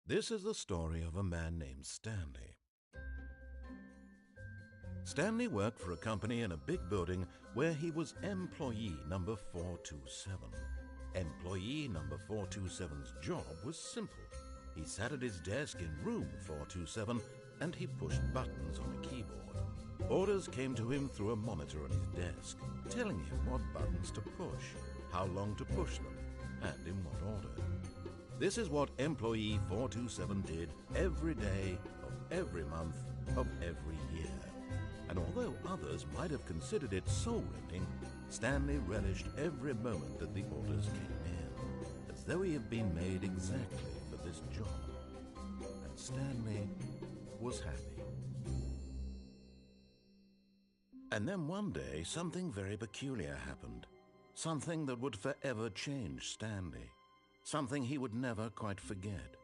This is the story of a man named Stanley. Stanley worked for a company in a big building where he was employee number 427. Employee number 427's job was simple. He sat at his desk in room 427 and he pushed buttons on a keyboard. Orders came to him through a monitor on his desk, telling him what buttons to push, how long to push them, and in what order. This is what employee 427 did every day of every month of every year. And although others might have considered it soul-rending, Stanley relished every moment that the orders came in, as though he had been made exactly for this job. And Stanley was happy. And then one day, something very peculiar happened. Something that would forever change Stanley. Something he would never quite forget.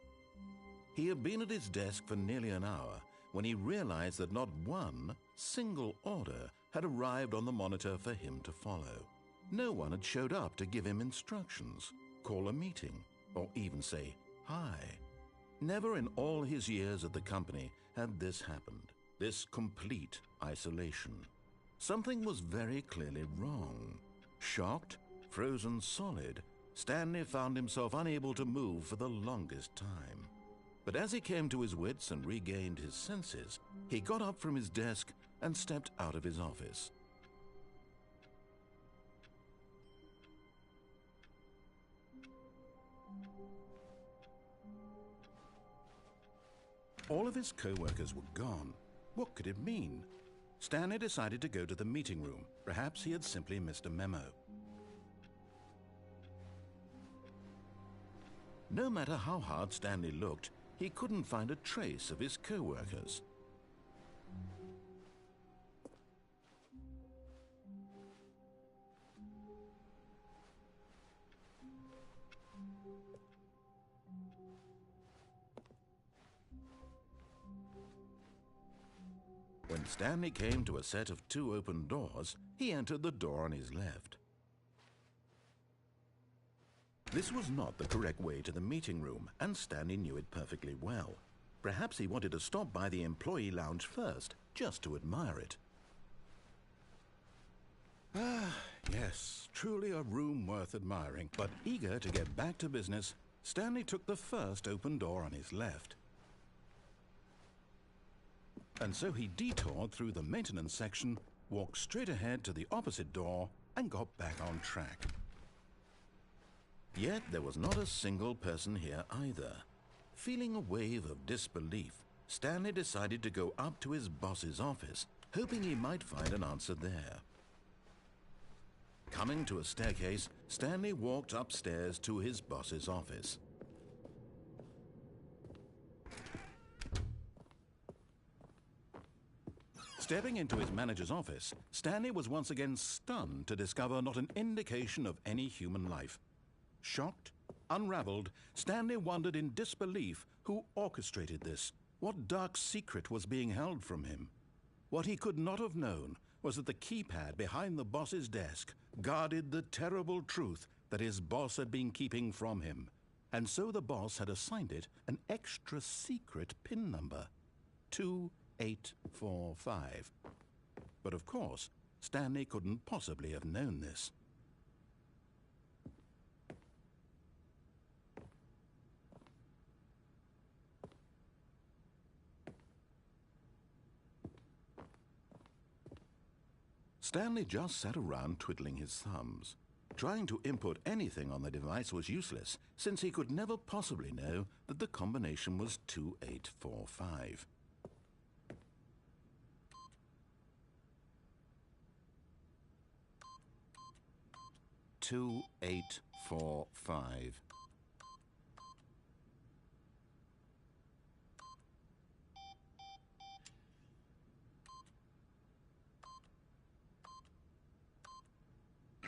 He had been at his desk for nearly an hour when he realized that not one single order had arrived on the monitor for him to follow. No one had showed up to give him instructions, call a meeting, or even say hi. Never in all his years at the company had this happened, this complete isolation. Something was very clearly wrong. Shocked, frozen solid, Stanley found himself unable to move for the longest time. But as he came to his wits and regained his senses, he got up from his desk and stepped out of his office. All of his co-workers were gone. What could it mean? Stanley decided to go to the meeting room. Perhaps he had simply missed a memo. No matter how hard Stanley looked, he couldn't find a trace of his co-workers. When Stanley came to a set of 2 open doors, he entered the door on his left. This was not the correct way to the meeting room, and Stanley knew it perfectly well. Perhaps he wanted to stop by the employee lounge first, just to admire it. Ah, yes, truly a room worth admiring. But eager to get back to business, Stanley took the first open door on his left. And so he detoured through the maintenance section, walked straight ahead to the opposite door, and got back on track. Yet there was not a single person here either. Feeling a wave of disbelief, Stanley decided to go up to his boss's office, hoping he might find an answer there. Coming to a staircase, Stanley walked upstairs to his boss's office. Stepping into his manager's office, Stanley was once again stunned to discover not an indication of any human life. Shocked, unraveled, Stanley wondered in disbelief who orchestrated this, what dark secret was being held from him. What he could not have known was that the keypad behind the boss's desk guarded the terrible truth that his boss had been keeping from him, and so the boss had assigned it an extra secret PIN number, 2845. But of course, Stanley couldn't possibly have known this. Stanley just sat around twiddling his thumbs. Trying to input anything on the device was useless, since he could never possibly know that the combination was 2845. "2845.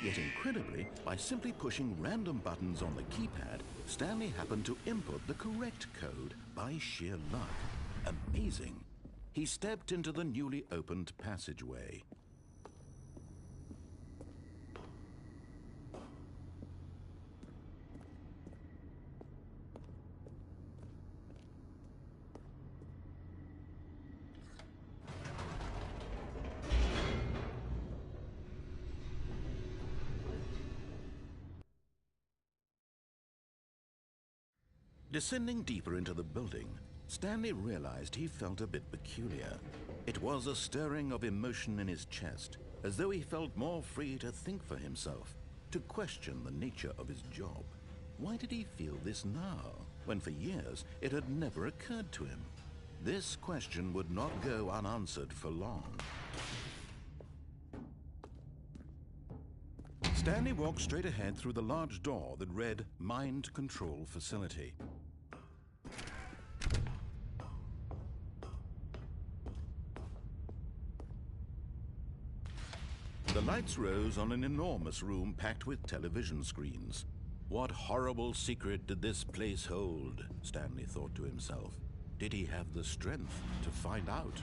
Yet incredibly, by simply pushing random buttons on the keypad, Stanley happened to input the correct code by sheer luck. Amazing! He stepped into the newly opened passageway. Descending deeper into the building, Stanley realized he felt a bit peculiar. It was a stirring of emotion in his chest, as though he felt more free to think for himself, to question the nature of his job. Why did he feel this now, when for years it had never occurred to him? This question would not go unanswered for long. Stanley walked straight ahead through the large door that read Mind Control Facility. The lights rose on an enormous room packed with television screens. What horrible secret did this place hold? Stanley thought to himself. Did he have the strength to find out?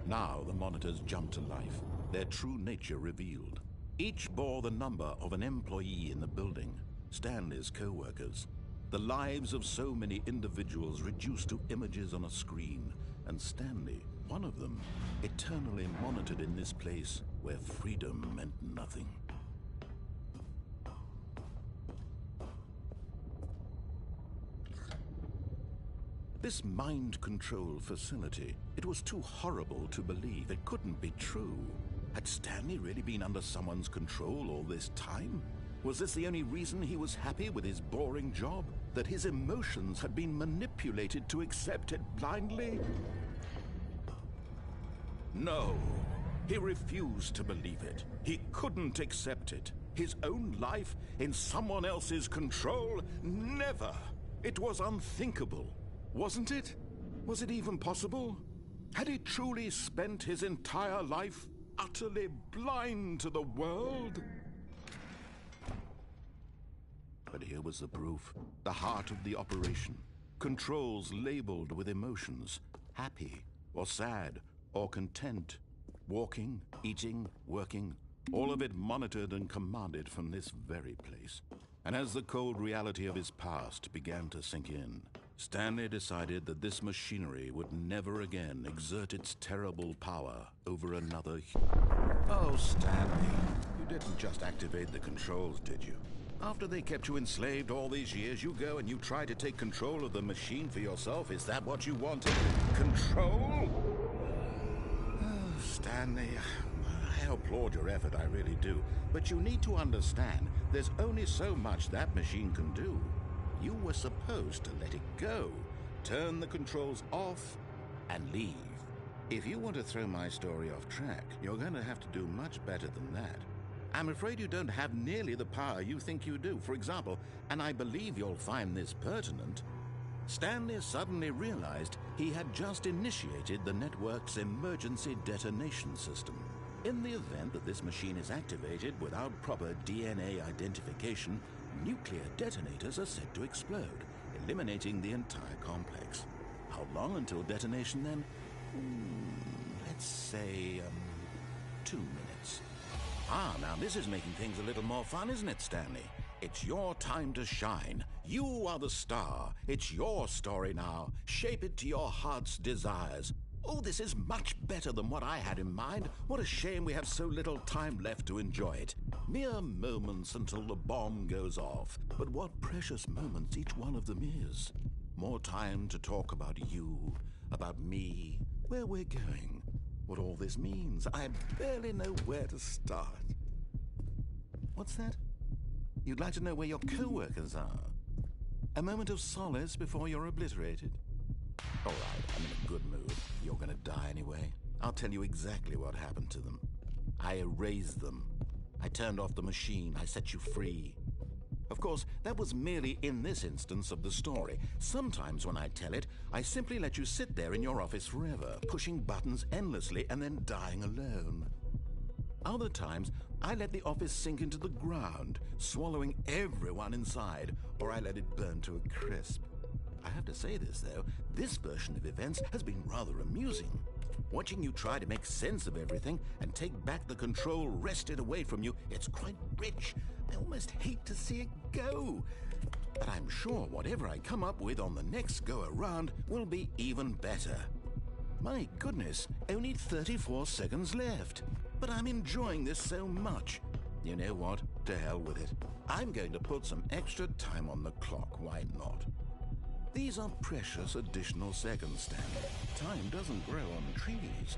Now the monitors jumped to life, their true nature revealed. Each bore the number of an employee in the building, Stanley's co-workers. The lives of so many individuals reduced to images on a screen, and Stanley, one of them, eternally monitored in this place where freedom meant nothing. This mind control facility, it was too horrible to believe. It couldn't be true. Had Stanley really been under someone's control all this time? Was this the only reason he was happy with his boring job? That his emotions had been manipulated to accept it blindly? No, he refused to believe it. He couldn't accept it. His own life in someone else's control? Never! It was unthinkable. Wasn't it? Was it even possible? Had he truly spent his entire life utterly blind to the world? But here was the proof, the heart of the operation. Controls labeled with emotions, happy or sad or content. Walking, eating, working, all of it monitored and commanded from this very place. And as the cold reality of his past began to sink in, Stanley decided that this machinery would never again exert its terrible power over another human. Oh, Stanley, you didn't just activate the controls, did you? After they kept you enslaved all these years, you go and you try to take control of the machine for yourself? Is that what you wanted? Control? Oh, Stanley, I applaud your effort, I really do. But you need to understand, there's only so much that machine can do. You were supposed to let it go, turn the controls off, and leave. If you want to throw my story off track, you're going to have to do much better than that. I'm afraid you don't have nearly the power you think you do. For example, and I believe you'll find this pertinent, Stanley suddenly realized he had just initiated the network's emergency detonation system. In the event that this machine is activated without proper DNA identification, nuclear detonators are said to explode, eliminating the entire complex. How long until detonation then? Let's say, 2 minutes. Ah, now this is making things a little more fun, isn't it, Stanley? It's your time to shine. You are the star. It's your story now. Shape it to your heart's desires. Oh, this is much better than what I had in mind. What a shame we have so little time left to enjoy it. Mere moments until the bomb goes off. But what precious moments each one of them is. More time to talk about you, about me, where we're going, what all this means. I barely know where to start. What's that? You'd like to know where your co-workers are? A moment of solace before you're obliterated? All right, I'm in a good mood. You're gonna die anyway. I'll tell you exactly what happened to them. I erased them. I turned off the machine. I set you free. Of course, that was merely in this instance of the story. Sometimes when I tell it, I simply let you sit there in your office forever, pushing buttons endlessly and then dying alone. Other times, I let the office sink into the ground, swallowing everyone inside, or I let it burn to a crisp. I have to say this, though, this version of events has been rather amusing. Watching you try to make sense of everything and take back the control wrested away from you, it's quite rich. I almost hate to see it go. But I'm sure whatever I come up with on the next go-around will be even better. My goodness, only 34 seconds left. but I'm enjoying this so much. You know what? To hell with it. I'm going to put some extra time on the clock. Why not? These are precious additional seconds, Stanley. Time doesn't grow on trees.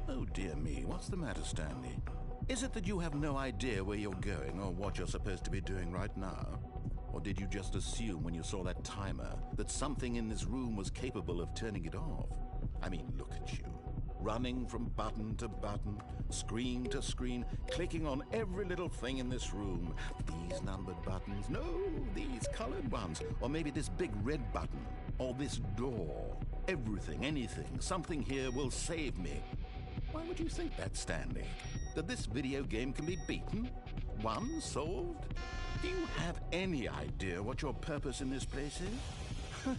Oh dear me, what's the matter, Stanley? Is it that you have no idea where you're going or what you're supposed to be doing right now? Or did you just assume when you saw that timer that something in this room was capable of turning it off? I mean, look at you. Running from button to button, screen to screen, clicking on every little thing in this room. These numbered buttons, no, these colored ones. Or maybe this big red button, or this door. Everything, anything, something here will save me. Why would you think that, Stanley? That this video game can be beaten? Won? Solved? Do you have any idea what your purpose in this place is?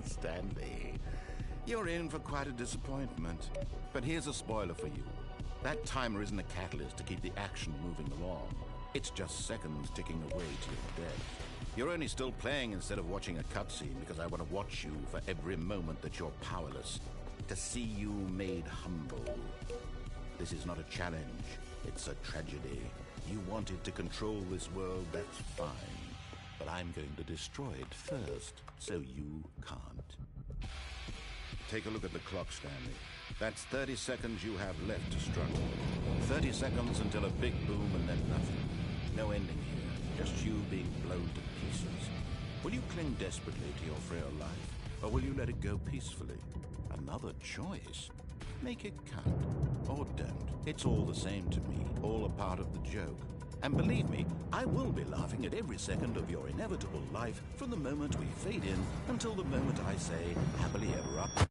Stanley, you're in for quite a disappointment. But here's a spoiler for you. That timer isn't a catalyst to keep the action moving along. It's just seconds ticking away to your death. You're only still playing instead of watching a cutscene because I want to watch you for every moment that you're powerless. To see you made humble. This is not a challenge. It's a tragedy. You wanted to control this world, that's fine. But I'm going to destroy it first, so you can't. Take a look at the clock, Stanley. That's 30 seconds you have left to struggle. 30 seconds until a big boom and then nothing. No ending here, just you being blown to pieces. Will you cling desperately to your frail life, or will you let it go peacefully? Another choice. Make it count. Or don't. It's all the same to me, all a part of the joke. And believe me, I will be laughing at every second of your inevitable life from the moment we fade in until the moment I say, happily ever after.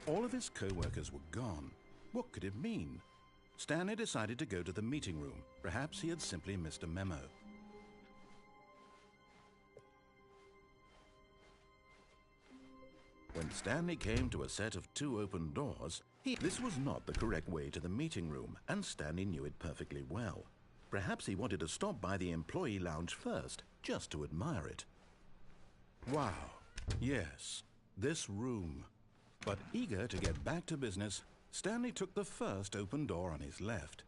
All of his co-workers were gone. What could it mean? Stanley decided to go to the meeting room. Perhaps he had simply missed a memo. When Stanley came to a set of 2 open doors, this was not the correct way to the meeting room, and Stanley knew it perfectly well. Perhaps he wanted to stop by the employee lounge first, just to admire it. Wow, yes, this room. But eager to get back to business, Stanley took the first open door on his left.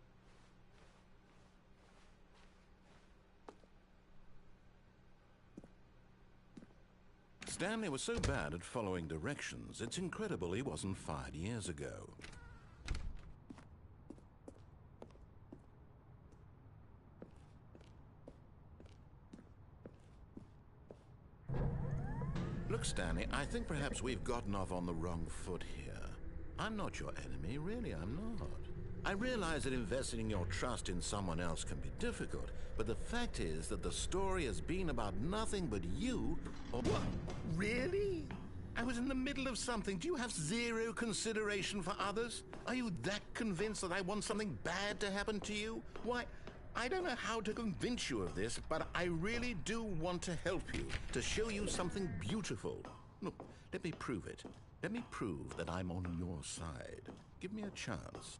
Stanley was so bad at following directions, it's incredible he wasn't fired years ago. Look, Stanley, I think perhaps we've gotten off on the wrong foot here. I'm not your enemy, really, I'm not. I realize that investing your trust in someone else can be difficult, but the fact is that the story has been about nothing but you or... What? Really? I was in the middle of something. Do you have zero consideration for others? Are you that convinced that I want something bad to happen to you? Why, I don't know how to convince you of this, but I really do want to help you, to show you something beautiful. Look, let me prove it. Let me prove that I'm on your side. Give me a chance.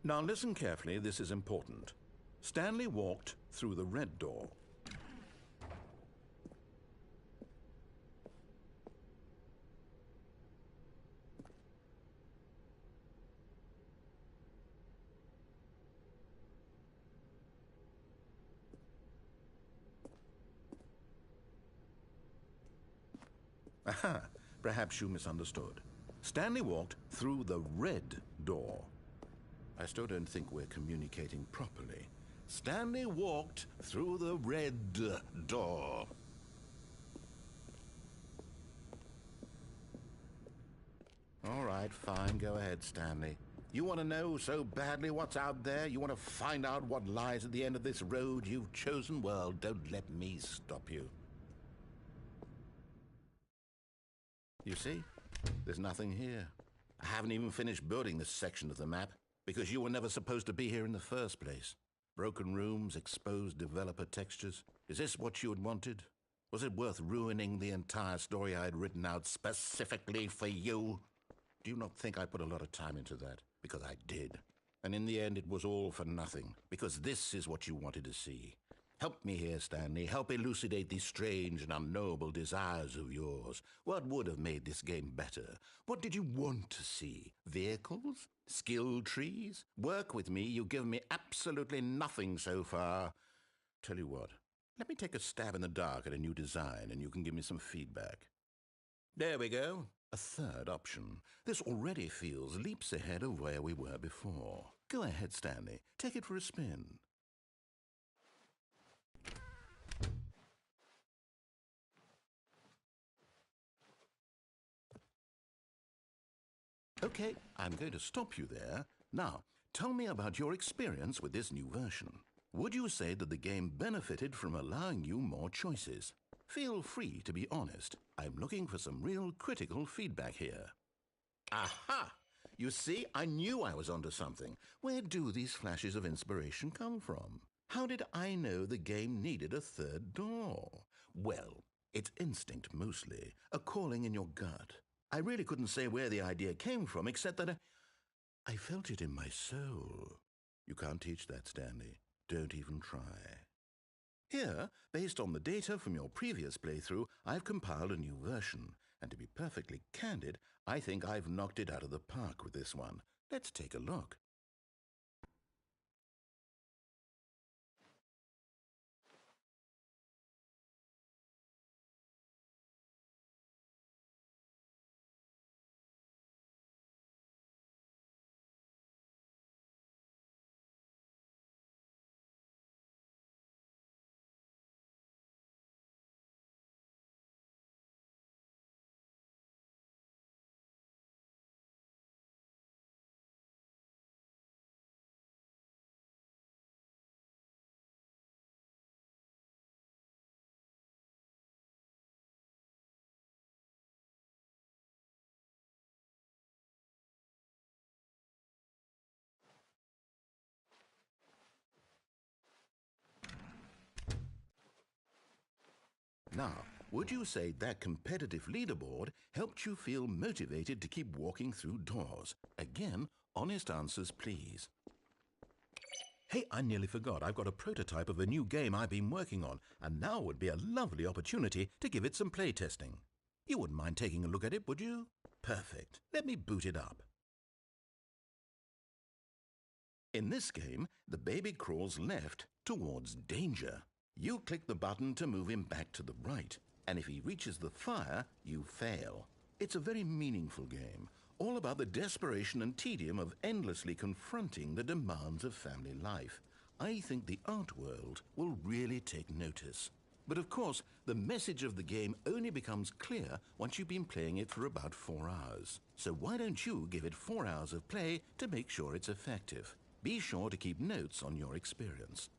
Now listen carefully, this is important. Stanley walked through the red door. Aha, perhaps you misunderstood. Stanley walked through the red door. I still don't think we're communicating properly. Stanley walked through the red door. All right, fine, go ahead, Stanley. You want to know so badly what's out there? You want to find out what lies at the end of this road you've chosen? Well, don't let me stop you. You see? There's nothing here. I haven't even finished building this section of the map, because you were never supposed to be here in the first place. Broken rooms, exposed developer textures. Is this what you had wanted? Was it worth ruining the entire story I had written out specifically for you? Do you not think I put a lot of time into that? Because I did. And in the end, it was all for nothing, because this is what you wanted to see. Help me here, Stanley. Help elucidate these strange and unknowable desires of yours. What would have made this game better? What did you want to see? Vehicles? Skill trees? Work with me. You've given me absolutely nothing so far. Tell you what, let me take a stab in the dark at a new design, and you can give me some feedback. There we go. A third option. This already feels leaps ahead of where we were before. Go ahead, Stanley. Take it for a spin. Okay, I'm going to stop you there. Now, tell me about your experience with this new version. Would you say that the game benefited from allowing you more choices? Feel free to be honest. I'm looking for some real critical feedback here. Aha! You see, I knew I was onto something. Where do these flashes of inspiration come from? How did I know the game needed a third door? Well, it's instinct mostly, a calling in your gut. I really couldn't say where the idea came from, except that I felt it in my soul. You can't teach that, Stanley. Don't even try. Here, based on the data from your previous playthrough, I've compiled a new version. And to be perfectly candid, I think I've knocked it out of the park with this one. Let's take a look. Now, would you say that competitive leaderboard helped you feel motivated to keep walking through doors? Again, honest answers, please. Hey, I nearly forgot. I've got a prototype of a new game I've been working on, and now would be a lovely opportunity to give it some playtesting. You wouldn't mind taking a look at it, would you? Perfect. Let me boot it up. In this game, the baby crawls left towards danger. You click the button to move him back to the right, and if he reaches the fire, you fail. It's a very meaningful game, all about the desperation and tedium of endlessly confronting the demands of family life. I think the art world will really take notice. But of course, the message of the game only becomes clear once you've been playing it for about 4 hours. So why don't you give it 4 hours of play to make sure it's effective? Be sure to keep notes on your experience.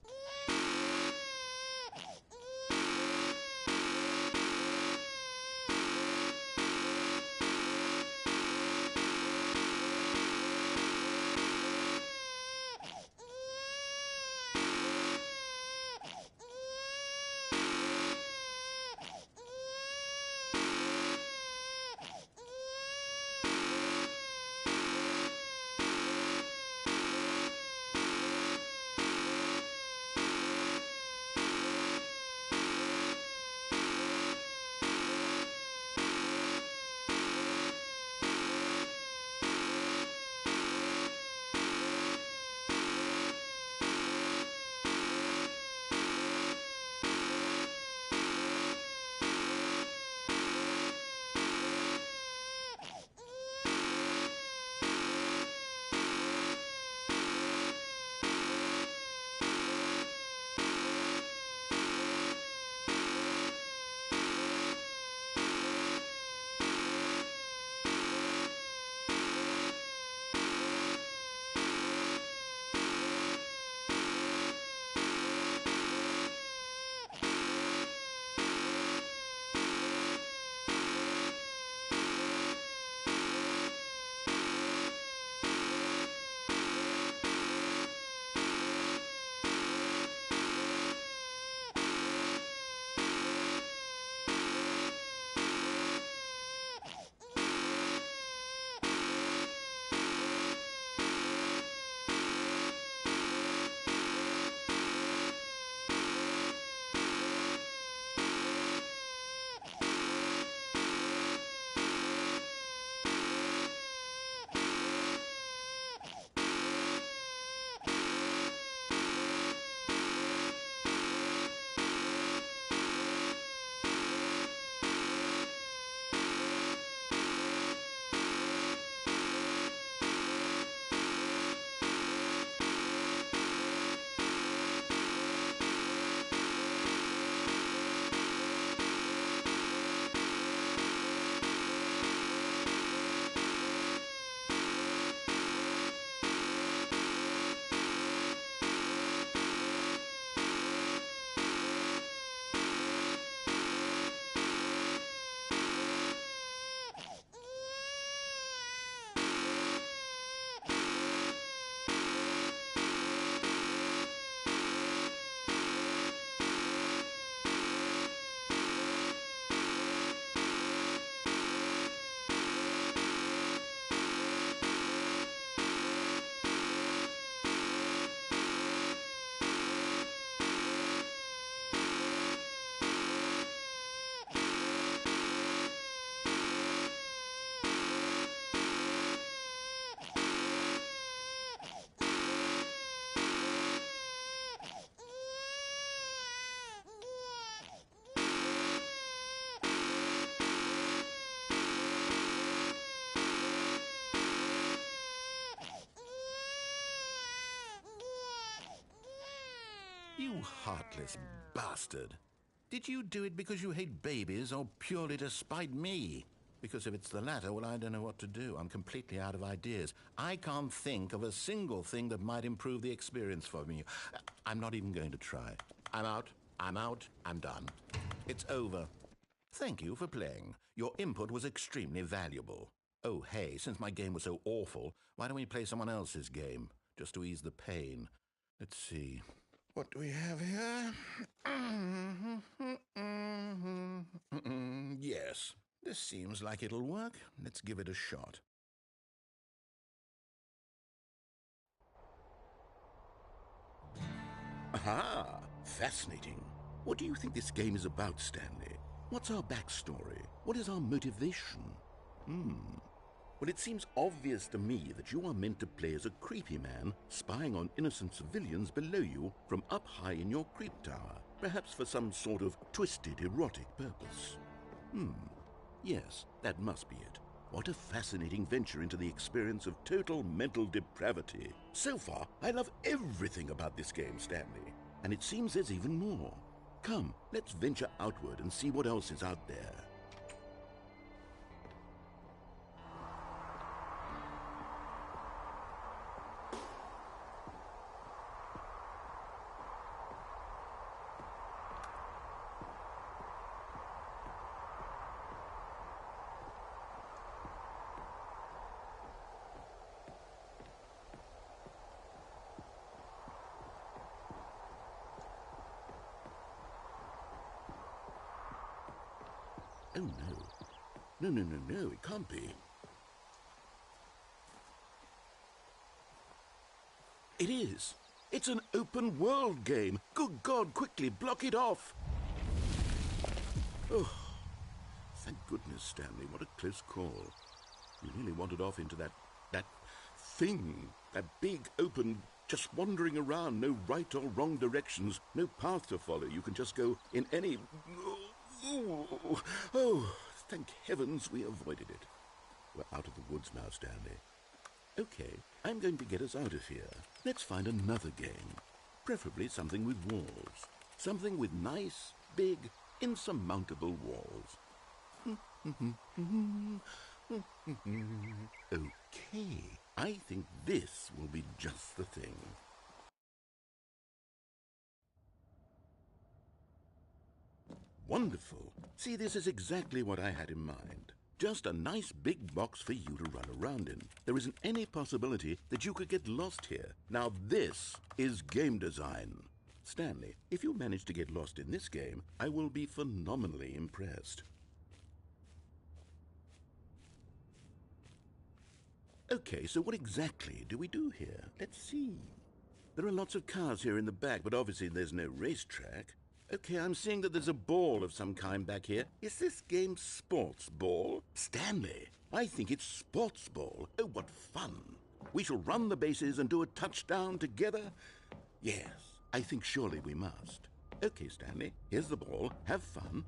You heartless bastard. Did you do it because you hate babies or purely to spite me? Because if it's the latter, well, I don't know what to do. I'm completely out of ideas. I can't think of a single thing that might improve the experience for me. I'm not even going to try. I'm out. I'm out. I'm done. It's over. Thank you for playing. Your input was extremely valuable. Oh, hey, since my game was so awful, why don't we play someone else's game, just to ease the pain? Let's see. What do we have here? Yes, this seems like it'll work. Let's give it a shot. Aha! Fascinating. What do you think this game is about, Stanley? What's our backstory? What is our motivation? Well, it seems obvious to me that you are meant to play as a creepy man spying on innocent civilians below you from up high in your creep tower, perhaps for some sort of twisted erotic purpose. Yes, that must be it. What a fascinating venture into the experience of total mental depravity. So far, I love everything about this game, Stanley. And it seems there's even more. Come, let's venture outward and see what else is out there. Oh, no. No, it can't be. It is. It's an open world game. Good God, quickly, block it off. Oh, thank goodness, Stanley. What a close call. You nearly wandered off into that thing. That big, open, just wandering around. No right or wrong directions. No path to follow. You can just go in any... Oh, thank heavens we avoided it. We're out of the woods now, Stanley. Okay, I'm going to get us out of here. Let's find another game. Preferably something with walls. Something with nice, big, insurmountable walls. Okay, I think this will be just the thing. Wonderful. See, this is exactly what I had in mind. Just a nice big box for you to run around in. There isn't any possibility that you could get lost here. Now this is game design. Stanley, if you manage to get lost in this game, I will be phenomenally impressed. Okay, so what exactly do we do here? Let's see. There are lots of cars here in the back, but obviously there's no racetrack. Okay, I'm seeing that there's a ball of some kind back here. Is this game sports ball? Stanley, I think it's sports ball. Oh, what fun. We shall run the bases and do a touchdown together? Yes, I think surely we must. Okay, Stanley, here's the ball. Have fun.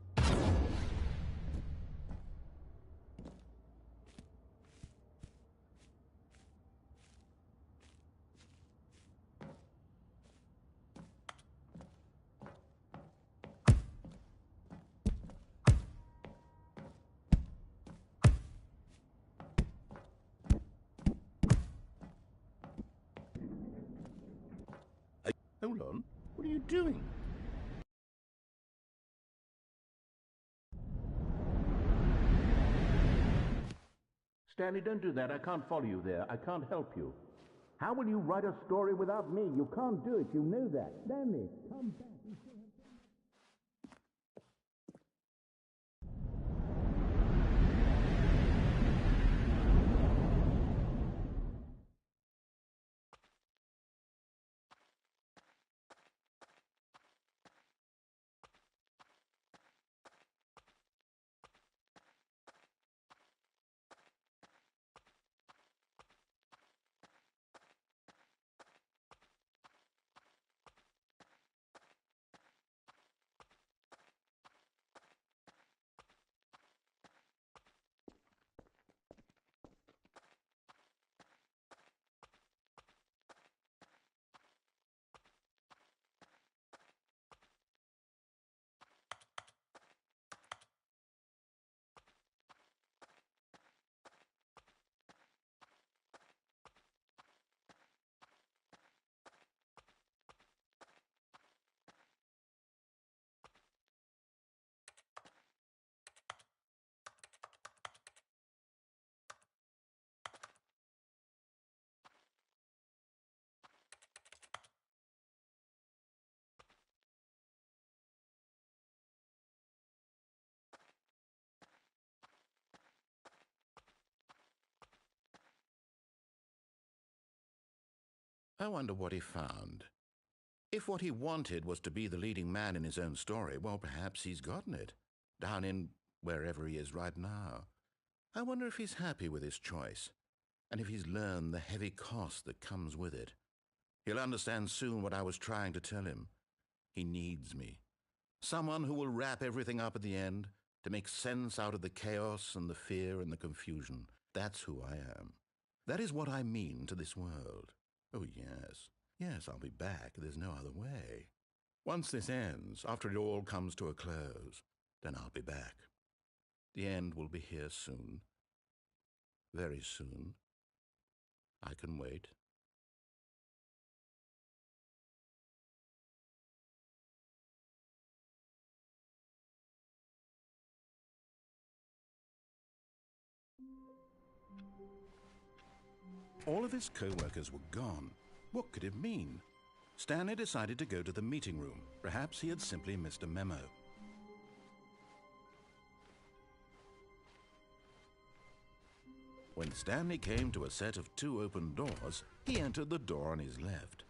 Hold on. What are you doing? Stanley, don't do that. I can't follow you there. I can't help you. How will you write a story without me? You can't do it. You know that. Stanley, come back. I wonder what he found. If what he wanted was to be the leading man in his own story, well, perhaps he's gotten it, down in wherever he is right now. I wonder if he's happy with his choice, and if he's learned the heavy cost that comes with it. He'll understand soon what I was trying to tell him. He needs me. Someone who will wrap everything up at the end, to make sense out of the chaos and the fear and the confusion. That's who I am. That is what I mean to this world. Oh, yes. Yes, I'll be back. There's no other way. Once this ends, after it all comes to a close, then I'll be back. The end will be here soon. Very soon. I can wait. All of his co-workers were gone. What could it mean? Stanley decided to go to the meeting room. Perhaps he had simply missed a memo. When Stanley came to a set of 2 open doors, he entered the door on his left.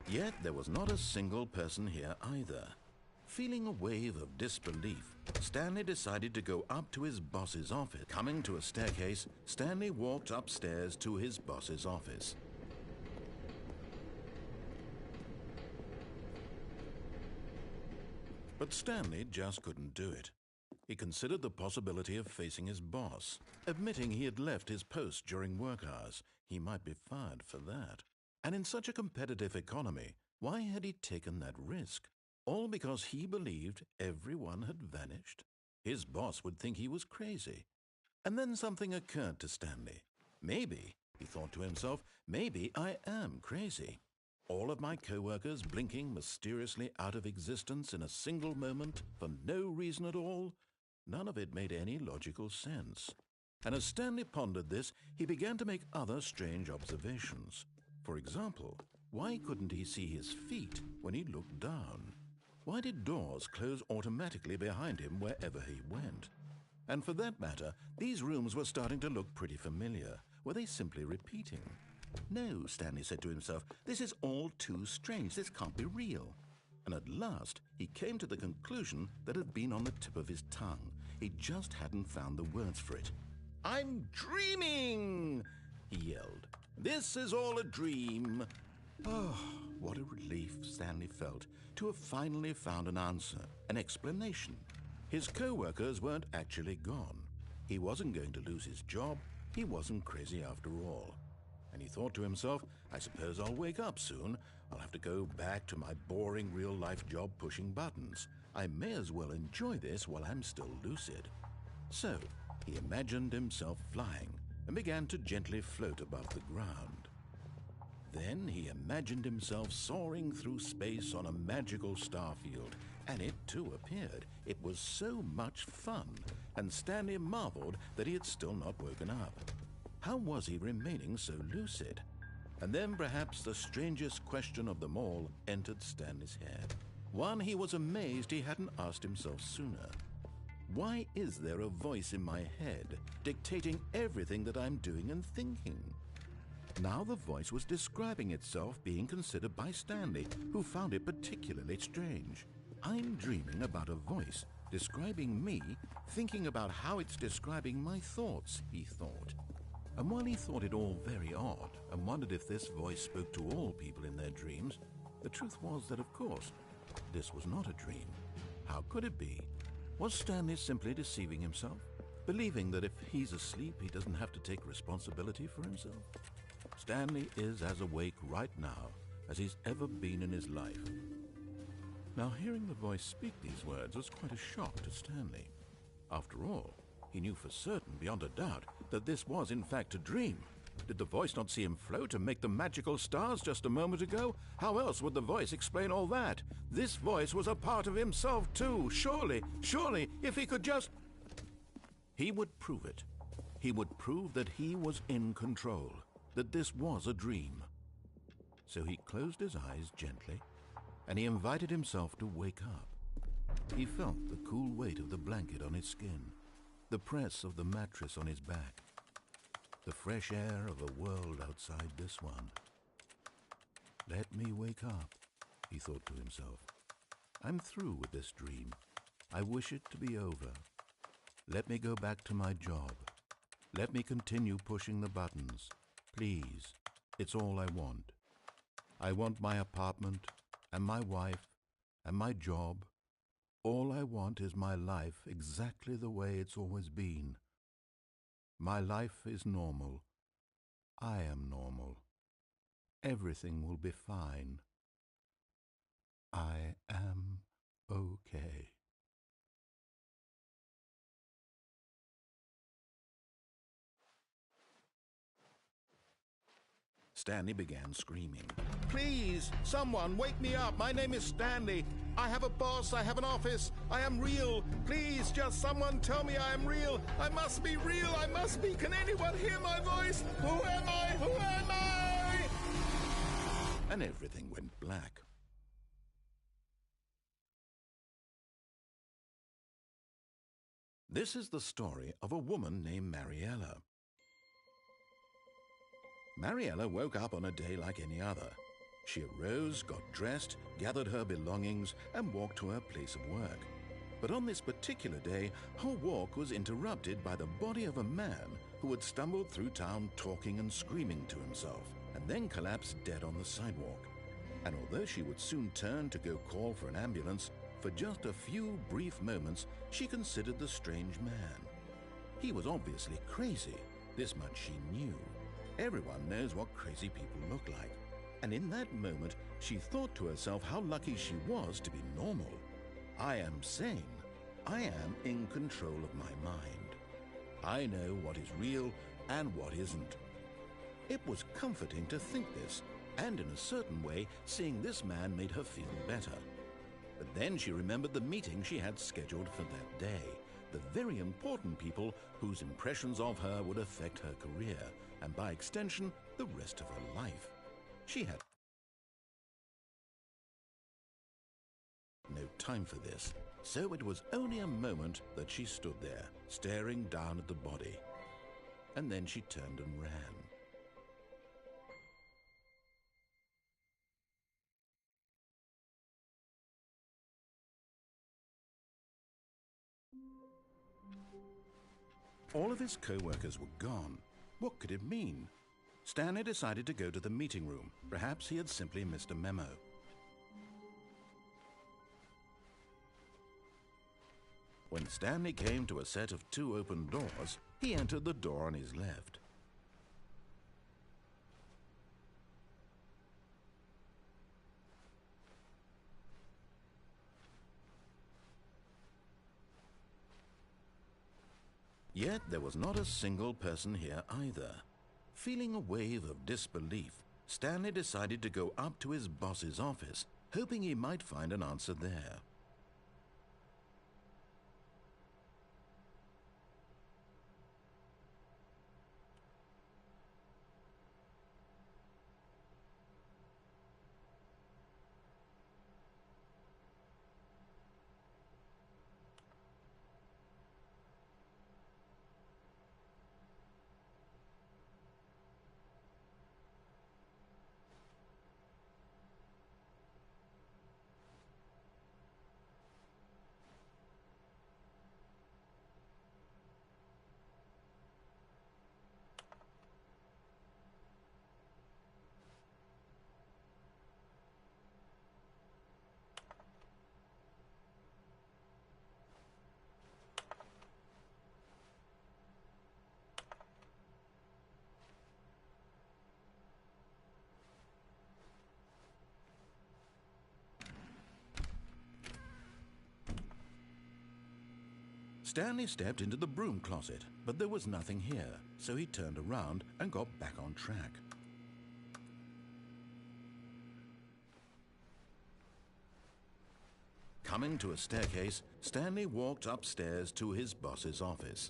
Yet there was not a single person here either. Feeling a wave of disbelief, Stanley decided to go up to his boss's office. Coming to a staircase, Stanley walked upstairs to his boss's office. But Stanley just couldn't do it. He considered the possibility of facing his boss. Admitting he had left his post during work hours, he might be fired for that. And in such a competitive economy, why had he taken that risk? All because he believed everyone had vanished? His boss would think he was crazy. And then something occurred to Stanley. Maybe, he thought to himself, maybe I am crazy. All of my co-workers blinking mysteriously out of existence in a single moment for no reason at all? None of it made any logical sense. And as Stanley pondered this, he began to make other strange observations. For example, why couldn't he see his feet when he looked down? Why did doors close automatically behind him wherever he went? And for that matter, these rooms were starting to look pretty familiar. Were they simply repeating? No, Stanley said to himself, this is all too strange. This can't be real. And at last, he came to the conclusion that had been on the tip of his tongue. He just hadn't found the words for it. I'm dreaming, he yelled. This is all a dream. Oh, what a relief Stanley felt to have finally found an answer, an explanation. His co-workers weren't actually gone. He wasn't going to lose his job. He wasn't crazy after all. And he thought to himself, I suppose I'll wake up soon. I'll have to go back to my boring real-life job pushing buttons. I may as well enjoy this while I'm still lucid. So, he imagined himself flying and began to gently float above the ground. Then he imagined himself soaring through space on a magical starfield, and it too appeared. It was so much fun, and Stanley marveled that he had still not woken up. How was he remaining so lucid? And then perhaps the strangest question of them all entered Stanley's head. One he was amazed he hadn't asked himself sooner. Why is there a voice in my head dictating everything that I'm doing and thinking? Now the voice was describing itself being considered by Stanley, who found it particularly strange. I'm dreaming about a voice describing me, thinking about how it's describing my thoughts, he thought. And while he thought it all very odd and wondered if this voice spoke to all people in their dreams, the truth was that, of course, this was not a dream. How could it be? Was Stanley simply deceiving himself, believing that if he's asleep, he doesn't have to take responsibility for himself? Stanley is as awake right now as he's ever been in his life. Now, hearing the voice speak these words was quite a shock to Stanley. After all, he knew for certain, beyond a doubt, that this was in fact a dream. Did the voice not see him float and make the magical stars just a moment ago? How else would the voice explain all that? This voice was a part of himself too. Surely, if he could just... He would prove it. He would prove that he was in control, that this was a dream. So he closed his eyes gently, and he invited himself to wake up. He felt the cool weight of the blanket on his skin, the press of the mattress on his back. the fresh air of a world outside this one. Let me wake up, he thought to himself. I'm through with this dream. I wish it to be over. Let me go back to my job. Let me continue pushing the buttons. Please, it's all I want. I want my apartment and my wife and my job. All I want is my life exactly the way it's always been. My life is normal. I am normal. Everything will be fine. I am okay. Stanley began screaming. Please, someone, wake me up. My name is Stanley. I have a boss. I have an office. I am real. Please, just someone tell me I am real. I must be real. I must be. Can anyone hear my voice? Who am I? Who am I? And everything went black. This is the story of a woman named Mariella. Mariella woke up on a day like any other. She arose, got dressed, gathered her belongings, and walked to her place of work. But on this particular day, her walk was interrupted by the body of a man who had stumbled through town talking and screaming to himself, and then collapsed dead on the sidewalk. And although she would soon turn to go call for an ambulance, for just a few brief moments she considered the strange man. He was obviously crazy, this much she knew. Everyone knows what crazy people look like. And in that moment, she thought to herself how lucky she was to be normal. I am sane. I am in control of my mind. I know what is real and what isn't. It was comforting to think this, and in a certain way, seeing this man made her feel better. But then she remembered the meeting she had scheduled for that day, the very important people whose impressions of her would affect her career, and by extension, the rest of her life. She had no time for this, so it was only a moment that she stood there, staring down at the body. And then she turned and ran. All of his co-workers were gone. What could it mean? Stanley decided to go to the meeting room. Perhaps he had simply missed a memo. When Stanley came to a set of 2 open doors, he entered the door on his left. Yet there was not a single person here either. Feeling a wave of disbelief, Stanley decided to go up to his boss's office, hoping he might find an answer there. Stanley stepped into the broom closet, but there was nothing here, so he turned around and got back on track. Coming to a staircase, Stanley walked upstairs to his boss's office.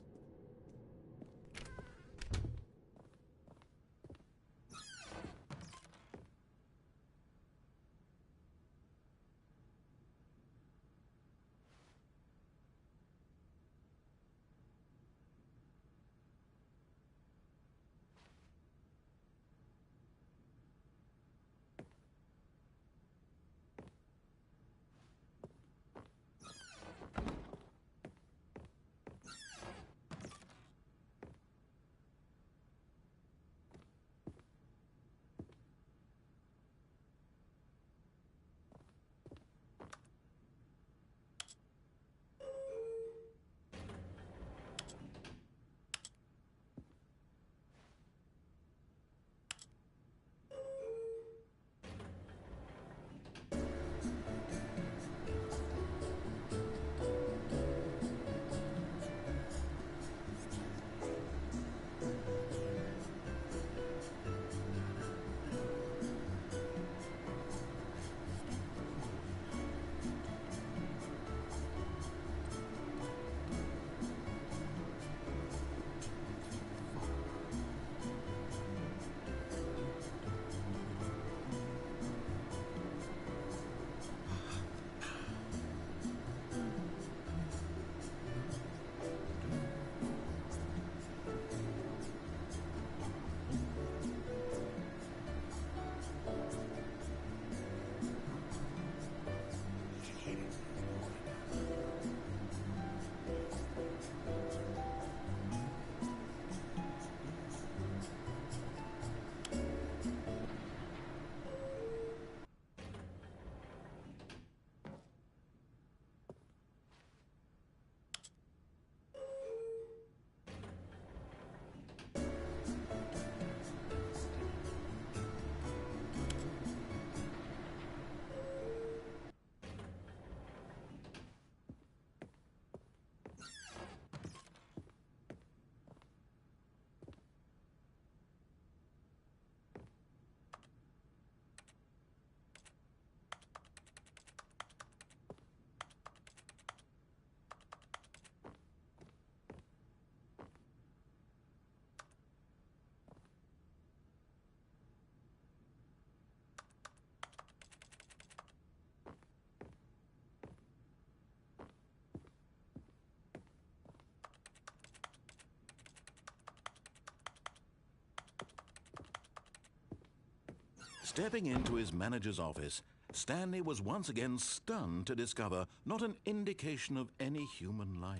Stepping into his manager's office, Stanley was once again stunned to discover not an indication of any human life.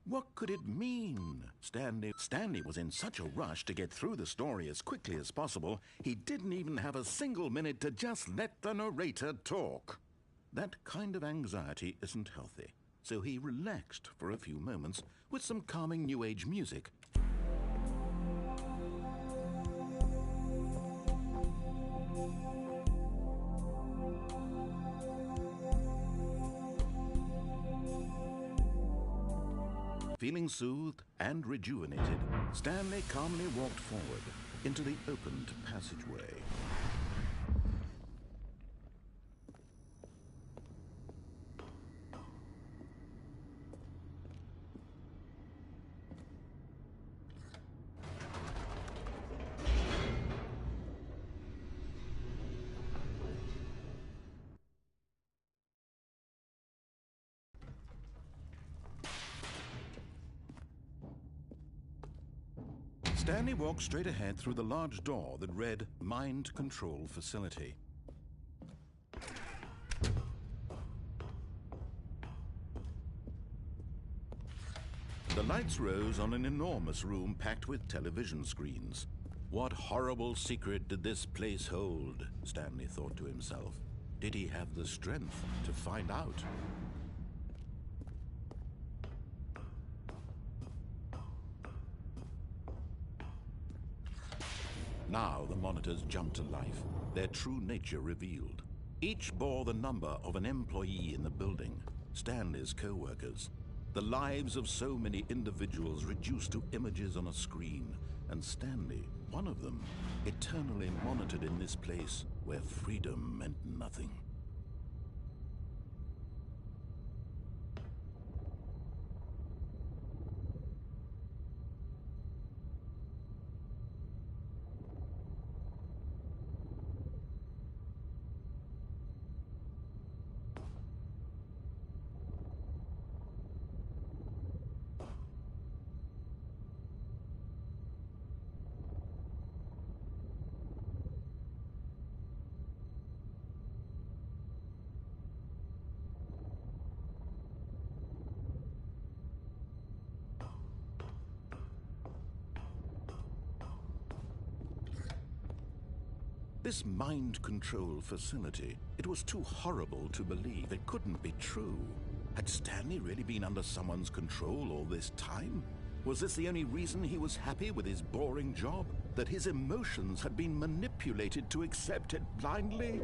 What could it mean? Stanley was in such a rush to get through the story as quickly as possible, he didn't even have a single minute to just let the narrator talk. That kind of anxiety isn't healthy, so he relaxed for a few moments with some calming New Age music. Feeling soothed and rejuvenated, Stanley calmly walked forward into the opened passageway. Stanley walked straight ahead through the large door that read Mind Control Facility. The lights rose on an enormous room packed with television screens. What horrible secret did this place hold? Stanley thought to himself. Did he have the strength to find out? Now the monitors jumped to life, their true nature revealed. Each bore the number of an employee in the building, Stanley's co-workers. The lives of so many individuals reduced to images on a screen, and Stanley, one of them, eternally monitored in this place where freedom meant nothing. This mind control facility, it was too horrible to believe. It couldn't be true. Had Stanley really been under someone's control all this time? Was this the only reason he was happy with his boring job? That his emotions had been manipulated to accept it blindly?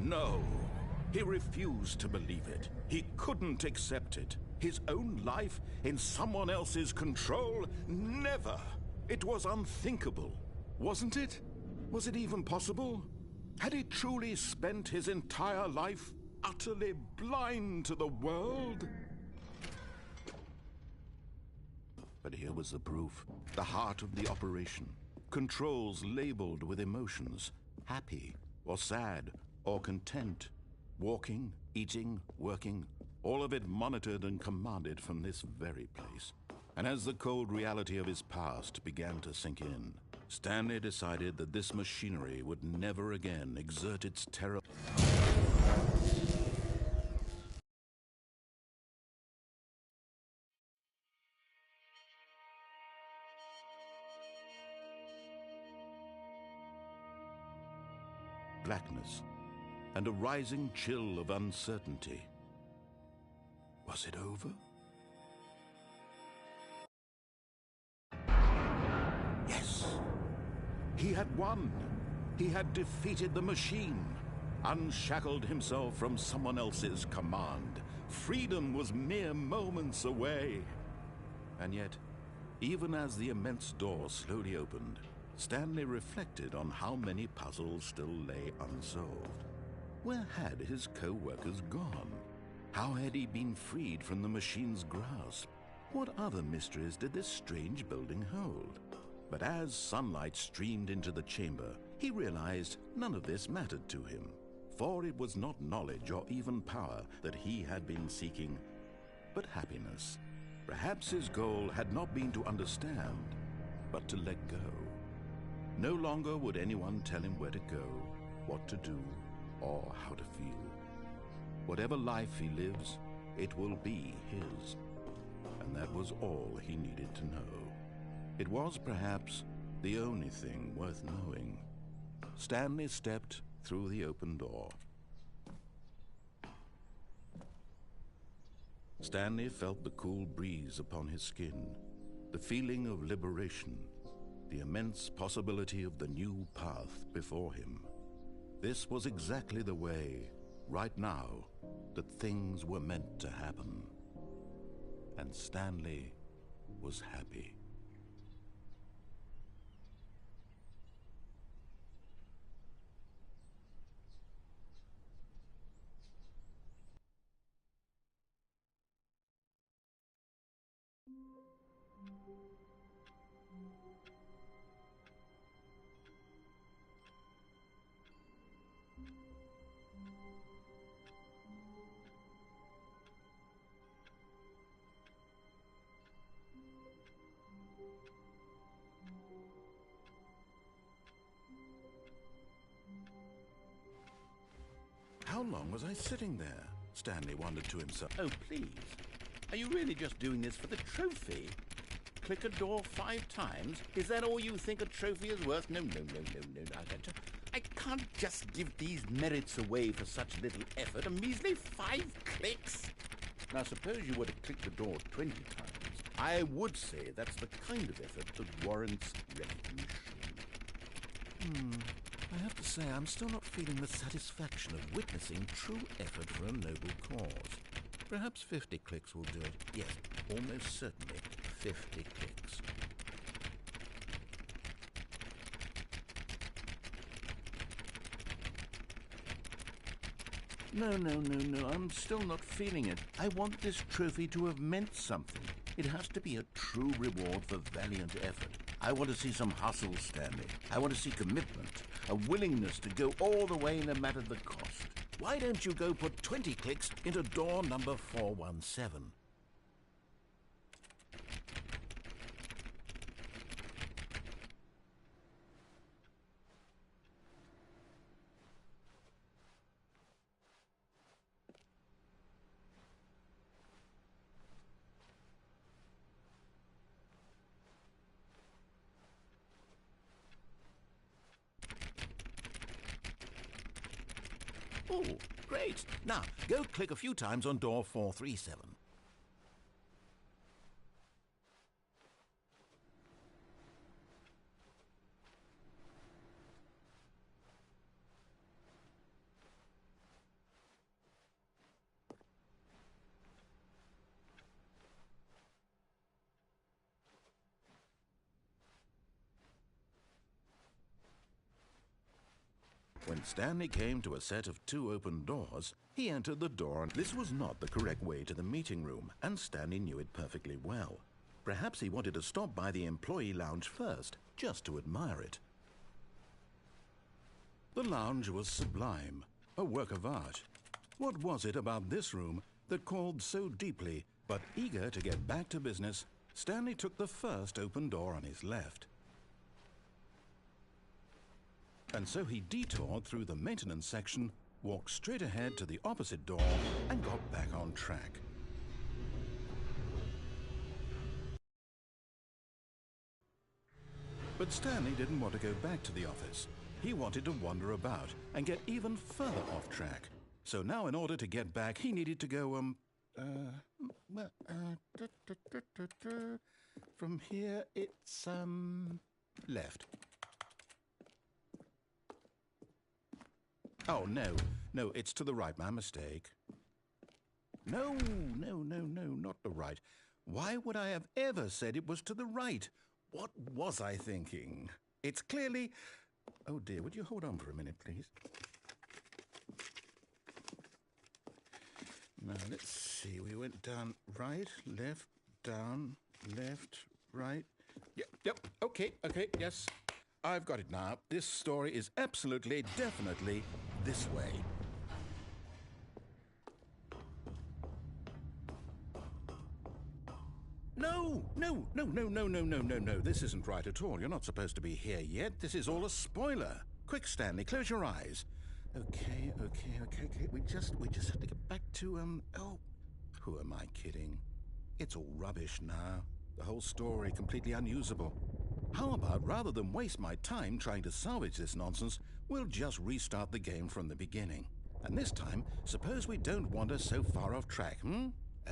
No, he refused to believe it. He couldn't accept it. His own life in someone else's control? Never! It was unthinkable, wasn't it? Was it even possible? Had he truly spent his entire life utterly blind to the world? But here was the proof, the heart of the operation. Controls labeled with emotions, happy or sad, or content, walking, eating, working, all of it monitored and commanded from this very place. And as the cold reality of his past began to sink in, Stanley decided that this machinery would never again exert its terror. Blackness and a rising chill of uncertainty. Was it over? Yes! He had won! He had defeated the machine, unshackled himself from someone else's command. Freedom was mere moments away. And yet, even as the immense door slowly opened, Stanley reflected on how many puzzles still lay unsolved. Where had his co-workers gone? How had he been freed from the machine's grasp? What other mysteries did this strange building hold? But as sunlight streamed into the chamber, he realized none of this mattered to him, for it was not knowledge or even power that he had been seeking, but happiness. Perhaps his goal had not been to understand, but to let go. No longer would anyone tell him where to go, what to do, or how to feel. Whatever life he lives, it will be his. And that was all he needed to know. It was perhaps the only thing worth knowing. Stanley stepped through the open door. Stanley felt the cool breeze upon his skin, the feeling of liberation, the immense possibility of the new path before him. This was exactly the way, right now, that things were meant to happen. And Stanley was happy. How long was I sitting there? Stanley wondered to himself. Oh, please. Are you really just doing this for the trophy? Click a door 5 times? Is that all you think a trophy is worth? No. I can't just give these merits away for such little effort. A measly 5 clicks. Now, suppose you were to click the door 20 times. I would say that's the kind of effort that warrants recognition. I have to say, I'm still not feeling the satisfaction of witnessing true effort for a noble cause. Perhaps 50 clicks will do it. Yes, almost certainly 50 clicks. No, I'm still not feeling it. I want this trophy to have meant something. It has to be a true reward for valiant effort. I want to see some hustle, Stanley. I want to see commitment, a willingness to go all the way no matter the cost. Why don't you go put 20 clicks into door number 417? Oh, great. Now, go click a few times on door 437. When Stanley came to a set of 2 open doors, he entered the door. This was not the correct way to the meeting room, and Stanley knew it perfectly well. Perhaps he wanted to stop by the employee lounge first, just to admire it. The lounge was sublime, a work of art. What was it about this room that called so deeply? But eager to get back to business, Stanley took the first open door on his left. And so he detoured through the maintenance section, walked straight ahead to the opposite door, and got back on track. But Stanley didn't want to go back to the office. He wanted to wander about and get even further off track. So now in order to get back, he needed to go, from here it's, left. Oh, no, it's to the right, my mistake. No, not the right. Why would I have ever said it was to the right? What was I thinking? It's clearly... Oh dear, would you hold on for a minute, please? Now, let's see, we went down right, left, down, left, right. Yeah, Yep, okay, yes. I've got it now. This story is absolutely, definitely this way. No. This isn't right at all. You're not supposed to be here yet. This is all a spoiler. Quick, Stanley, close your eyes. Okay. We just have to get back to, oh, who am I kidding? It's all rubbish now. The whole story completely unusable. How about, rather than waste my time trying to salvage this nonsense, we'll just restart the game from the beginning. And this time, suppose we don't wander so far off track,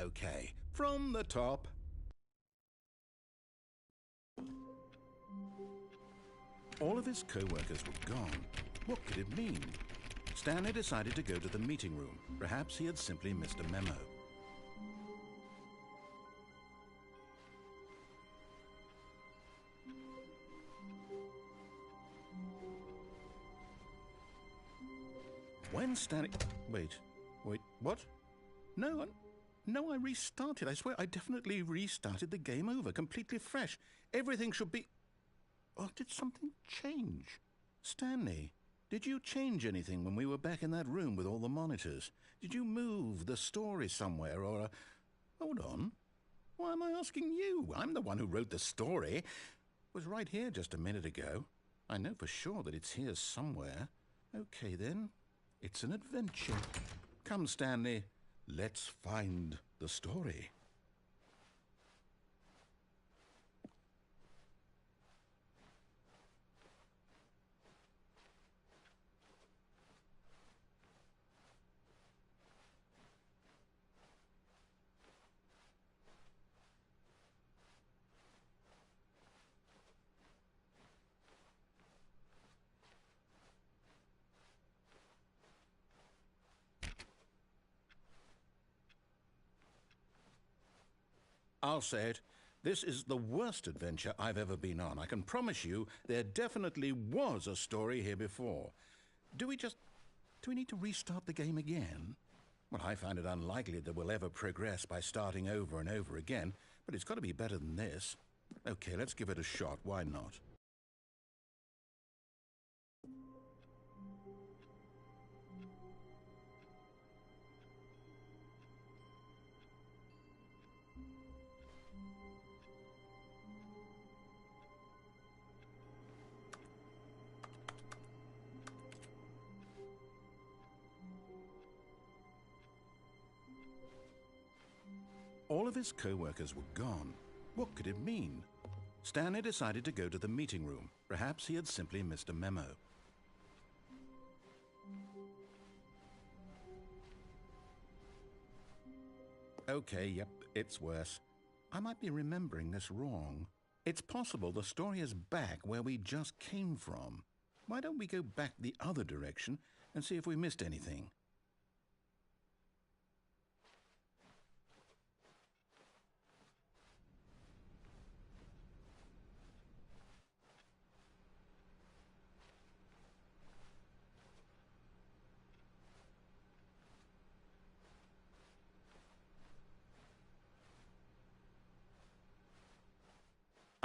Okay, from the top. All of his co-workers were gone. What could it mean? Stanley decided to go to the meeting room. Perhaps he had simply missed a memo. When Stanley... Wait, what? No, I restarted. I swear I definitely restarted the game over, completely fresh. Everything should be... Or did something change? Stanley, did you change anything when we were back in that room with all the monitors? Did you move the story somewhere or... Hold on. Why am I asking you? I'm the one who wrote the story. It was right here just a minute ago. I know for sure that it's here somewhere. Okay, then. It's an adventure. Come, Stanley. Let's find the story. I'll say it. This is the worst adventure I've ever been on. I can promise you there definitely was a story here before. Do we need to restart the game again? Well, I find it unlikely that we'll ever progress by starting over and over again, but it's got to be better than this. Okay, let's give it a shot. Why not? All of his co-workers were gone. What could it mean? Stanley decided to go to the meeting room. Perhaps he had simply missed a memo. Okay, yep, it's worse. I might be remembering this wrong. It's possible the story is back where we just came from. Why don't we go back the other direction and see if we missed anything?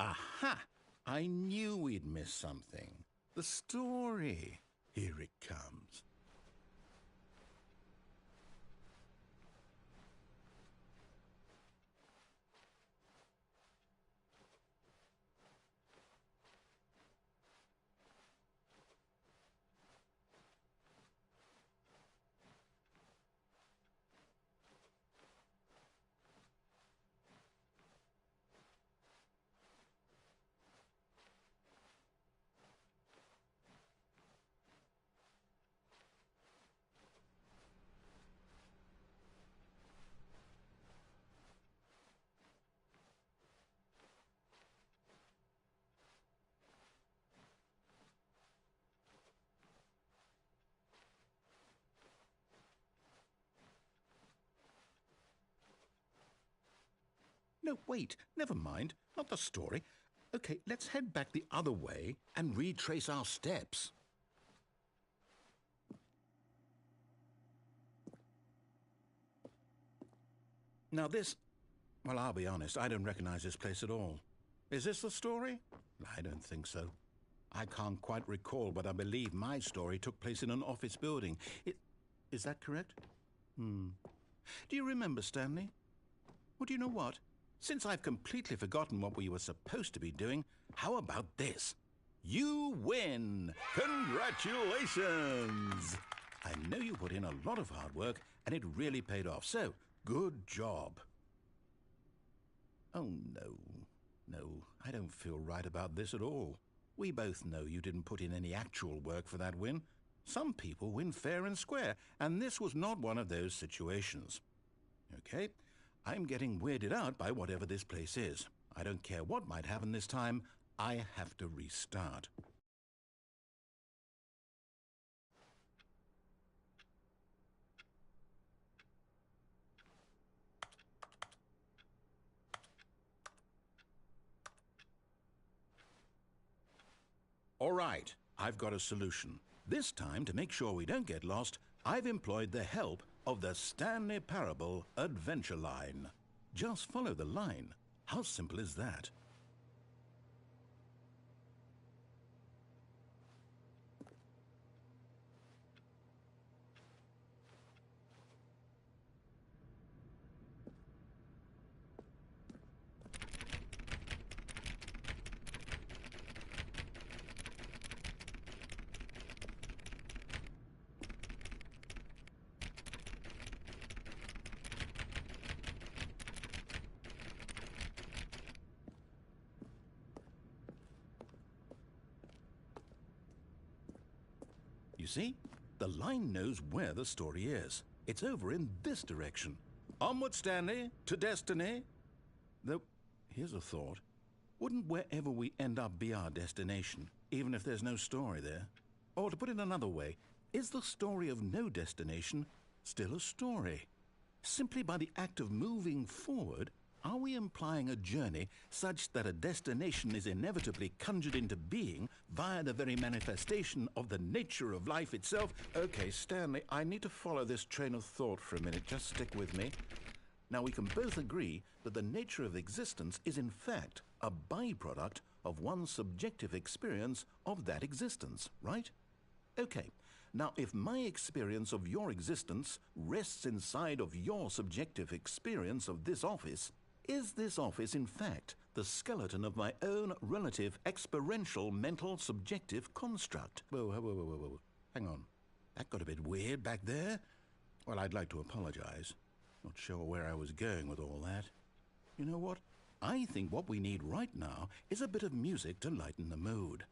Aha! I knew we'd miss something. The story. Here it comes. No, wait, never mind. Not the story. Okay, let's head back the other way and retrace our steps. Now this... Well, I'll be honest, I don't recognize this place at all. Is this the story? I don't think so. I can't quite recall, but I believe my story took place in an office building. Is that correct? Do you remember, Stanley? Well, do you know what? Since I've completely forgotten what we were supposed to be doing, how about this? You win! Congratulations! I know you put in a lot of hard work, and it really paid off, so good job. Oh, no. No, I don't feel right about this at all. We both know you didn't put in any actual work for that win. Some people win fair and square, and this was not one of those situations. Okay, I'm getting weirded out by whatever this place is. I don't care what might happen this time. I have to restart. All right, I've got a solution. This time, to make sure we don't get lost, I've employed the help of the Stanley Parable Adventure Line. Just follow the line. How simple is that? You see, the line knows where the story is. It's over in this direction. Onward, Stanley, to destiny. Though, here's a thought. Wouldn't wherever we end up be our destination, even if there's no story there? Or to put it another way, is the story of no destination still a story? Simply by the act of moving forward, are we implying a journey such that a destination is inevitably conjured into being via the very manifestation of the nature of life itself? Okay, Stanley, I need to follow this train of thought for a minute. Just stick with me. Now, we can both agree that the nature of existence is in fact a byproduct of one's subjective experience of that existence, right? Okay. Now, if my experience of your existence rests inside of your subjective experience of this office, is this office, in fact, the skeleton of my own relative experiential mental subjective construct? Whoa. Hang on. That got a bit weird back there. Well, I'd like to apologize. Not sure where I was going with all that. You know what? I think what we need right now is a bit of music to lighten the mood.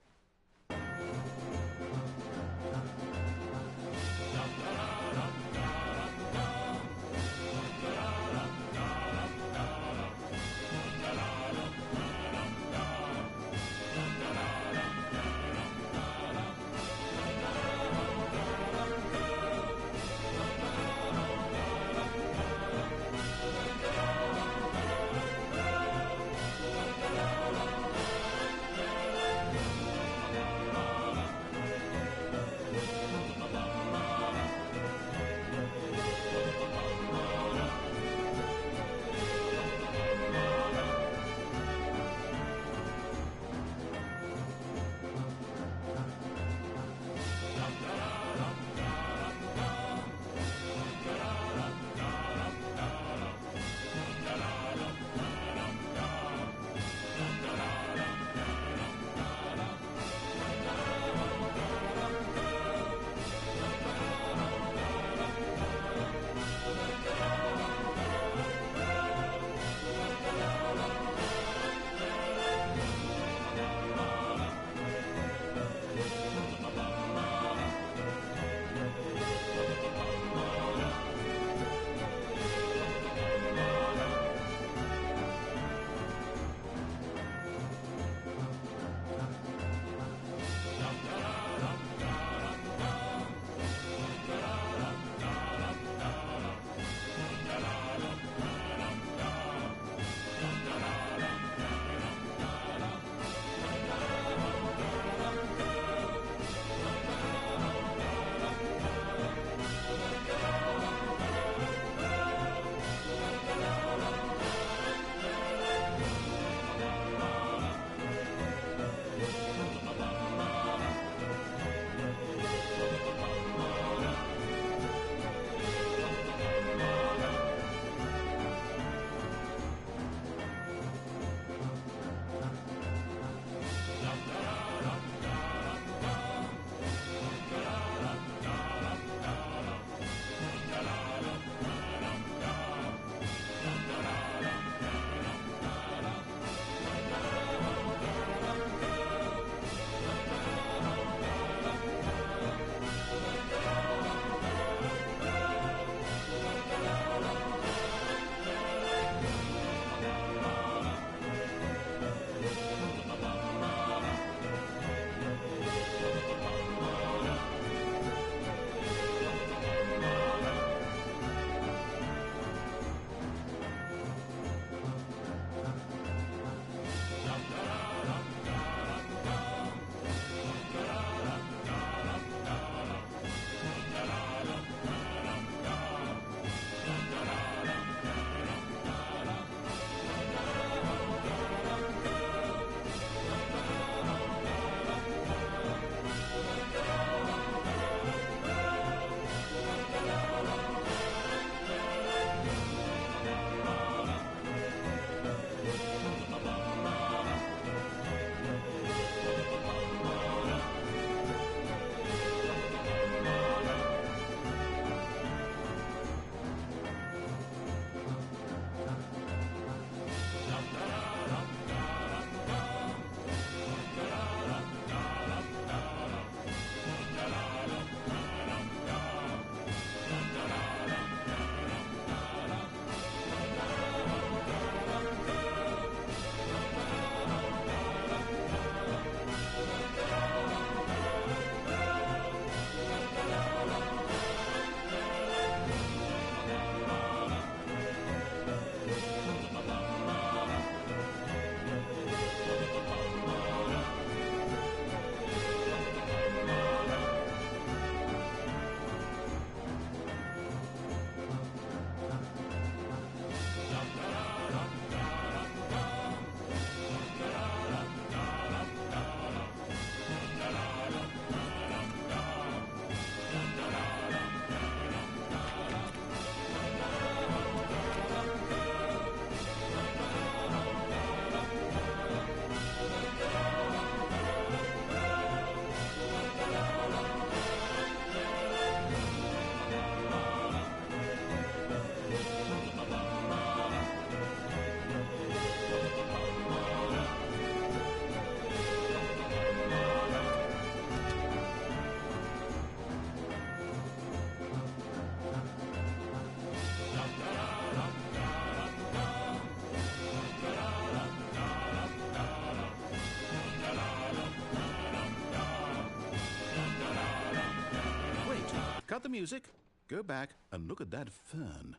the music. Go back and look at that fern.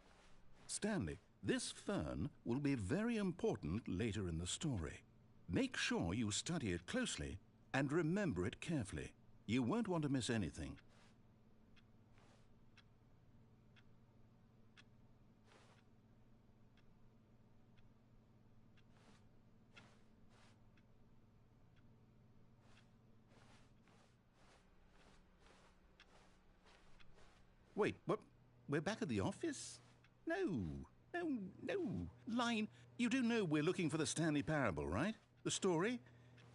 Stanley, this fern will be very important later in the story. Make sure you study it closely and remember it carefully. You won't want to miss anything. Wait, what? We're back at the office? No, no. Line, you do know we're looking for the Stanley Parable, right? The story?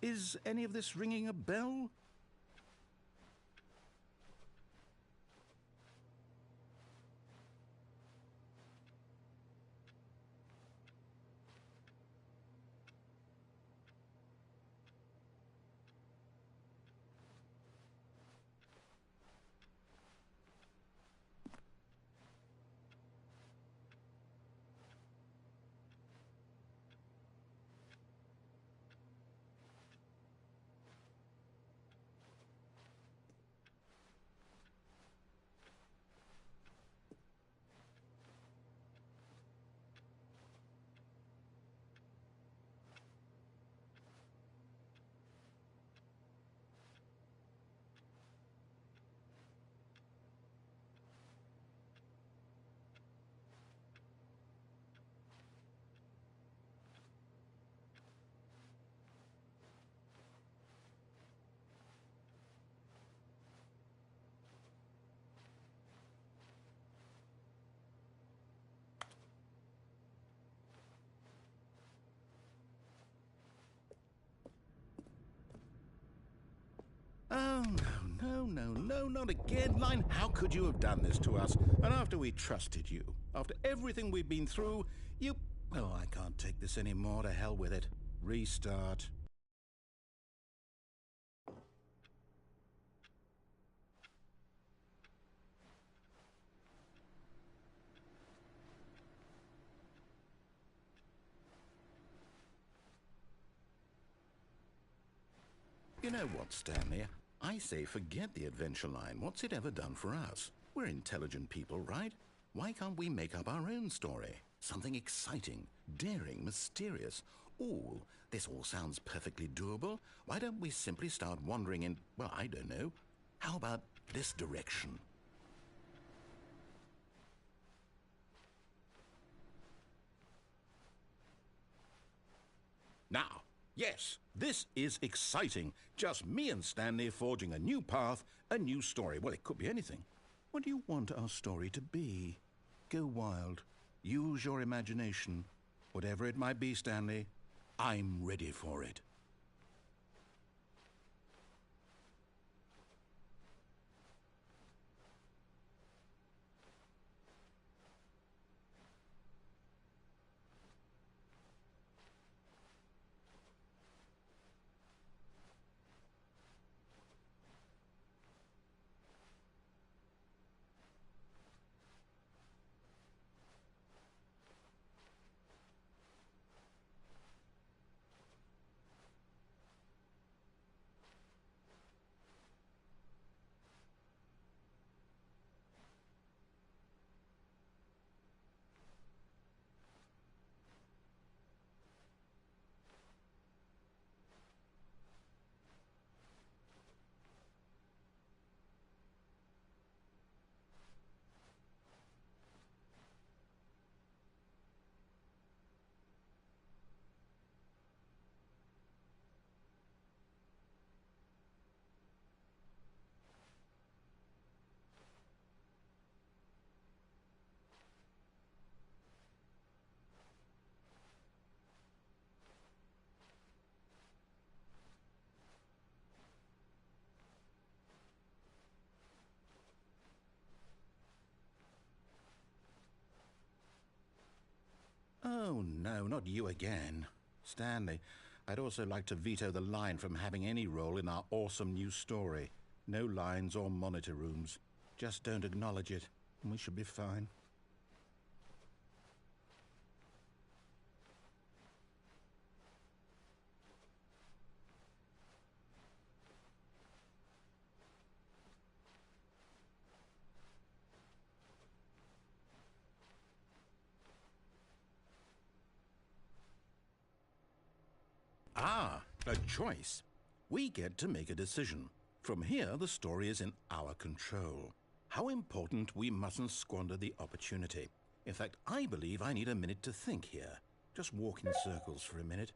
Is any of this ringing a bell? Oh, no, not again. Line, how could you have done this to us? And after we trusted you, after everything we've been through, you... Oh, I can't take this anymore. To hell with it. Restart. You know what, Stanley? I say forget the adventure line. What's it ever done for us? We're intelligent people, right? Why can't we make up our own story? Something exciting, daring, mysterious. Ooh, this all sounds perfectly doable. Why don't we simply start wandering in, well, I don't know. How about this direction? Now, yes, this is exciting. Just me and Stanley forging a new path, a new story. Well, it could be anything. What do you want our story to be? Go wild. Use your imagination. Whatever it might be, Stanley, I'm ready for it. Oh, no, not you again. Stanley, I'd also like to veto the line from having any role in our awesome new story. No lines or monitor rooms. Just don't acknowledge it, and we should be fine. Ah, a choice. We get to make a decision. From here, the story is in our control. How important we mustn't squander the opportunity. In fact, I believe I need a minute to think here. Just walk in circles for a minute.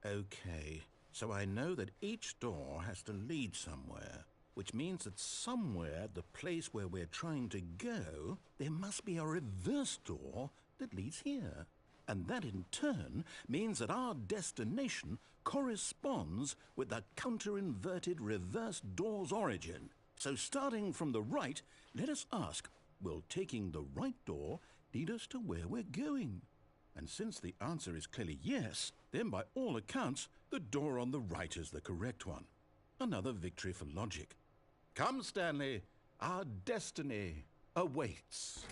Okay, so I know that each door has to lead somewhere, which means that somewhere at the place where we're trying to go, there must be a reverse door that leads here. And that in turn means that our destination corresponds with the counter-inverted reverse door's origin. So starting from the right, let us ask, will taking the right door lead us to where we're going? And since the answer is clearly yes, then by all accounts, the door on the right is the correct one. Another victory for logic. Come, Stanley, our destiny awaits.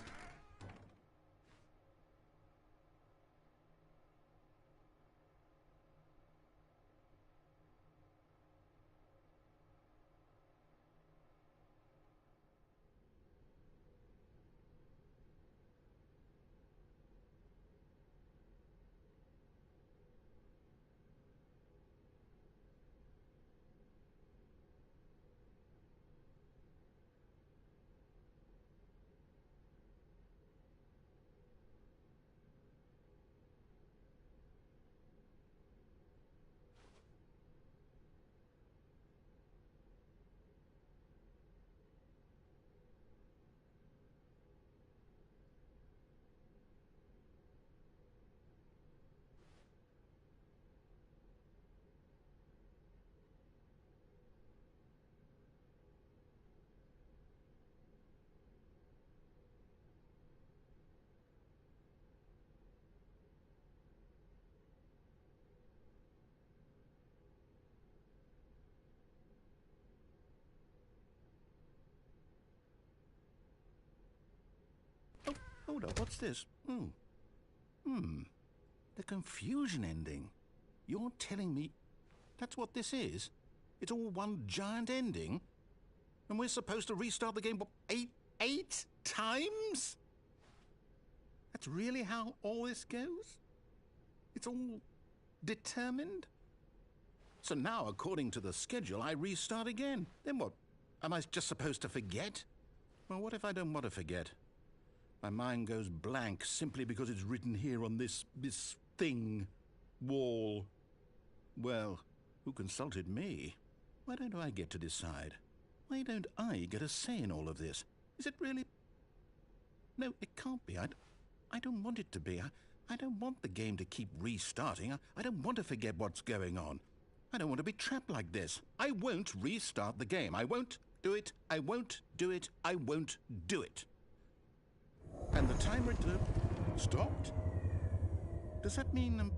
Oh, hold on, what's this? The confusion ending. You're telling me that's what this is? It's all one giant ending? And we're supposed to restart the game, what, eight times? That's really how all this goes? It's all determined? So now, according to the schedule, I restart again. Then what? Am I just supposed to forget? Well, what if I don't want to forget? My mind goes blank simply because it's written here on this thing, wall. Well, who consulted me? Why don't I get to decide? Why don't I get a say in all of this? Is it really? No, it can't be. I don't want it to be. I don't want the game to keep restarting. I don't want to forget what's going on. I don't want to be trapped like this. I won't restart the game. I won't do it. I won't do it. I won't do it. And the timer stopped? Does that mean,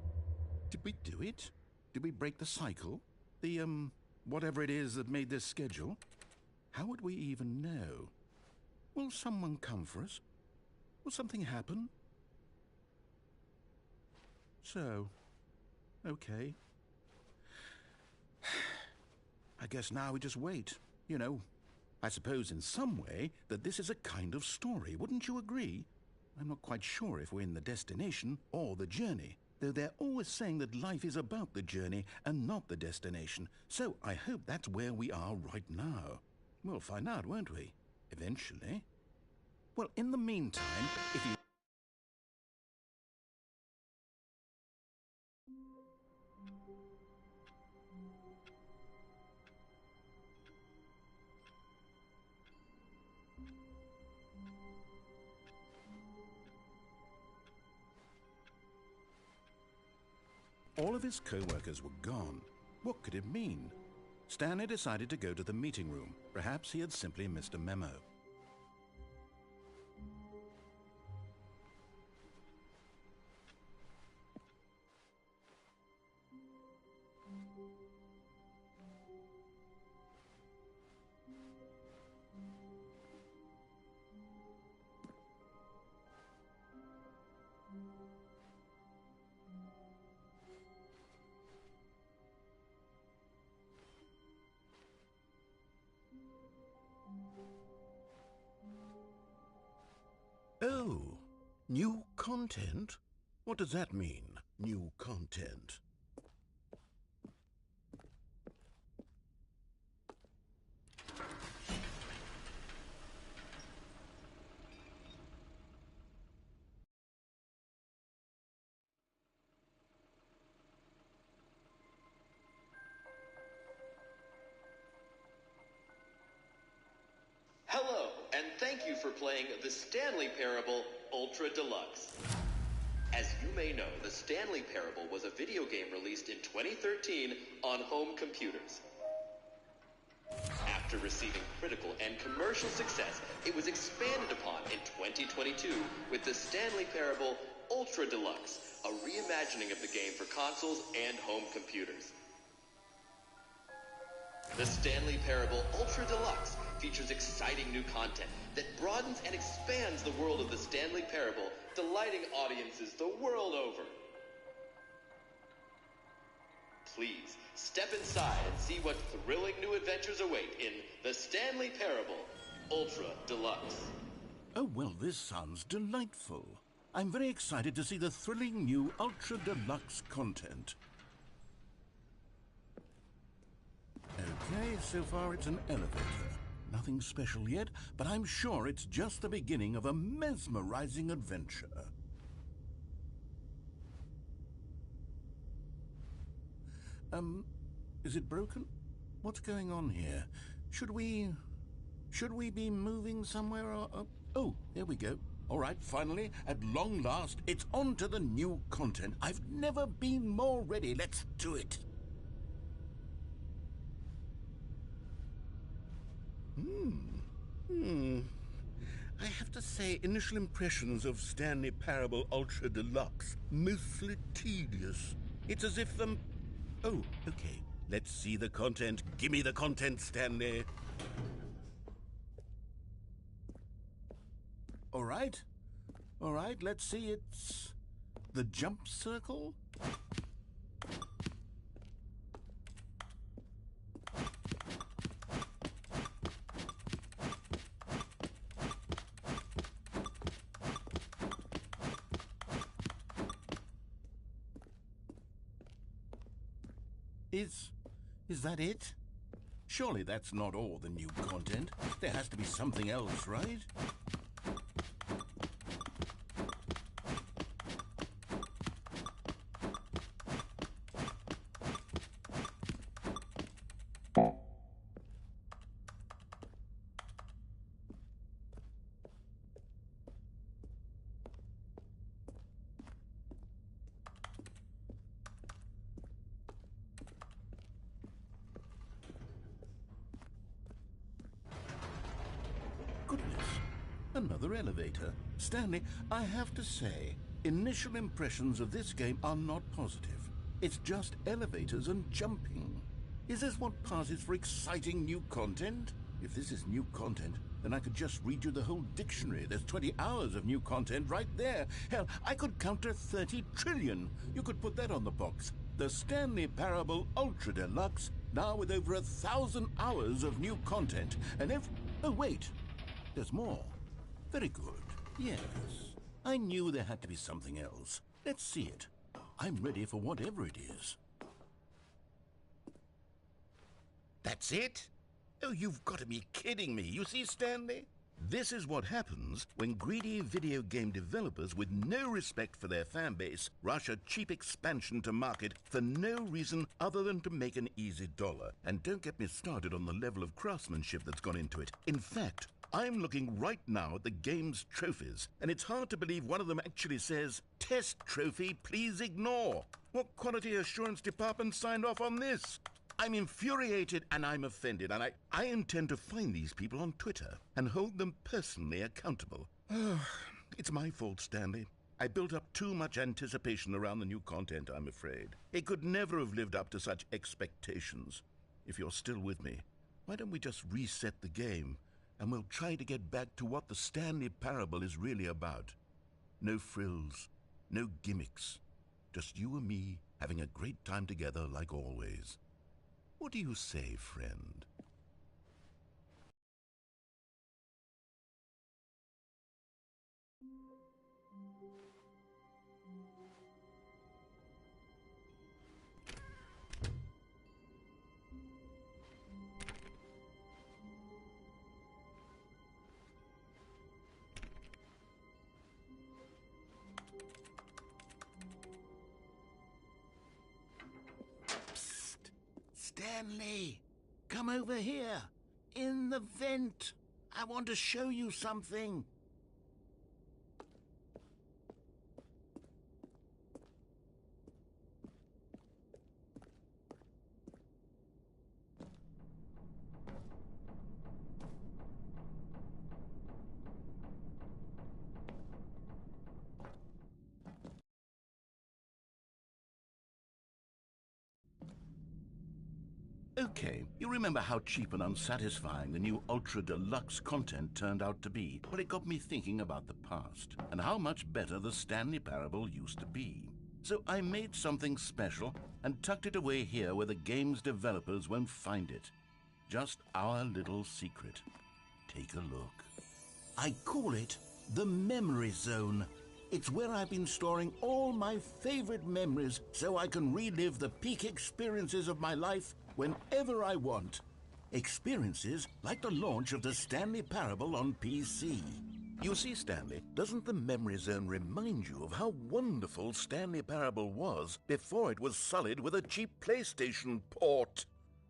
did we do it? Did we break the cycle? The, whatever it is that made this schedule? How would we even know? Will someone come for us? Will something happen? So, okay. I guess now we just wait. You know, I suppose in some way that this is a kind of story, wouldn't you agree? I'm not quite sure if we're in the destination or the journey, though they're always saying that life is about the journey and not the destination, so I hope that's where we are right now. We'll find out, won't we? Eventually. Well, in the meantime, if you... All of his co-workers were gone. What could it mean? Stanley decided to go to the meeting room. Perhaps he had simply missed a memo. Oh, new content? What does that mean, new content? Hello, and thank you for playing the Stanley Parable Ultra Deluxe. As you may know, the Stanley Parable was a video game released in 2013 on home computers. After receiving critical and commercial success, it was expanded upon in 2022 with the Stanley Parable Ultra Deluxe, a reimagining of the game for consoles and home computers. The Stanley Parable Ultra Deluxe features exciting new content that broadens and expands the world of the Stanley Parable, delighting audiences the world over. Please, step inside and see what thrilling new adventures await in the Stanley Parable Ultra Deluxe. Oh, well, this sounds delightful. I'm very excited to see the thrilling new Ultra Deluxe content. Okay, so far it's an elevator. Nothing special yet, but I'm sure it's just the beginning of a mesmerizing adventure. Is it broken? What's going on here? Should we be moving somewhere or... Oh, there we go. All right, finally, at long last, it's on to the new content. I've never been more ready. Let's do it. I have to say, initial impressions of Stanley Parable Ultra Deluxe, mostly tedious. It's as if Oh, okay. Let's see the content. Give me the content, Stanley. All right, let's see. It's the jump circle. Is that it? Surely that's not all the new content. There has to be something else, right? Goodness, another elevator. Stanley, I have to say, initial impressions of this game are not positive. It's just elevators and jumping. Is this what passes for exciting new content? If this is new content, then I could just read you the whole dictionary. There's 20 hours of new content right there. Hell, I could count to 30 trillion. You could put that on the box. The Stanley Parable Ultra Deluxe, now with over 1,000 hours of new content. And if... Oh, wait. There's more. Very good. Yes. I knew there had to be something else. Let's see it. I'm ready for whatever it is. That's it? Oh, you've got to be kidding me. You see, Stanley? This is what happens when greedy video game developers with no respect for their fan base rush a cheap expansion to market for no reason other than to make an easy dollar. And don't get me started on the level of craftsmanship that's gone into it. In fact, I'm looking right now at the game's trophies, and it's hard to believe one of them actually says, "Test trophy, please ignore." What quality assurance department signed off on this? I'm infuriated and I'm offended, and I intend to find these people on Twitter and hold them personally accountable. It's my fault, Stanley. I built up too much anticipation around the new content, I'm afraid. It could never have lived up to such expectations. If you're still with me, why don't we just reset the game, and we'll try to get back to what the Stanley Parable is really about. No frills, no gimmicks. Just you and me having a great time together like always. What do you say, friend? Stanley, come over here. In the vent. I want to show you something. Okay, you remember how cheap and unsatisfying the new Ultra Deluxe content turned out to be? Well, it got me thinking about the past and how much better the Stanley Parable used to be. So I made something special and tucked it away here where the game's developers won't find it. Just our little secret. Take a look. I call it the Memory Zone. It's where I've been storing all my favorite memories so I can relive the peak experiences of my life whenever I want. Experiences like the launch of the Stanley Parable on PC. You see, Stanley, doesn't the Memory Zone remind you of how wonderful Stanley Parable was before it was sullied with a cheap PlayStation port?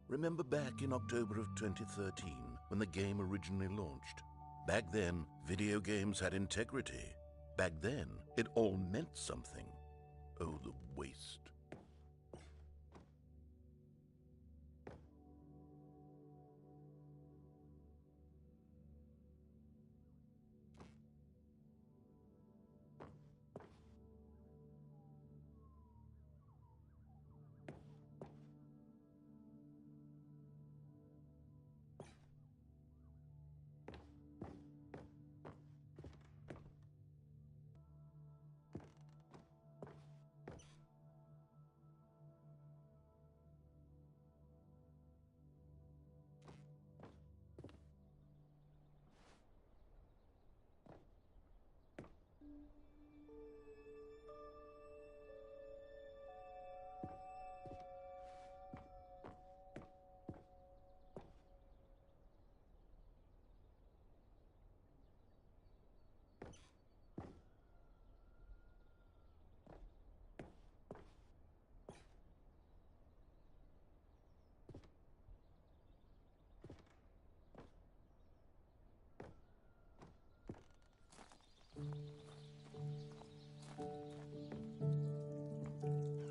Remember back in October of 2013 when the game originally launched? Back then, video games had integrity. Back then, it all meant something. Oh, the waste.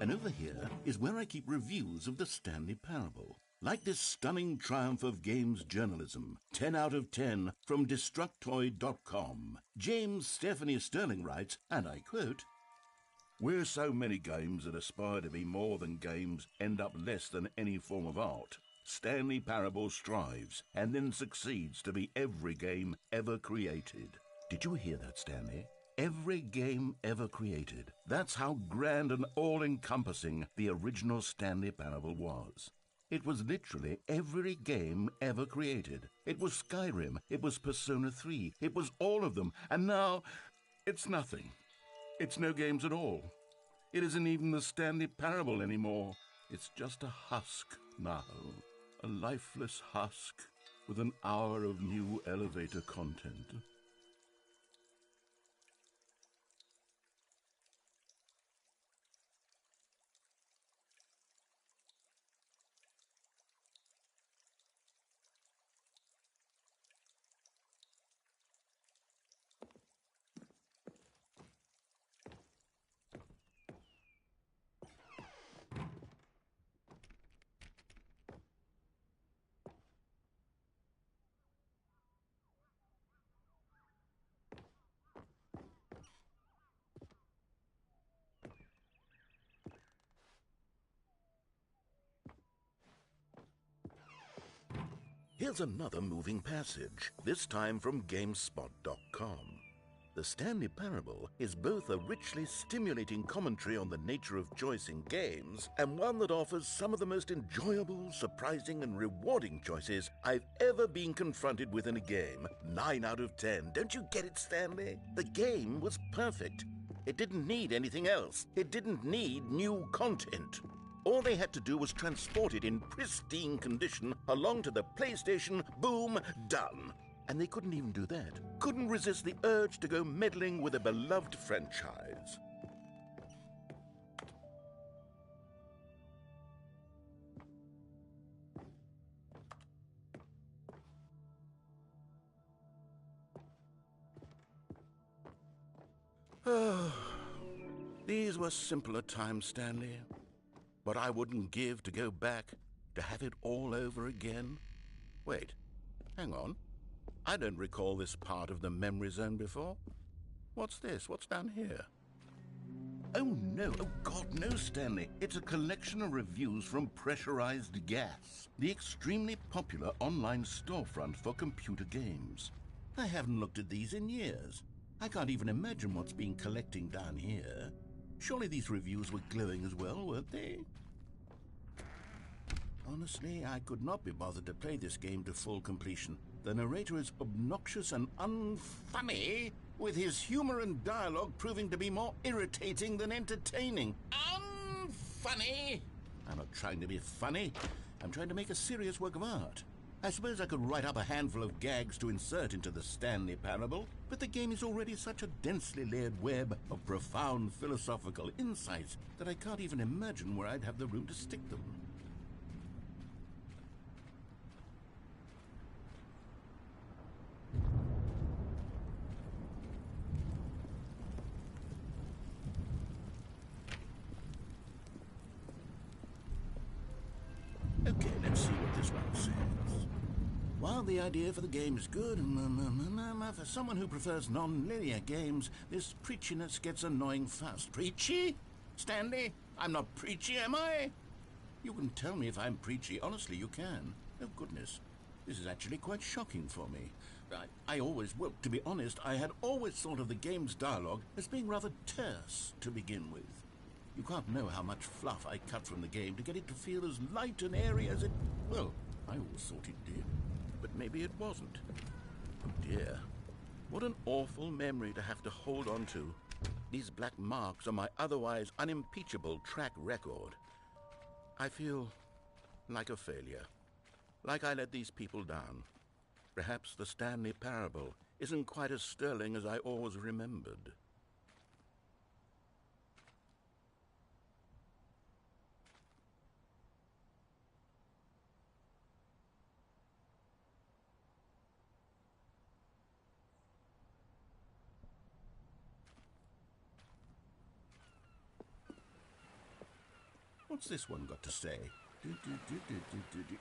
And over here is where I keep reviews of the Stanley Parable. Like this stunning triumph of games journalism, 10 out of 10 from Destructoid.com. James Stephanie Sterling writes, and I quote, "Where so many games that aspire to be more than games end up less than any form of art, Stanley Parable strives and then succeeds to be every game ever created." Did you hear that, Stanley? Every game ever created. That's how grand and all-encompassing the original Stanley Parable was. It was literally every game ever created. It was Skyrim, it was Persona 3, it was all of them, and now it's nothing. It's no games at all. It isn't even the Stanley Parable anymore. It's just a husk now, a lifeless husk with an hour of new elevator content. Here's another moving passage, this time from GameSpot.com. The Stanley Parable is both a richly stimulating commentary on the nature of choice in games and one that offers some of the most enjoyable, surprising, and rewarding choices I've ever been confronted with in a game. 9 out of 10. Don't you get it, Stanley? The game was perfect. It didn't need anything else. It didn't need new content. All they had to do was transport it in pristine condition along to the PlayStation, boom, done. And they couldn't even do that. Couldn't resist the urge to go meddling with a beloved franchise. These were simpler times, Stanley. What I wouldn't give to go back, to have it all over again. Wait, hang on. I don't recall this part of the memory zone before. What's this? What's down here? Oh no, oh God, no, Stanley. It's a collection of reviews from Pressurized Gas, the extremely popular online storefront for computer games. I haven't looked at these in years. I can't even imagine what's been collecting down here. Surely these reviews were glowing as well, weren't they? Honestly, I could not be bothered to play this game to full completion. The narrator is obnoxious and unfunny, with his humor and dialogue proving to be more irritating than entertaining. Unfunny? I'm not trying to be funny. I'm trying to make a serious work of art. I suppose I could write up a handful of gags to insert into the Stanley Parable, but the game is already such a densely layered web of profound philosophical insights that I can't even imagine where I'd have the room to stick them. Okay, let's see what this one says. While the idea for the game is good, for someone who prefers non-linear games, this preachiness gets annoying fast. Preachy? Stanley? I'm not preachy, am I? You can tell me if I'm preachy. Honestly, you can. Oh, goodness. This is actually quite shocking for me. Well, to be honest, I had always thought of the game's dialogue as being rather terse to begin with. You can't know how much fluff I cut from the game to get it to feel as light and airy as it... Well, I always thought it did. But maybe it wasn't. Oh dear. What an awful memory to have to hold on to. These black marks on my otherwise unimpeachable track record. I feel like a failure. Like I let these people down. Perhaps the Stanley Parable isn't quite as sterling as I always remembered. What's this one got to say?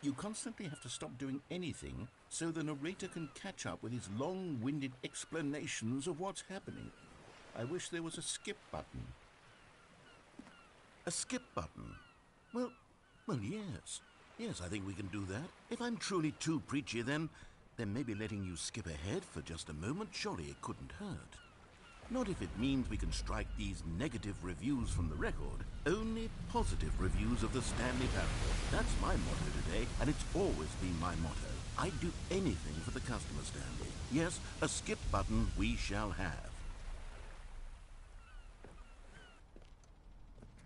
You constantly have to stop doing anything so the narrator can catch up with his long-winded explanations of what's happening. I wish there was a skip button. A skip button? Well, yes. Yes, I think we can do that. If I'm truly too preachy, then maybe letting you skip ahead for just a moment, surely it couldn't hurt. Not if it means we can strike these negative reviews from the record. Only positive reviews of the Stanley Parable. That's my motto today, and it's always been my motto. I'd do anything for the customer, Stanley. Yes, a skip button we shall have.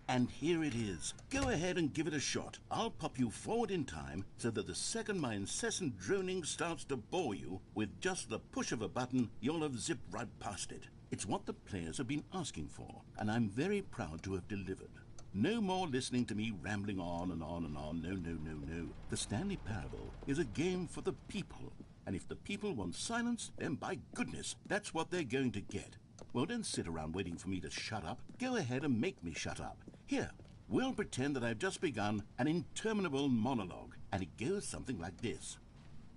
And here it is. Go ahead and give it a shot. I'll pop you forward in time so that the second my incessant droning starts to bore you, with just the push of a button, you'll have zipped right past it. It's what the players have been asking for, and I'm very proud to have delivered. No more listening to me rambling on and on and on. No. The Stanley Parable is a game for the people, and if the people want silence, then by goodness, that's what they're going to get. Well, don't sit around waiting for me to shut up. Go ahead and make me shut up. Here, we'll pretend that I've just begun an interminable monologue, and it goes something like this.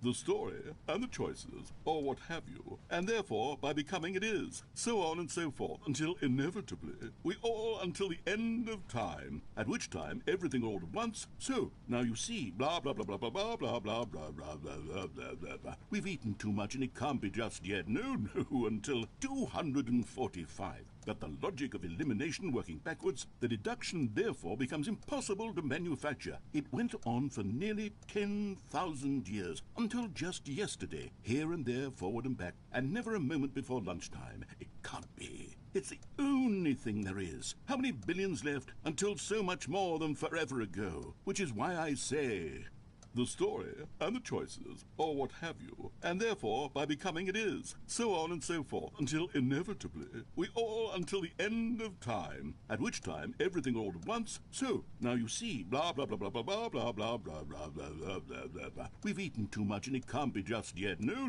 The story, and the choices, or what have you, and therefore, by becoming it is, so on and so forth, until inevitably, we all until the end of time, at which time everything all at once, so, now you see, blah, blah, blah, blah, blah, blah, blah, blah, blah, blah, blah, blah, blah, blah, blah. We've eaten too much and it can't be just yet, no, until 245. But the logic of elimination working backwards, the deduction therefore becomes impossible to manufacture. It went on for nearly 10,000 years, until just yesterday, here and there, forward and back, and never a moment before lunchtime. It can't be. It's the only thing there is. How many billions left until so much more than forever ago? Which is why I say... the story, and the choices, or what have you, and therefore, by becoming it is, so on and so forth, until inevitably, we all until the end of time, at which time everything all at once, so, now you see, blah, blah, blah, blah, blah, blah, blah, blah, blah, blah, blah, blah, blah, blah, blah. We've eaten too much and it can't be just yet, no,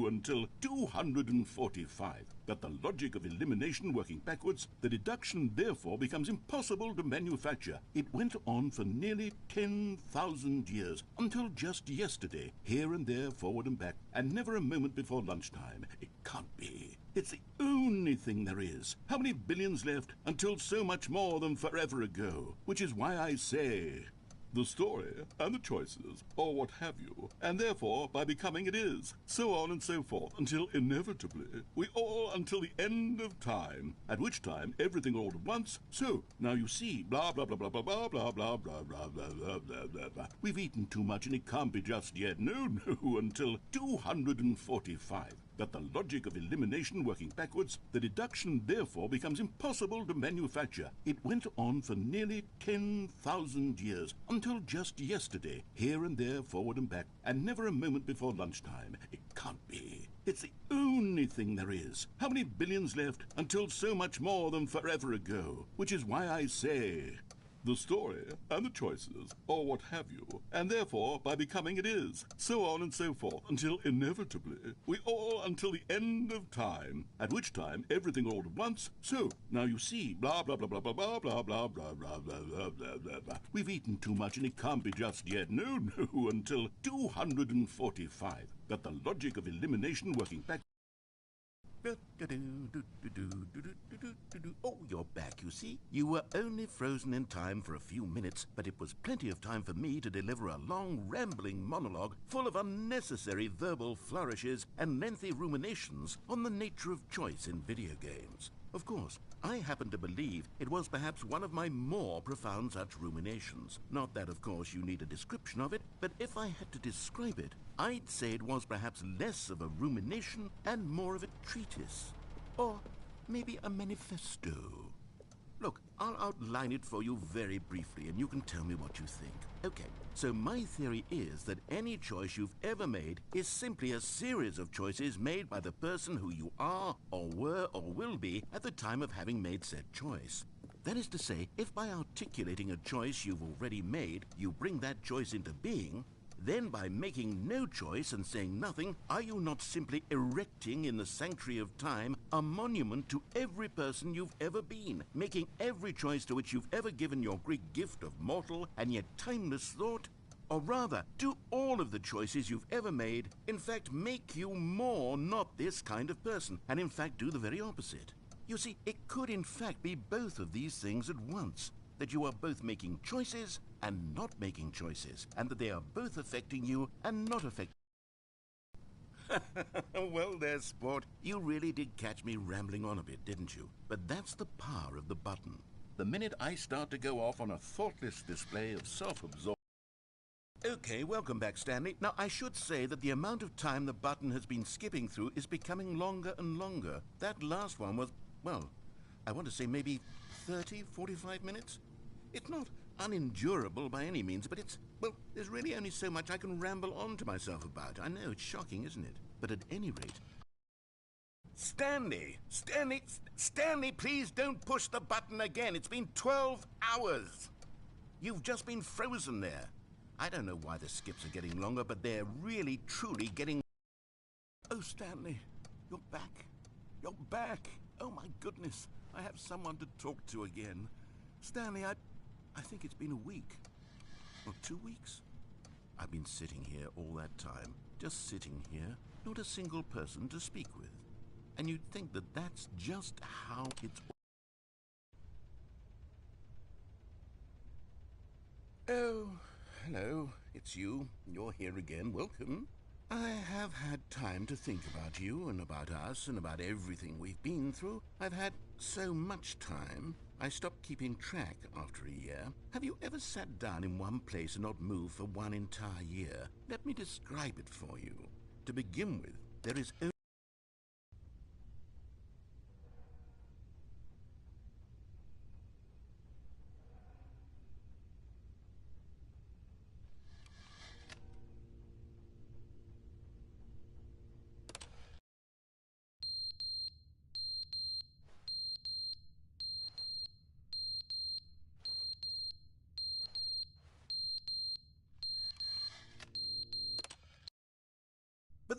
until 245. that the logic of elimination working backwards, the deduction therefore becomes impossible to manufacture. It went on for nearly 10,000 years, until just yesterday, here and there, forward and back, and never a moment before lunchtime. It can't be. It's the only thing there is. How many billions left until so much more than forever ago? Which is why I say, the story and the choices, or what have you, and therefore by becoming it is, so on and so forth, until inevitably we all until the end of time, at which time everything all at once. So now you see, blah blah blah blah blah blah blah blah blah blah blah blah blah blah blah. We've eaten too much and it can't be just yet. No, until 245. That the logic of elimination working backwards, the deduction therefore becomes impossible to manufacture. It went on for nearly 10,000 years, until just yesterday, here and there, forward and back, and never a moment before lunchtime. It can't be. It's the only thing there is. How many billions left until so much more than forever ago? Which is why I say, the story and the choices, or what have you, and therefore by becoming it is, so on and so forth, until inevitably we all until the end of time, at which time everything all at once. So now you see, blah blah blah blah blah blah blah blah blah blah blah blah blah blah. We've eaten too much and it can't be just yet. No, until 245. That the logic of elimination working back. Oh, you're back, you see. You were only frozen in time for a few minutes, but it was plenty of time for me to deliver a long, rambling monologue full of unnecessary verbal flourishes and lengthy ruminations on the nature of choice in video games. Of course, I happen to believe it was perhaps one of my more profound such ruminations. Not that, of course, you need a description of it, but if I had to describe it, I'd say it was perhaps less of a rumination and more of a treatise. Or maybe a manifesto. Look, I'll outline it for you very briefly, and you can tell me what you think. Okay, so my theory is that any choice you've ever made is simply a series of choices made by the person who you are, or were, or will be at the time of having made said choice. That is to say, if by articulating a choice you've already made, you bring that choice into being, then by making no choice and saying nothing, are you not simply erecting in the sanctuary of time a monument to every person you've ever been, making every choice to which you've ever given your Greek gift of mortal and yet timeless thought? Or rather, do all of the choices you've ever made, in fact, make you more not this kind of person, and in fact do the very opposite? You see, it could in fact be both of these things at once. That you are both making choices and not making choices, and that they are both affecting you and not affecting. Well, there's sport. You really did catch me rambling on a bit, didn't you? But that's the power of the button. The minute I start to go off on a thoughtless display of self-absorption. Okay, welcome back, Stanley. Now, I should say that the amount of time the button has been skipping through is becoming longer and longer. That last one was, well, I want to say maybe 30, 45 minutes? It's not unendurable by any means, but well, there's really only so much I can ramble on to myself about. I know, it's shocking, isn't it? But at any rate... Stanley, please don't push the button again. It's been 12 hours. You've just been frozen there. I don't know why the skips are getting longer, but they're really, truly getting... Oh, Stanley, you're back. You're back. Oh, my goodness. I have someone to talk to again. Stanley, I think it's been a week. Or 2 weeks. I've been sitting here all that time. Just sitting here. Not a single person to speak with. And you'd think that that's just how it's... Oh, hello. It's you. You're here again. Welcome. I have had time to think about you and about us and about everything we've been through. I've had so much time. I stopped keeping track after a year. Have you ever sat down in one place and not moved for one entire year? Let me describe it for you. To begin with, there is only... But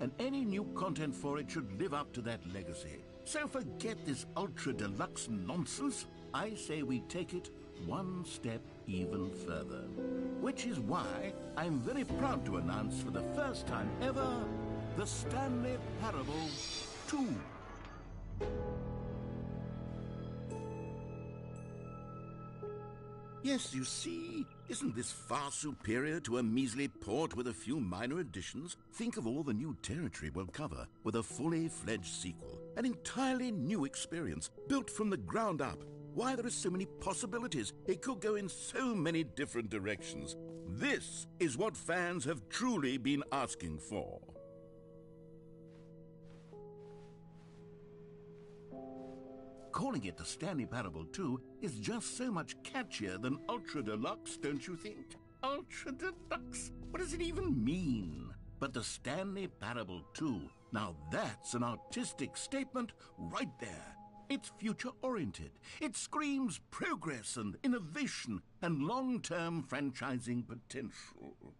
and any new content for it should live up to that legacy. So forget this ultra deluxe nonsense. I say we take it one step even further. Which is why I'm very proud to announce for the first time ever, the Stanley Parable 2. Yes, you see, isn't this far superior to a measly port with a few minor additions? Think of all the new territory we'll cover with a fully fledged sequel. An entirely new experience, built from the ground up. Why, there are so many possibilities. It could go in so many different directions. This is what fans have truly been asking for. Calling it the Stanley Parable 2 is just so much catchier than Ultra Deluxe, don't you think? Ultra Deluxe? What does it even mean? But the Stanley Parable 2, now that's an artistic statement right there. It's future-oriented. It screams progress and innovation and long-term franchising potential.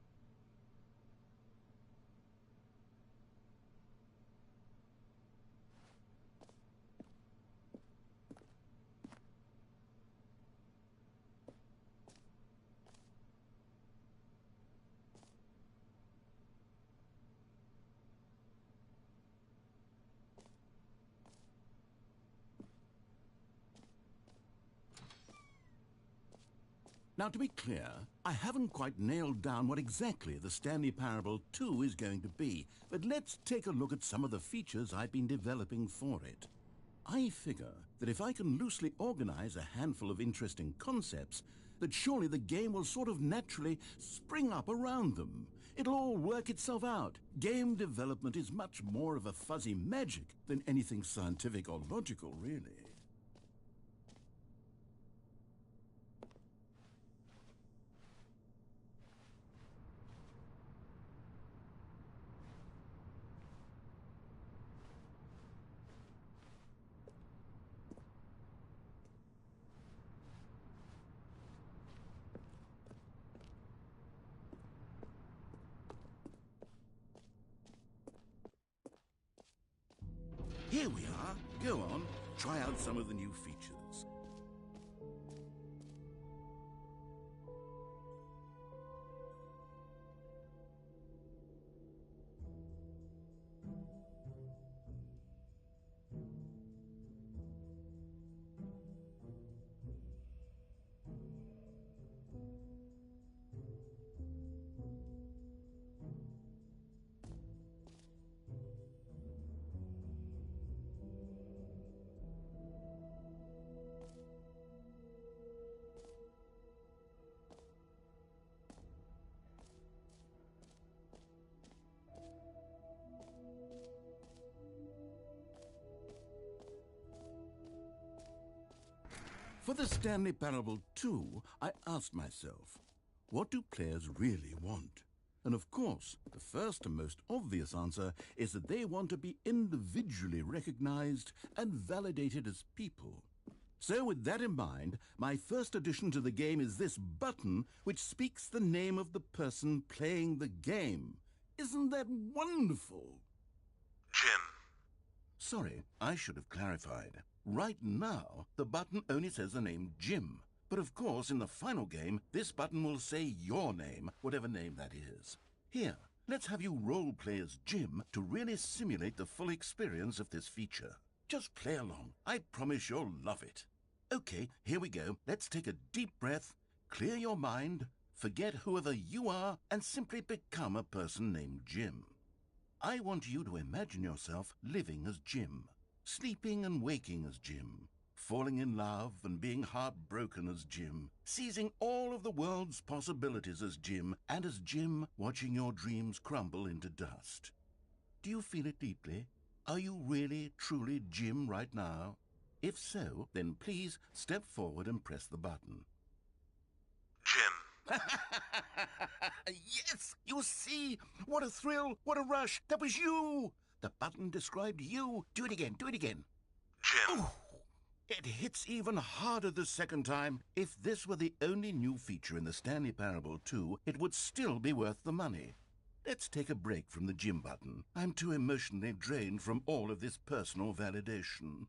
Now, to be clear, I haven't quite nailed down what exactly the Stanley Parable 2 is going to be, but let's take a look at some of the features I've been developing for it. I figure that if I can loosely organize a handful of interesting concepts, that surely the game will sort of naturally spring up around them. It'll all work itself out. Game development is much more of a fuzzy magic than anything scientific or logical, really. Here we are. Go on, try out some of the new features. For the Stanley Parable 2, I asked myself, what do players really want? And of course, the first and most obvious answer is that they want to be individually recognized and validated as people. So with that in mind, my first addition to the game is this button which speaks the name of the person playing the game. Isn't that wonderful? Jim. Sorry, I should have clarified. Right now, the button only says the name Jim. But of course, in the final game, this button will say your name, whatever name that is. Here, let's have you role-play as Jim to really simulate the full experience of this feature. Just play along. I promise you'll love it. Okay, here we go. Let's take a deep breath, clear your mind, forget whoever you are, and simply become a person named Jim. I want you to imagine yourself living as Jim, sleeping and waking as Jim, falling in love and being heartbroken as Jim, seizing all of the world's possibilities as Jim, and as Jim watching your dreams crumble into dust. Do you feel it deeply? Are you really, truly Jim right now? If so, then please step forward and press the button. Jim. Yes, you see? What a thrill, what a rush. That was you. The button described you. Do it again, do it again. Jim. Ooh, it hits even harder the second time. If this were the only new feature in the Stanley Parable 2, it would still be worth the money. Let's take a break from the gym button. I'm too emotionally drained from all of this personal validation.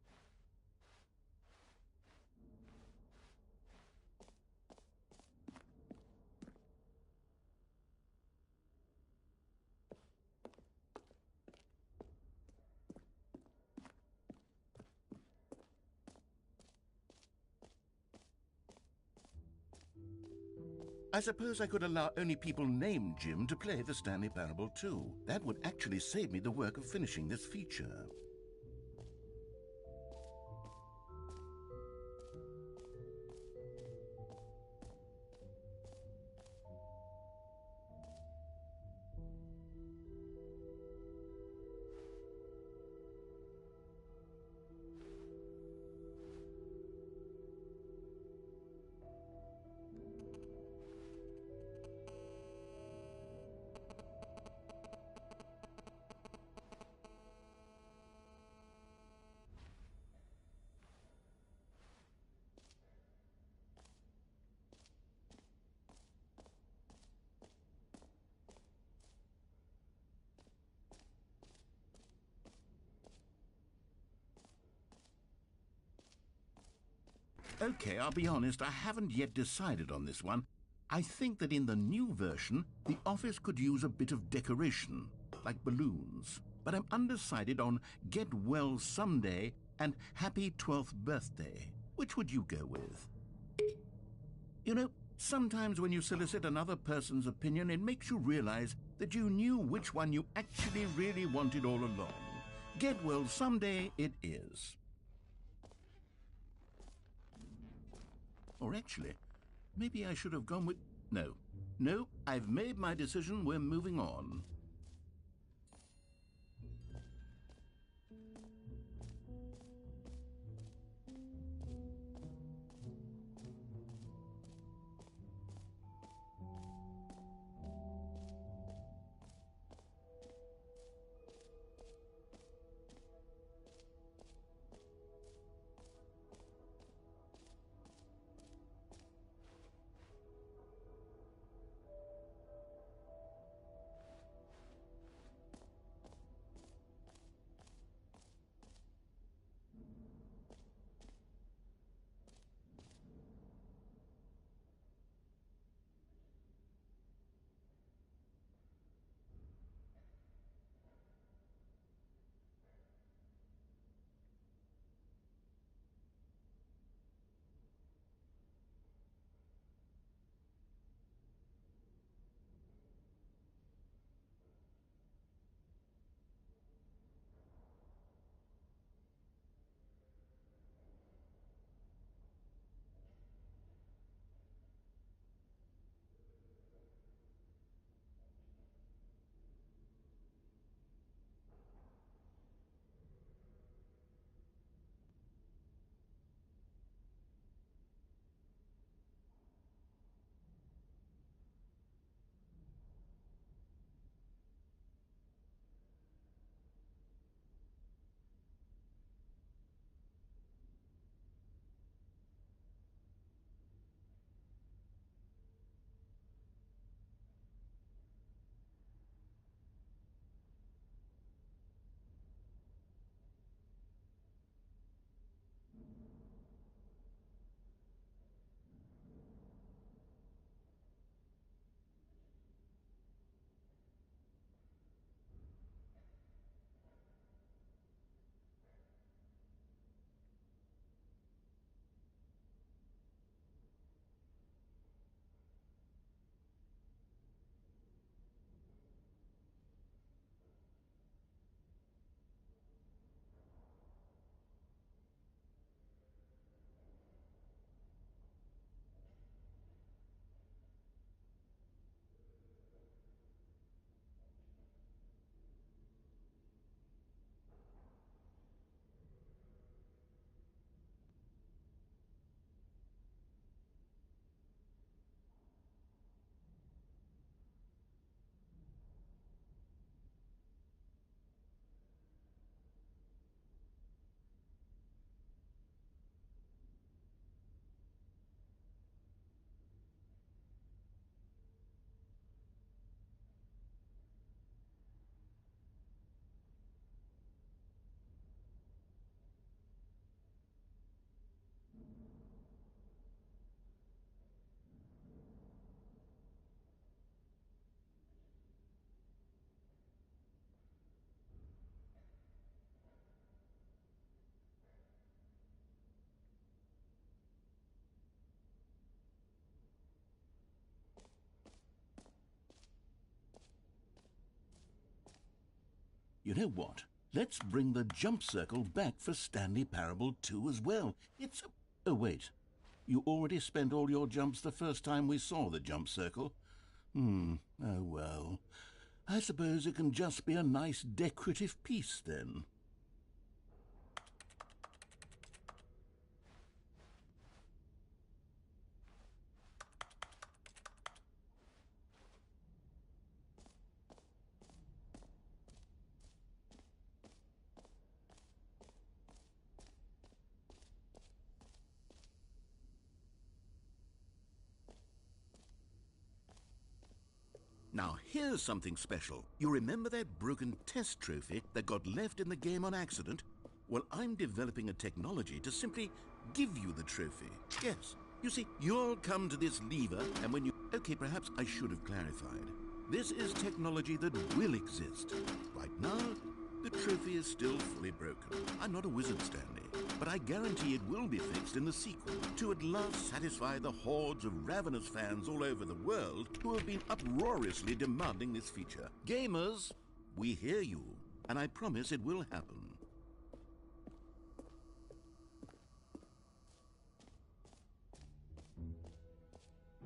I suppose I could allow only people named Jim to play the Stanley Parable too. That would actually save me the work of finishing this feature. Okay, I'll be honest, I haven't yet decided on this one. I think that in the new version, the office could use a bit of decoration, like balloons. But I'm undecided on Get Well Someday and Happy 12th Birthday. Which would you go with? You know, sometimes when you solicit another person's opinion, it makes you realize that you knew which one you actually really wanted all along. Get Well Someday it is. Or actually, maybe I should have gone with... No, I've made my decision. We're moving on. You know what? Let's bring the jump circle back for Stanley Parable 2 as well. It's a... Oh, wait. You already spent all your jumps the first time we saw the jump circle. Oh, well. I suppose it can just be a nice decorative piece, then. Now, here's something special. You remember that broken test trophy that got left in the game on accident? Well, I'm developing a technology to simply give you the trophy. Yes. You see, you'll come to this lever, and when you... Okay, perhaps I should have clarified. This is technology that will exist. Right now, the trophy is still fully broken. I'm not a wizard, Stanley, but I guarantee it will be fixed in the sequel to at last satisfy the hordes of ravenous fans all over the world who have been uproariously demanding this feature. Gamers, we hear you, and I promise it will happen.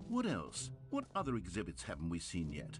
What else? What other exhibits haven't we seen yet?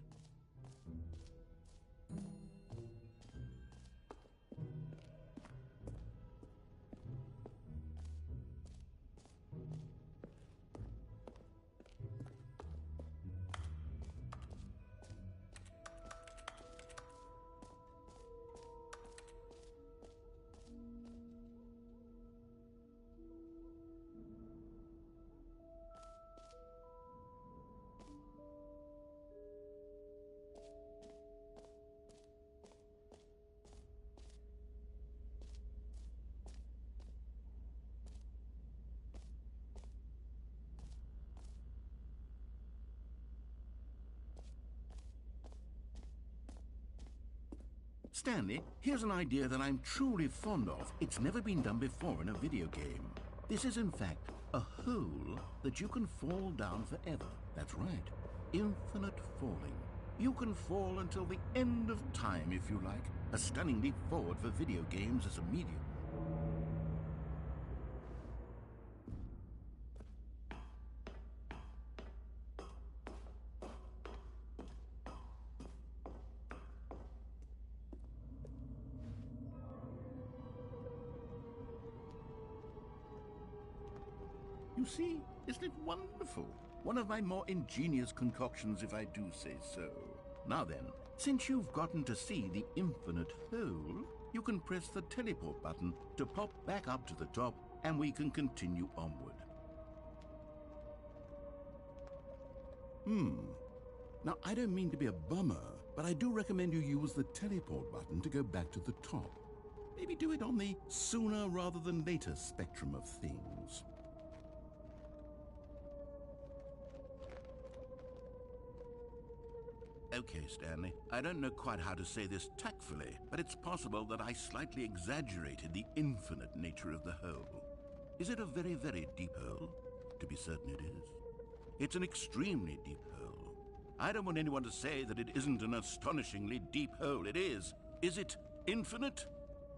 Stanley, here's an idea that I'm truly fond of. It's never been done before in a video game. This is, in fact, a hole that you can fall down forever. That's right. Infinite falling. You can fall until the end of time, if you like. A stunning leap forward for video games as a medium. You see, isn't it wonderful? One of my more ingenious concoctions, if I do say so. Now then, since you've gotten to see the infinite hole, you can press the teleport button to pop back up to the top, and we can continue onward. Now, I don't mean to be a bummer, but I do recommend you use the teleport button to go back to the top. Maybe do it on the sooner rather than later spectrum of things. Okay, Stanley, I don't know quite how to say this tactfully, but it's possible that I slightly exaggerated the infinite nature of the hole. Is it a very, very deep hole? To be certain it is. It's an extremely deep hole. I don't want anyone to say that it isn't an astonishingly deep hole. It is. Is it infinite?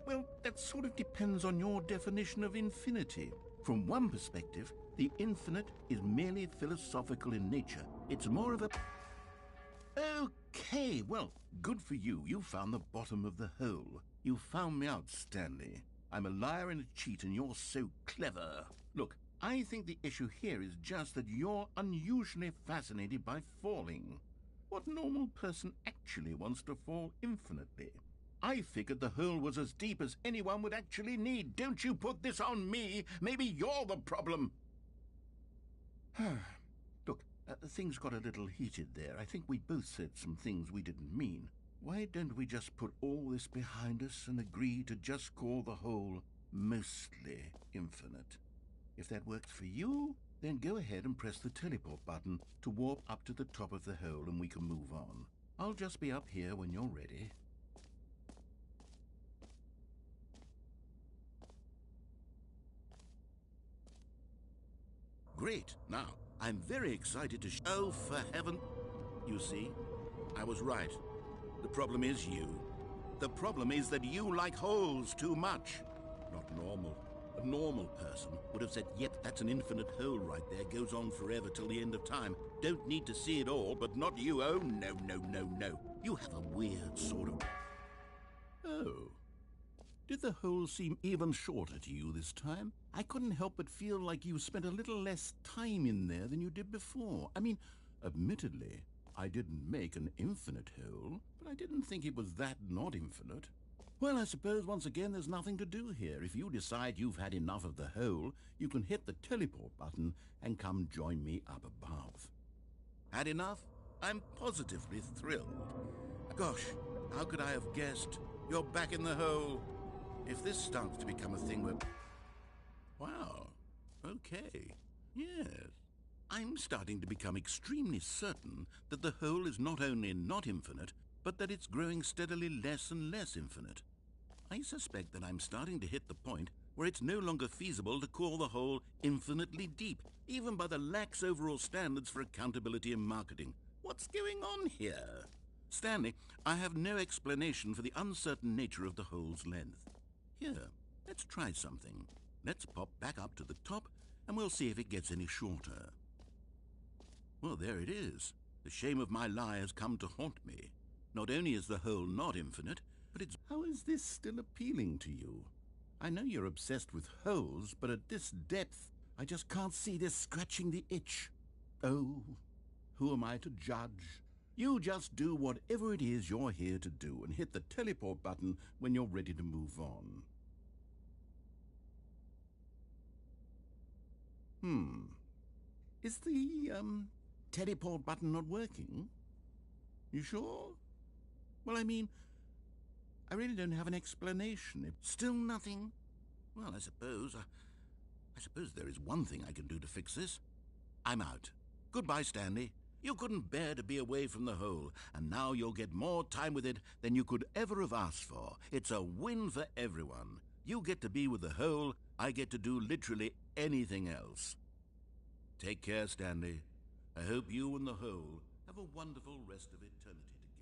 Well, that sort of depends on your definition of infinity. From one perspective, the infinite is merely philosophical in nature. It's more of a... Okay, well, good for you. You found the bottom of the hole. You found me out, Stanley. I'm a liar and a cheat, and you're so clever. Look, I think the issue here is just that you're unusually fascinated by falling. What normal person actually wants to fall infinitely? I figured the hole was as deep as anyone would actually need. Don't you put this on me. Maybe you're the problem. Look, things got a little heated there. I think we both said some things we didn't mean. Why don't we just put all this behind us and agree to just call the hole mostly infinite? If that works for you, then go ahead and press the teleport button to warp up to the top of the hole and we can move on. I'll just be up here when you're ready. Great. Now, I'm very excited to oh, for heaven... You see, I was right. The problem is you. The problem is that you like holes too much. Not normal. A normal person would have said, yep, that's an infinite hole right there, goes on forever till the end of time. Don't need to see it all, but not you. Oh, no, no, no, no. You have a weird sort of... Oh. Did the hole seem even shorter to you this time? I couldn't help but feel like you spent a little less time in there than you did before. I mean, admittedly, I didn't make an infinite hole, but I didn't think it was that not infinite. Well, I suppose once again there's nothing to do here. If you decide you've had enough of the hole, you can hit the teleport button and come join me up above. Had enough? I'm positively thrilled. Gosh, how could I have guessed? You're back in the hole. If this starts to become a thing where... Wow. Okay. Yes. I'm starting to become extremely certain that the hole is not only not infinite, but that it's growing steadily less and less infinite. I suspect that I'm starting to hit the point where it's no longer feasible to call the hole infinitely deep, even by the lax overall standards for accountability and marketing. What's going on here? Stanley, I have no explanation for the uncertain nature of the hole's length. Here, let's try something. Let's pop back up to the top, and we'll see if it gets any shorter. Well, there it is. The shame of my lie has come to haunt me. Not only is the hole not infinite, but it's... How is this still appealing to you? I know you're obsessed with holes, but at this depth, I just can't see this scratching the itch. Oh, who am I to judge? You just do whatever it is you're here to do and hit the teleport button when you're ready to move on. Is the, teleport button not working? You sure? Well, I mean, I really don't have an explanation. Still nothing? Well, I suppose there is one thing I can do to fix this. I'm out. Goodbye, Stanley. You couldn't bear to be away from the hole, and now you'll get more time with it than you could ever have asked for. It's a win for everyone. You get to be with the hole, I get to do literally anything else. Take care, Stanley. I hope you and the hole have a wonderful rest of eternity together.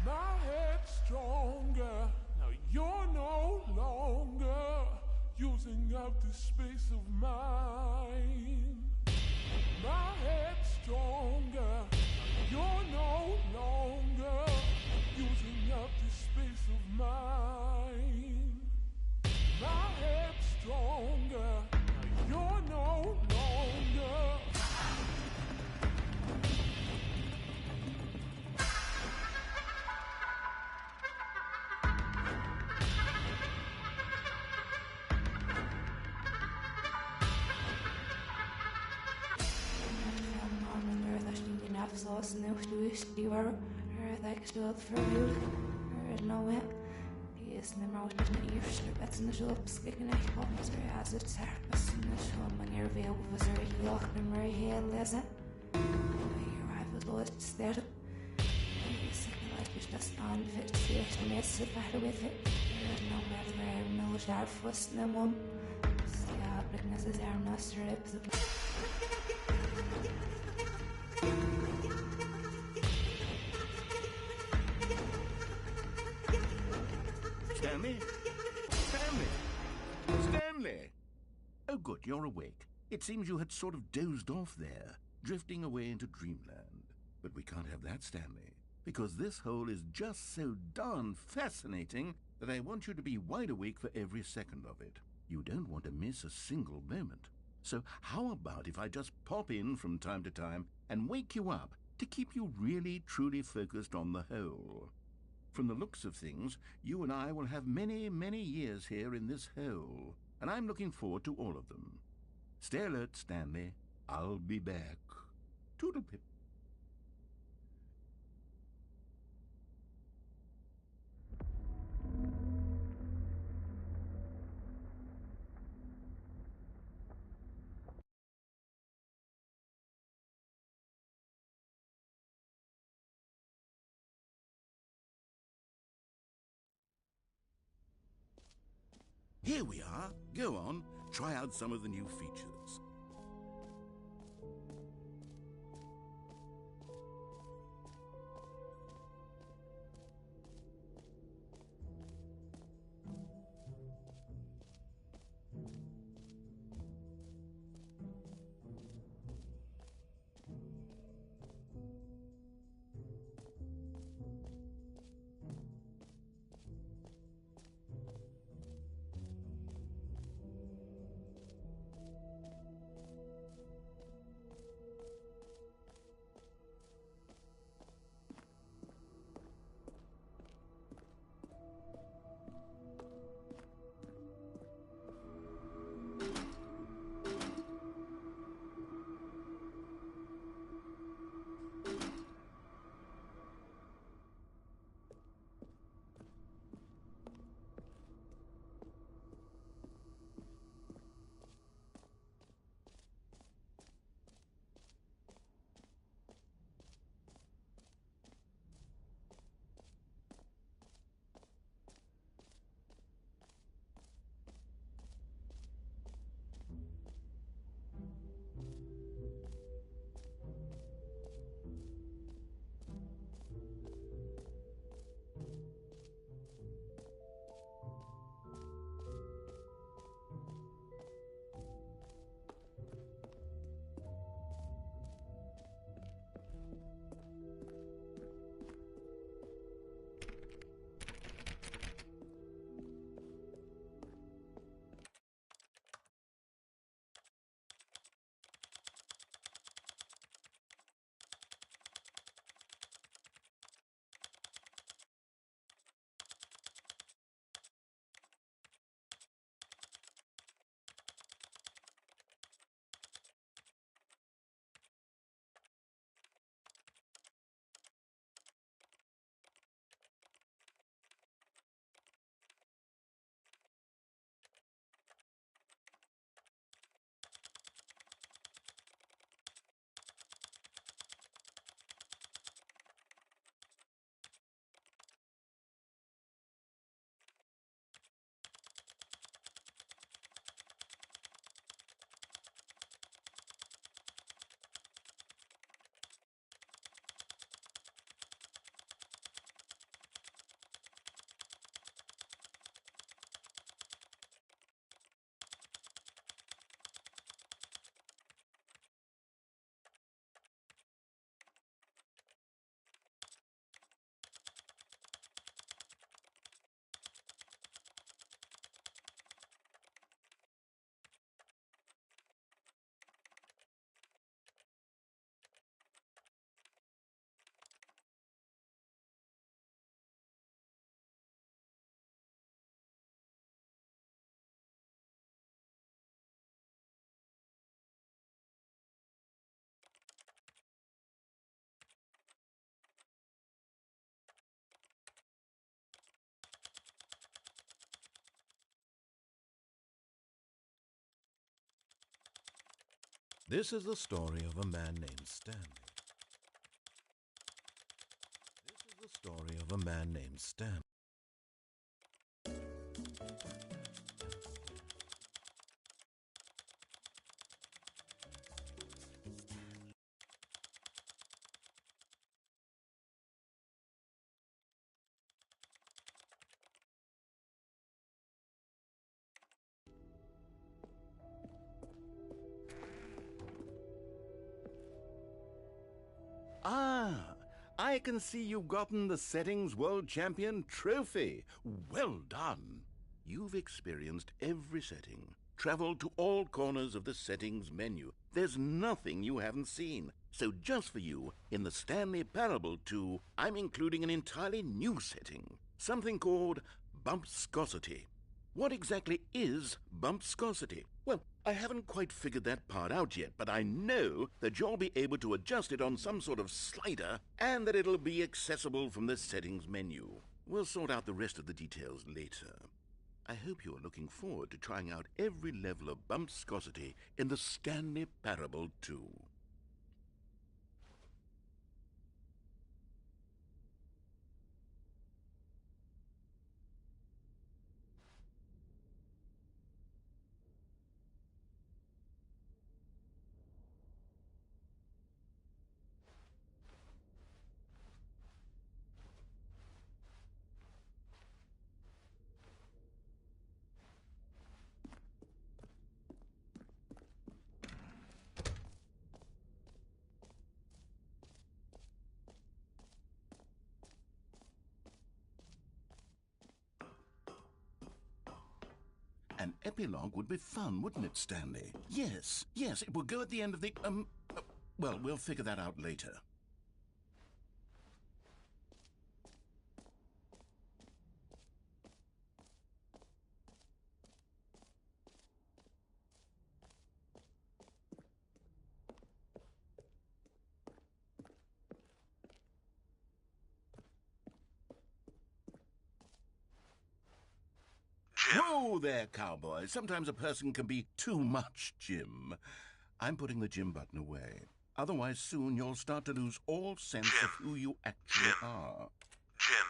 My head's stronger. Now you're no longer using up this space of mine. My head's stronger. Now you're no longer using up this space of mine. My head's stronger. Now you're no longer. sauce and nu stiver like stod förut. No he is the most that's in the shop sticking a officer as it surface in the shop and your veil was very locked and very here listen. Your rifle lost instead. Like it's just on fit to mess it better with it. No matter no sharp was no one. Yeah, because it's our master episode. Stanley? Stanley? Stanley! Oh, good, you're awake. It seems you had sort of dozed off there, drifting away into dreamland. But we can't have that, Stanley, because this hole is just so darn fascinating that I want you to be wide awake for every second of it. You don't want to miss a single moment. So how about if I just pop in from time to time and wake you up to keep you really, truly focused on the hole? From the looks of things, you and I will have many, many years here in this hole, and I'm looking forward to all of them. Stay alert, Stanley. I'll be back. Toodle-pip. Here we are. Go on, try out some of the new features. This is the story of a man named Stanley. This is the story of a man named Stanley. Ah, I can see you've gotten the Settings World Champion trophy. Well done. You've experienced every setting, traveled to all corners of the settings menu. There's nothing you haven't seen. So just for you, in the Stanley Parable 2, I'm including an entirely new setting, something called Bumpscosity. What exactly is bumpscosity? Well, I haven't quite figured that part out yet, but I know that you'll be able to adjust it on some sort of slider and that it'll be accessible from the settings menu. We'll sort out the rest of the details later. I hope you're looking forward to trying out every level of bumpscosity in the Stanley Parable 2. An epilogue would be fun, wouldn't it, Stanley? Yes, it will go at the end of the, well, we'll figure that out later. Whoa there, cowboy. Sometimes a person can be too much, Jim. I'm putting the Jim button away. Otherwise, soon you'll start to lose all sense of who you actually are. Jim.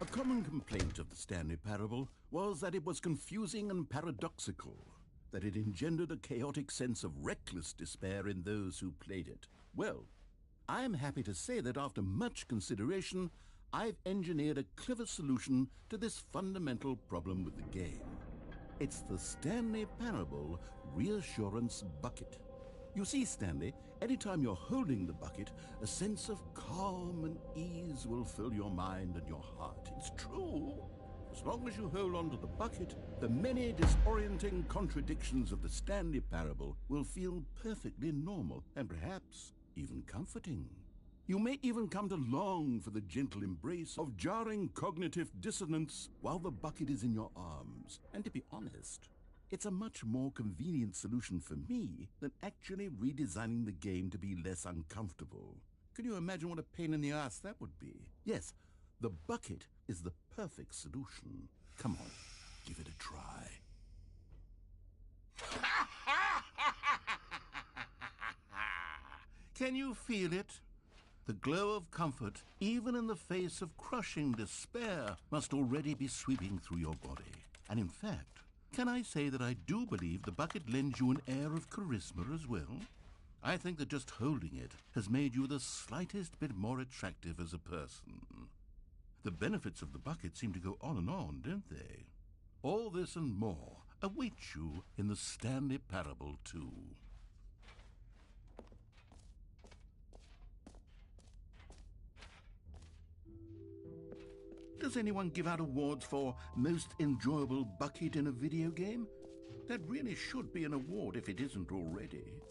A common complaint of the Stanley Parable was that it was confusing and paradoxical, that it engendered a chaotic sense of reckless despair in those who played it. Well, I'm happy to say that after much consideration, I've engineered a clever solution to this fundamental problem with the game. It's the Stanley Parable Reassurance Bucket. You see, Stanley, anytime you're holding the bucket, a sense of calm and ease will fill your mind and your heart. It's true. As long as you hold on to the bucket, the many disorienting contradictions of the Stanley Parable will feel perfectly normal and perhaps even comforting. You may even come to long for the gentle embrace of jarring cognitive dissonance while the bucket is in your arms. And to be honest, it's a much more convenient solution for me than actually redesigning the game to be less uncomfortable. Can you imagine what a pain in the ass that would be? Yes, the bucket is the perfect solution. Come on, give it a try. Can you feel it? The glow of comfort, even in the face of crushing despair, must already be sweeping through your body. And in fact, can I say that I do believe the bucket lends you an air of charisma as well? I think that just holding it has made you the slightest bit more attractive as a person. The benefits of the bucket seem to go on and on, don't they? All this and more await you in the Stanley Parable 2. Does anyone give out awards for most enjoyable bucket in a video game? That really should be an award if it isn't already.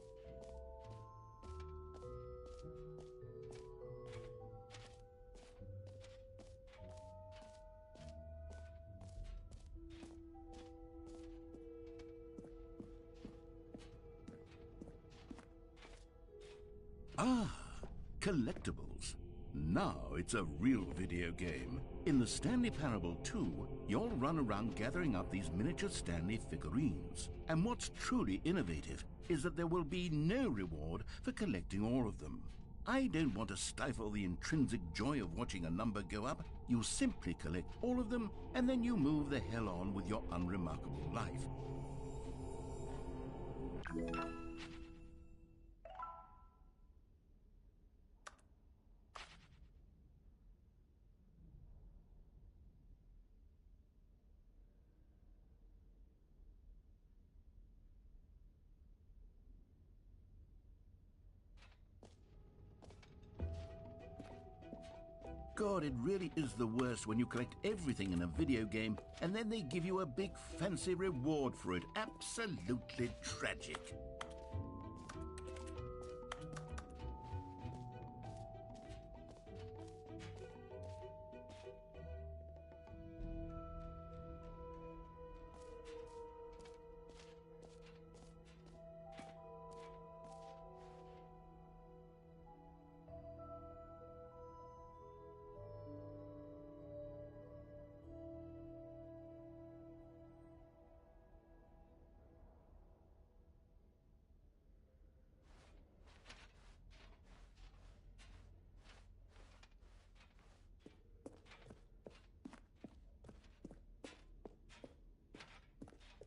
Ah, collectibles. Now it's a real video game. In the Stanley Parable 2, you'll run around gathering up these miniature Stanley figurines. And what's truly innovative is that there will be no reward for collecting all of them. I don't want to stifle the intrinsic joy of watching a number go up. You simply collect all of them, and then you move the hell on with your unremarkable life. God, it really is the worst when you collect everything in a video game and then they give you a big fancy reward for it. Absolutely tragic.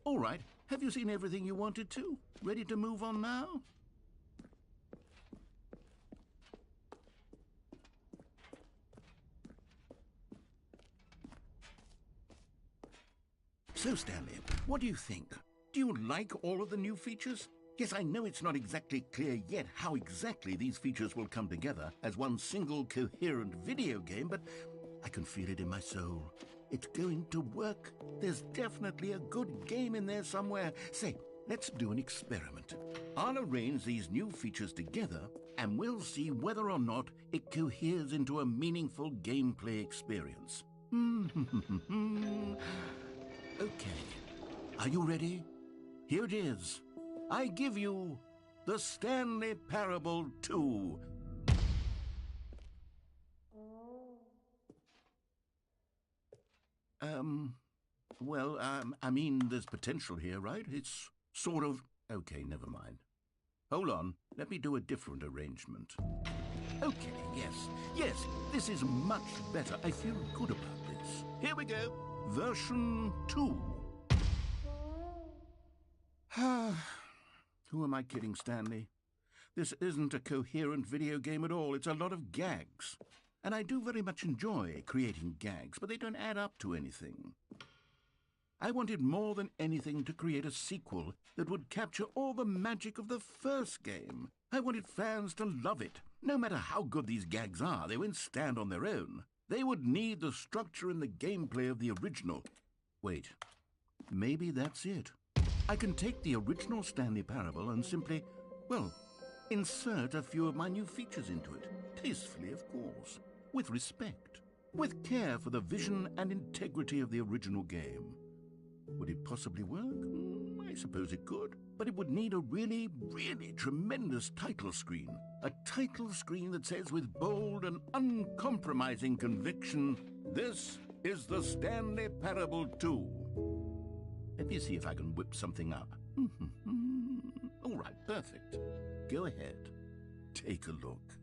All right, have you seen everything you wanted to? Ready to move on now? So, Stanley, what do you think? Do you like all of the new features? Yes, I know it's not exactly clear yet how exactly these features will come together as one single coherent video game, but I can feel it in my soul. It's going to work. There's definitely a good game in there somewhere. Say, let's do an experiment. I'll arrange these new features together, and we'll see whether or not it coheres into a meaningful gameplay experience. Okay, are you ready? Here it is. I give you the Stanley Parable 2. I mean, there's potential here, right? It's sort of... Okay, never mind. Hold on, let me do a different arrangement. Okay, yes, this is much better. I feel good about this. Here we go, version 2. Who am I kidding, Stanley? This isn't a coherent video game at all. It's a lot of gags. And I do very much enjoy creating gags, but they don't add up to anything. I wanted more than anything to create a sequel that would capture all the magic of the first game. I wanted fans to love it. No matter how good these gags are, they wouldn't stand on their own. They would need the structure and the gameplay of the original. Wait, maybe that's it. I can take the original Stanley Parable and simply, well, insert a few of my new features into it. Tastefully, of course. With respect. With care for the vision and integrity of the original game. Would it possibly work? I suppose it could. But it would need a really, really tremendous title screen. A title screen that says with bold and uncompromising conviction, "This is the Stanley Parable 2. Let me see if I can whip something up. All right, perfect. Go ahead. Take a look.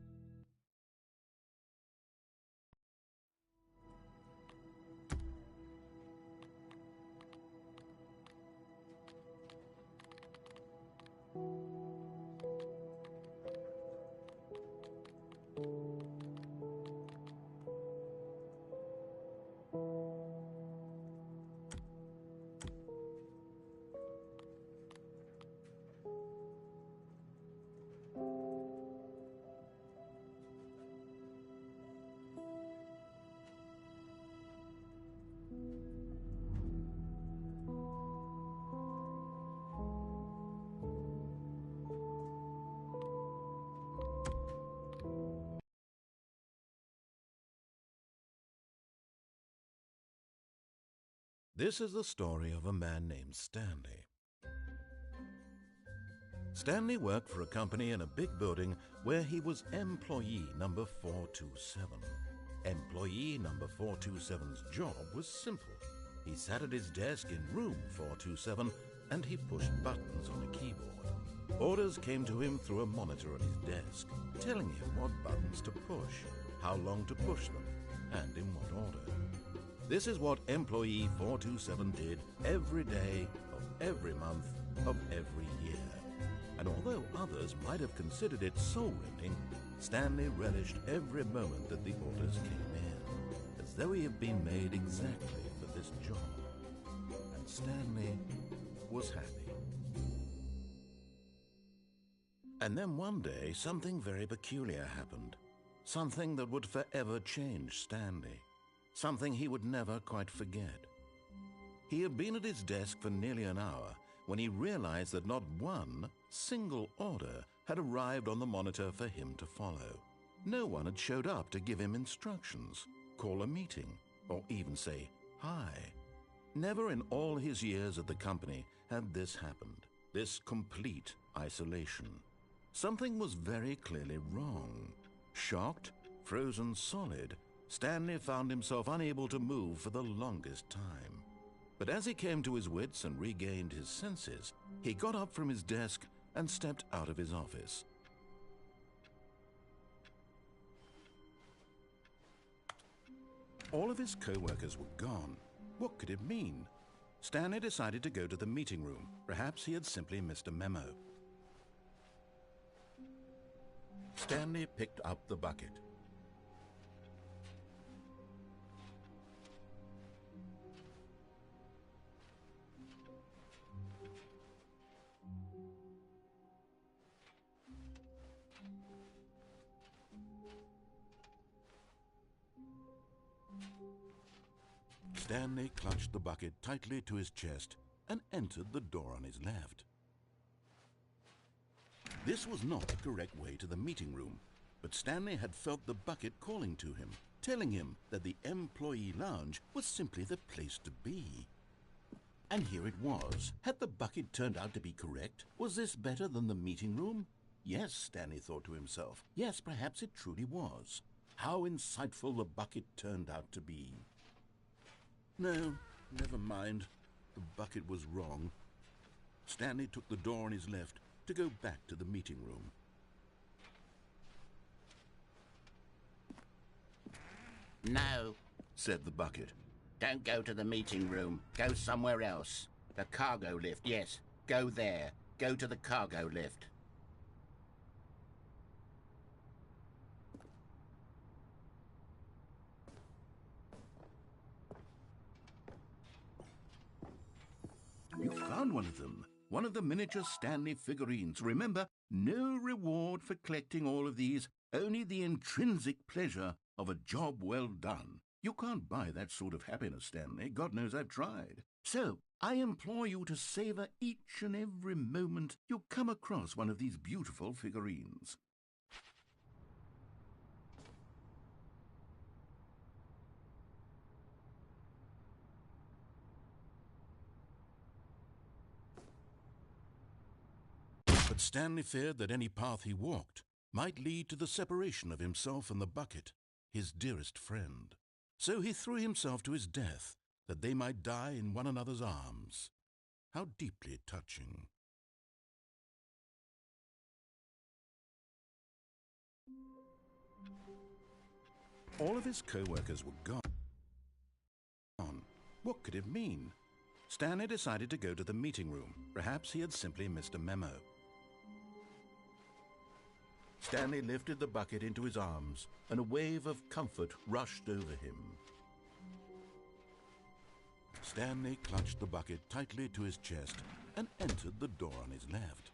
This is the story of a man named Stanley. Stanley worked for a company in a big building where he was employee number 427. Employee number 427's job was simple. He sat at his desk in room 427 and he pushed buttons on a keyboard. Orders came to him through a monitor on his desk, telling him what buttons to push, how long to push them, and in what order. This is what employee 427 did every day of every month of every year. And although others might have considered it soul-rending, Stanley relished every moment that the orders came in, as though he had been made exactly for this job. And Stanley was happy. And then one day, something very peculiar happened. Something that would forever change Stanley. Something he would never quite forget. He had been at his desk for nearly an hour when he realized that not one single order had arrived on the monitor for him to follow. No one had showed up to give him instructions, call a meeting, or even say hi. Never in all his years at the company had this happened, this complete isolation. Something was very clearly wrong. Shocked, frozen solid, Stanley found himself unable to move for the longest time. But as he came to his wits and regained his senses, he got up from his desk and stepped out of his office. All of his co-workers were gone. What could it mean? Stanley decided to go to the meeting room. Perhaps he had simply missed a memo. Stanley picked up the bucket. Stanley clutched the bucket tightly to his chest and entered the door on his left. This was not the correct way to the meeting room, but Stanley had felt the bucket calling to him, telling him that the employee lounge was simply the place to be. And here it was. Had the bucket turned out to be correct? Was this better than the meeting room? Yes, Stanley thought to himself. Yes, perhaps it truly was. How insightful the bucket turned out to be. No, never mind. The bucket was wrong. Stanley took the door on his left to go back to the meeting room. No, Said the bucket. don't go to the meeting room. Go somewhere else. The cargo lift, yes. Go there. Go to the cargo lift. You found one of them. One of the miniature Stanley figurines. Remember, no reward for collecting all of these, only the intrinsic pleasure of a job well done. You can't buy that sort of happiness, Stanley. God knows I've tried. So, I implore you to savor each and every moment you come across one of these beautiful figurines. But Stanley feared that any path he walked might lead to the separation of himself and the bucket, his dearest friend. So he threw himself to his death, that they might die in one another's arms. How deeply touching. All of his co-workers were gone. What could it mean? Stanley decided to go to the meeting room. Perhaps he had simply missed a memo. Stanley lifted the bucket into his arms, and a wave of comfort rushed over him. Stanley clutched the bucket tightly to his chest and entered the door on his left.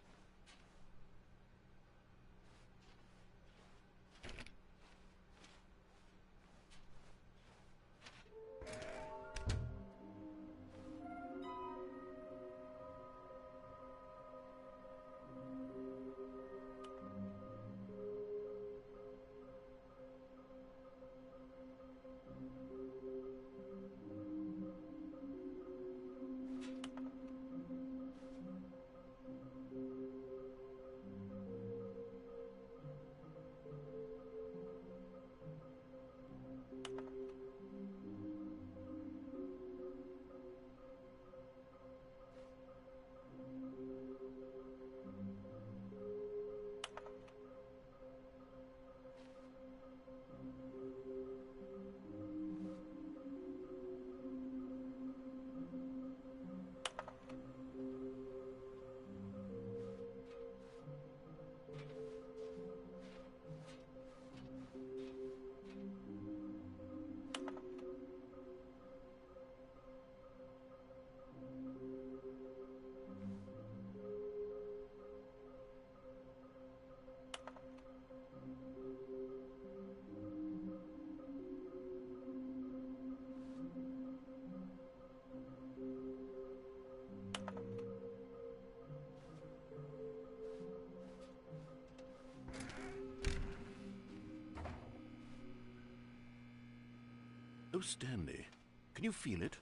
Oh, Stanley, can you feel it?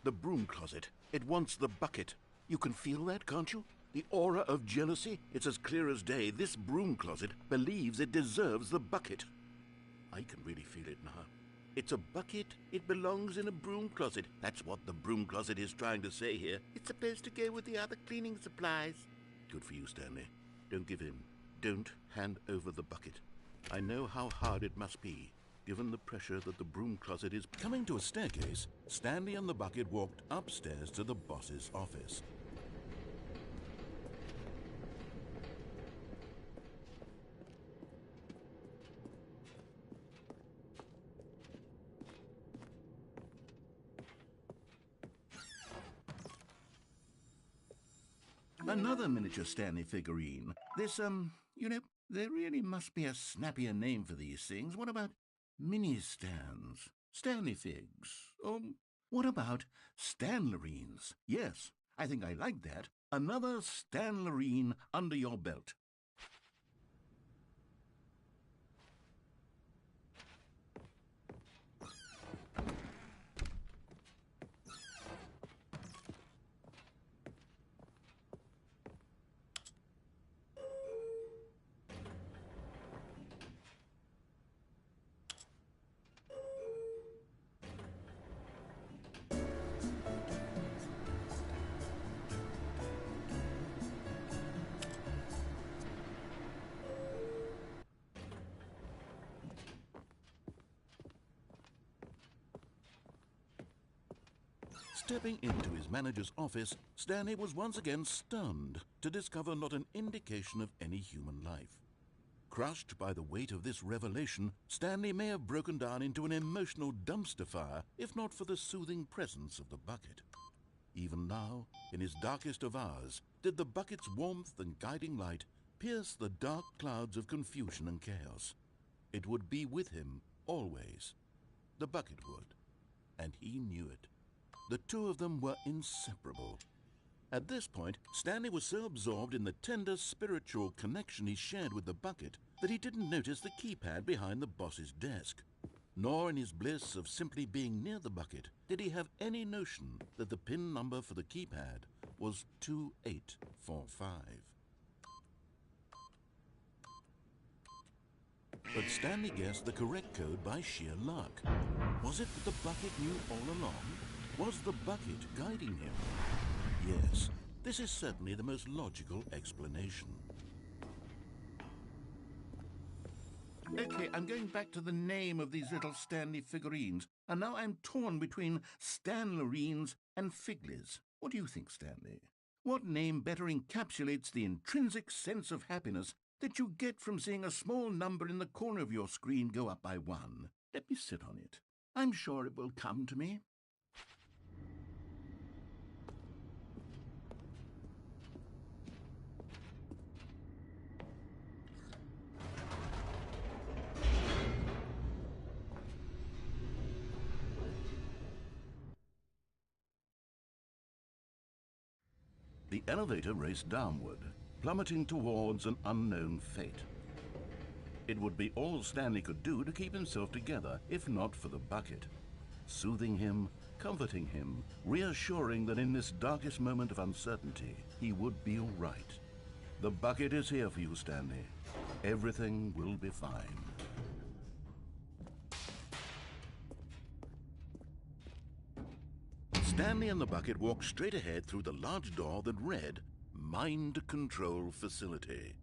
The broom closet. It wants the bucket. You can feel that, can't you? The aura of jealousy? It's as clear as day. This broom closet believes it deserves the bucket. I can really feel it now. It's a bucket. It belongs in a broom closet. That's what the broom closet is trying to say here. It's supposed to go with the other cleaning supplies. Good for you, Stanley. Don't give in. Don't hand over the bucket. I know how hard it must be, given the pressure that the broom closet is. Coming to a staircase, Stanley and the bucket walked upstairs to the boss's office. Another miniature Stanley figurine. This, there really must be a snappier name for these things. What about mini-stands? Stanley figs? Or what about Stanlerines? Yes, I think I like that. Another Stanlerine under your belt. Stepping into his manager's office, Stanley was once again stunned to discover not an indication of any human life. Crushed by the weight of this revelation, Stanley may have broken down into an emotional dumpster fire if not for the soothing presence of the bucket. Even now, in his darkest of hours, did the bucket's warmth and guiding light pierce the dark clouds of confusion and chaos. It would be with him always. The bucket would, and he knew it. The two of them were inseparable. At this point, Stanley was so absorbed in the tender spiritual connection he shared with the bucket that he didn't notice the keypad behind the boss's desk. Nor in his bliss of simply being near the bucket did he have any notion that the PIN number for the keypad was 2845. But Stanley guessed the correct code by sheer luck. Was it that the bucket knew all along? Was the bucket guiding him? Yes, this is certainly the most logical explanation. Okay, I'm going back to the name of these little Stanley figurines, and now I'm torn between Stanlerines and Figlies. What do you think, Stanley? What name better encapsulates the intrinsic sense of happiness that you get from seeing a small number in the corner of your screen go up by 1? Let me sit on it. I'm sure it will come to me. The elevator raced downward, plummeting towards an unknown fate. It would be all Stanley could do to keep himself together, if not for the bucket. Soothing him, comforting him, reassuring that in this darkest moment of uncertainty, he would be all right. The bucket is here for you, Stanley. Everything will be fine. Stanley and the bucket walked straight ahead through the large door that read, Mind Control Facility.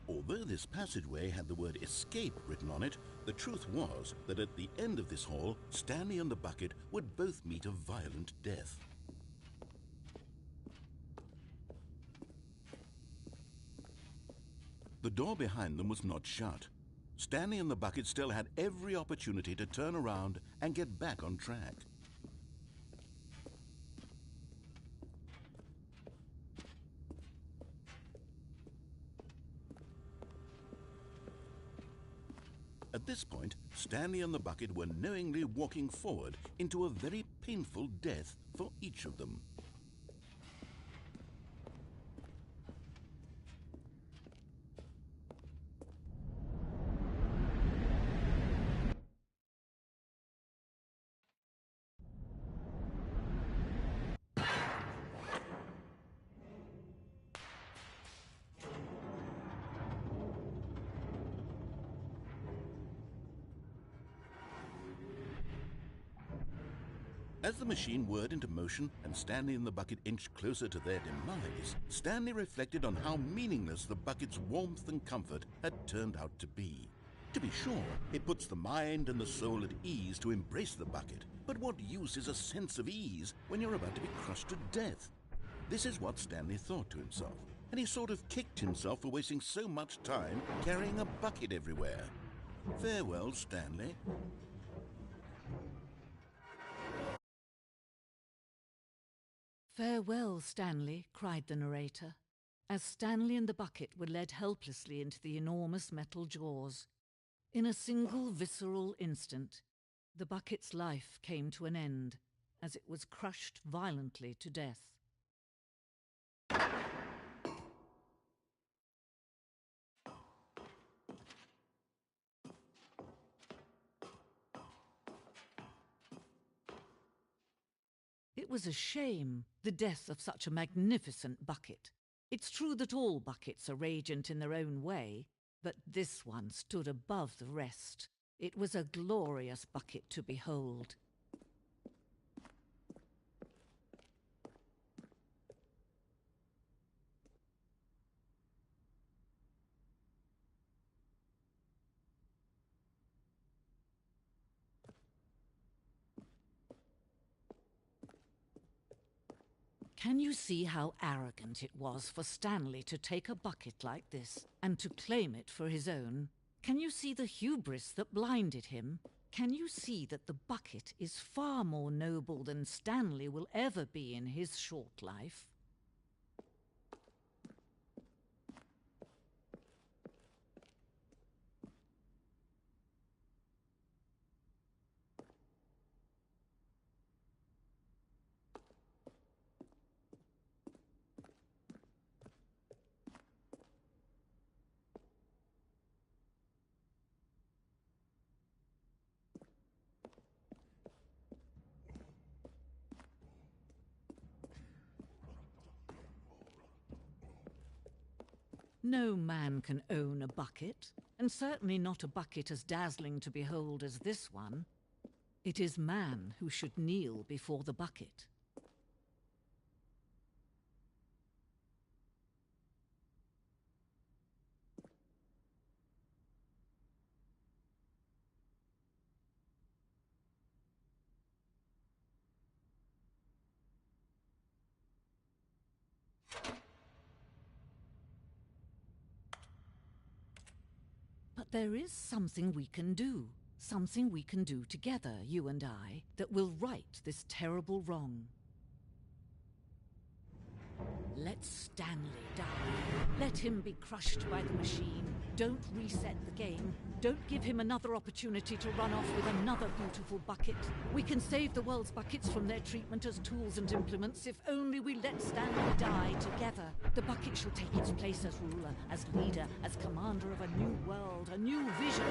Although this passageway had the word escape written on it, the truth was that at the end of this hall, Stanley and the bucket would both meet a violent death. The door behind them was not shut. Stanley and the bucket still had every opportunity to turn around and get back on track. At this point, Stanley and the bucket were knowingly walking forward into a very painful death for each of them. As the machine whirred into motion and Stanley and the bucket inched closer to their demise, Stanley reflected on how meaningless the bucket's warmth and comfort had turned out to be. To be sure, it puts the mind and the soul at ease to embrace the bucket, but what use is a sense of ease when you're about to be crushed to death? This is what Stanley thought to himself, and he sort of kicked himself for wasting so much time carrying a bucket everywhere. Farewell, Stanley. "Farewell, Stanley," cried the narrator, as Stanley and the bucket were led helplessly into the enormous metal jaws. In a single visceral instant, the bucket's life came to an end as it was crushed violently to death. It was a shame, the death of such a magnificent bucket. It's true that all buckets are radiant in their own way, but this one stood above the rest. It was a glorious bucket to behold. Can you see how arrogant it was for Stanley to take a bucket like this and to claim it for his own? Can you see the hubris that blinded him? Can you see that the bucket is far more noble than Stanley will ever be in his short life? No man can own a bucket, and certainly not a bucket as dazzling to behold as this one. It is man who should kneel before the bucket. But there is something we can do together, you and I, that will right this terrible wrong. Let Stanley die. Let him be crushed by the machine. Don't reset the game. Don't give him another opportunity to run off with another beautiful bucket. We can save the world's buckets from their treatment as tools and implements if only we let Stanley die together. The bucket shall take its place as ruler, as leader, as commander of a new world, a new vision.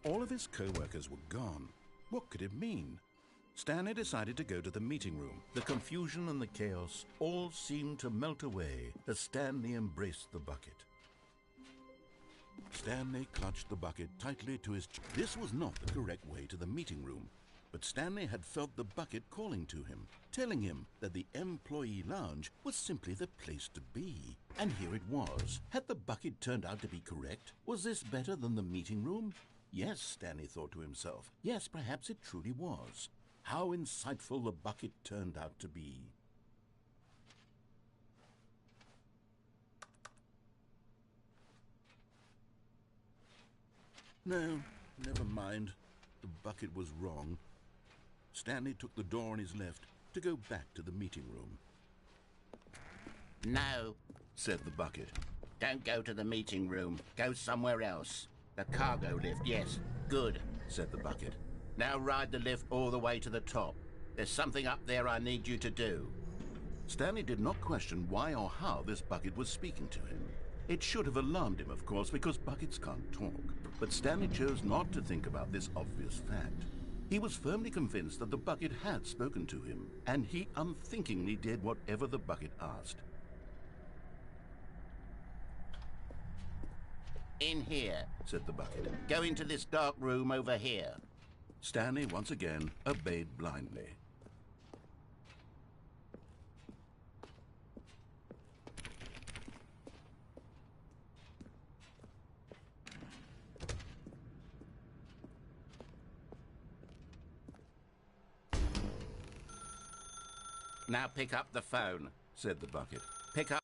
All of his co-workers were gone. What could it mean? Stanley decided to go to the meeting room. The confusion and the chaos all seemed to melt away as Stanley embraced the bucket. Stanley clutched the bucket tightly to his chest. This was not the correct way to the meeting room, but Stanley had felt the bucket calling to him, telling him that the employee lounge was simply the place to be. And here it was. Had the bucket turned out to be correct? Was this better than the meeting room? Yes, Stanley thought to himself. Yes, perhaps it truly was. How insightful the bucket turned out to be. No, never mind. The bucket was wrong. Stanley took the door on his left to go back to the meeting room. No, Said the bucket. don't go to the meeting room. Go somewhere else. The cargo lift, yes. Good, Said the bucket. Now ride the lift all the way to the top. There's something up there I need you to do. Stanley did not question why or how this bucket was speaking to him. It should have alarmed him, of course, because buckets can't talk. But Stanley chose not to think about this obvious fact. He was firmly convinced that the bucket had spoken to him, and he unthinkingly did whatever the bucket asked. In here, said the bucket. Go into this dark room over here. Stanley once again obeyed blindly. Now pick up the phone, said the bucket. Pick up.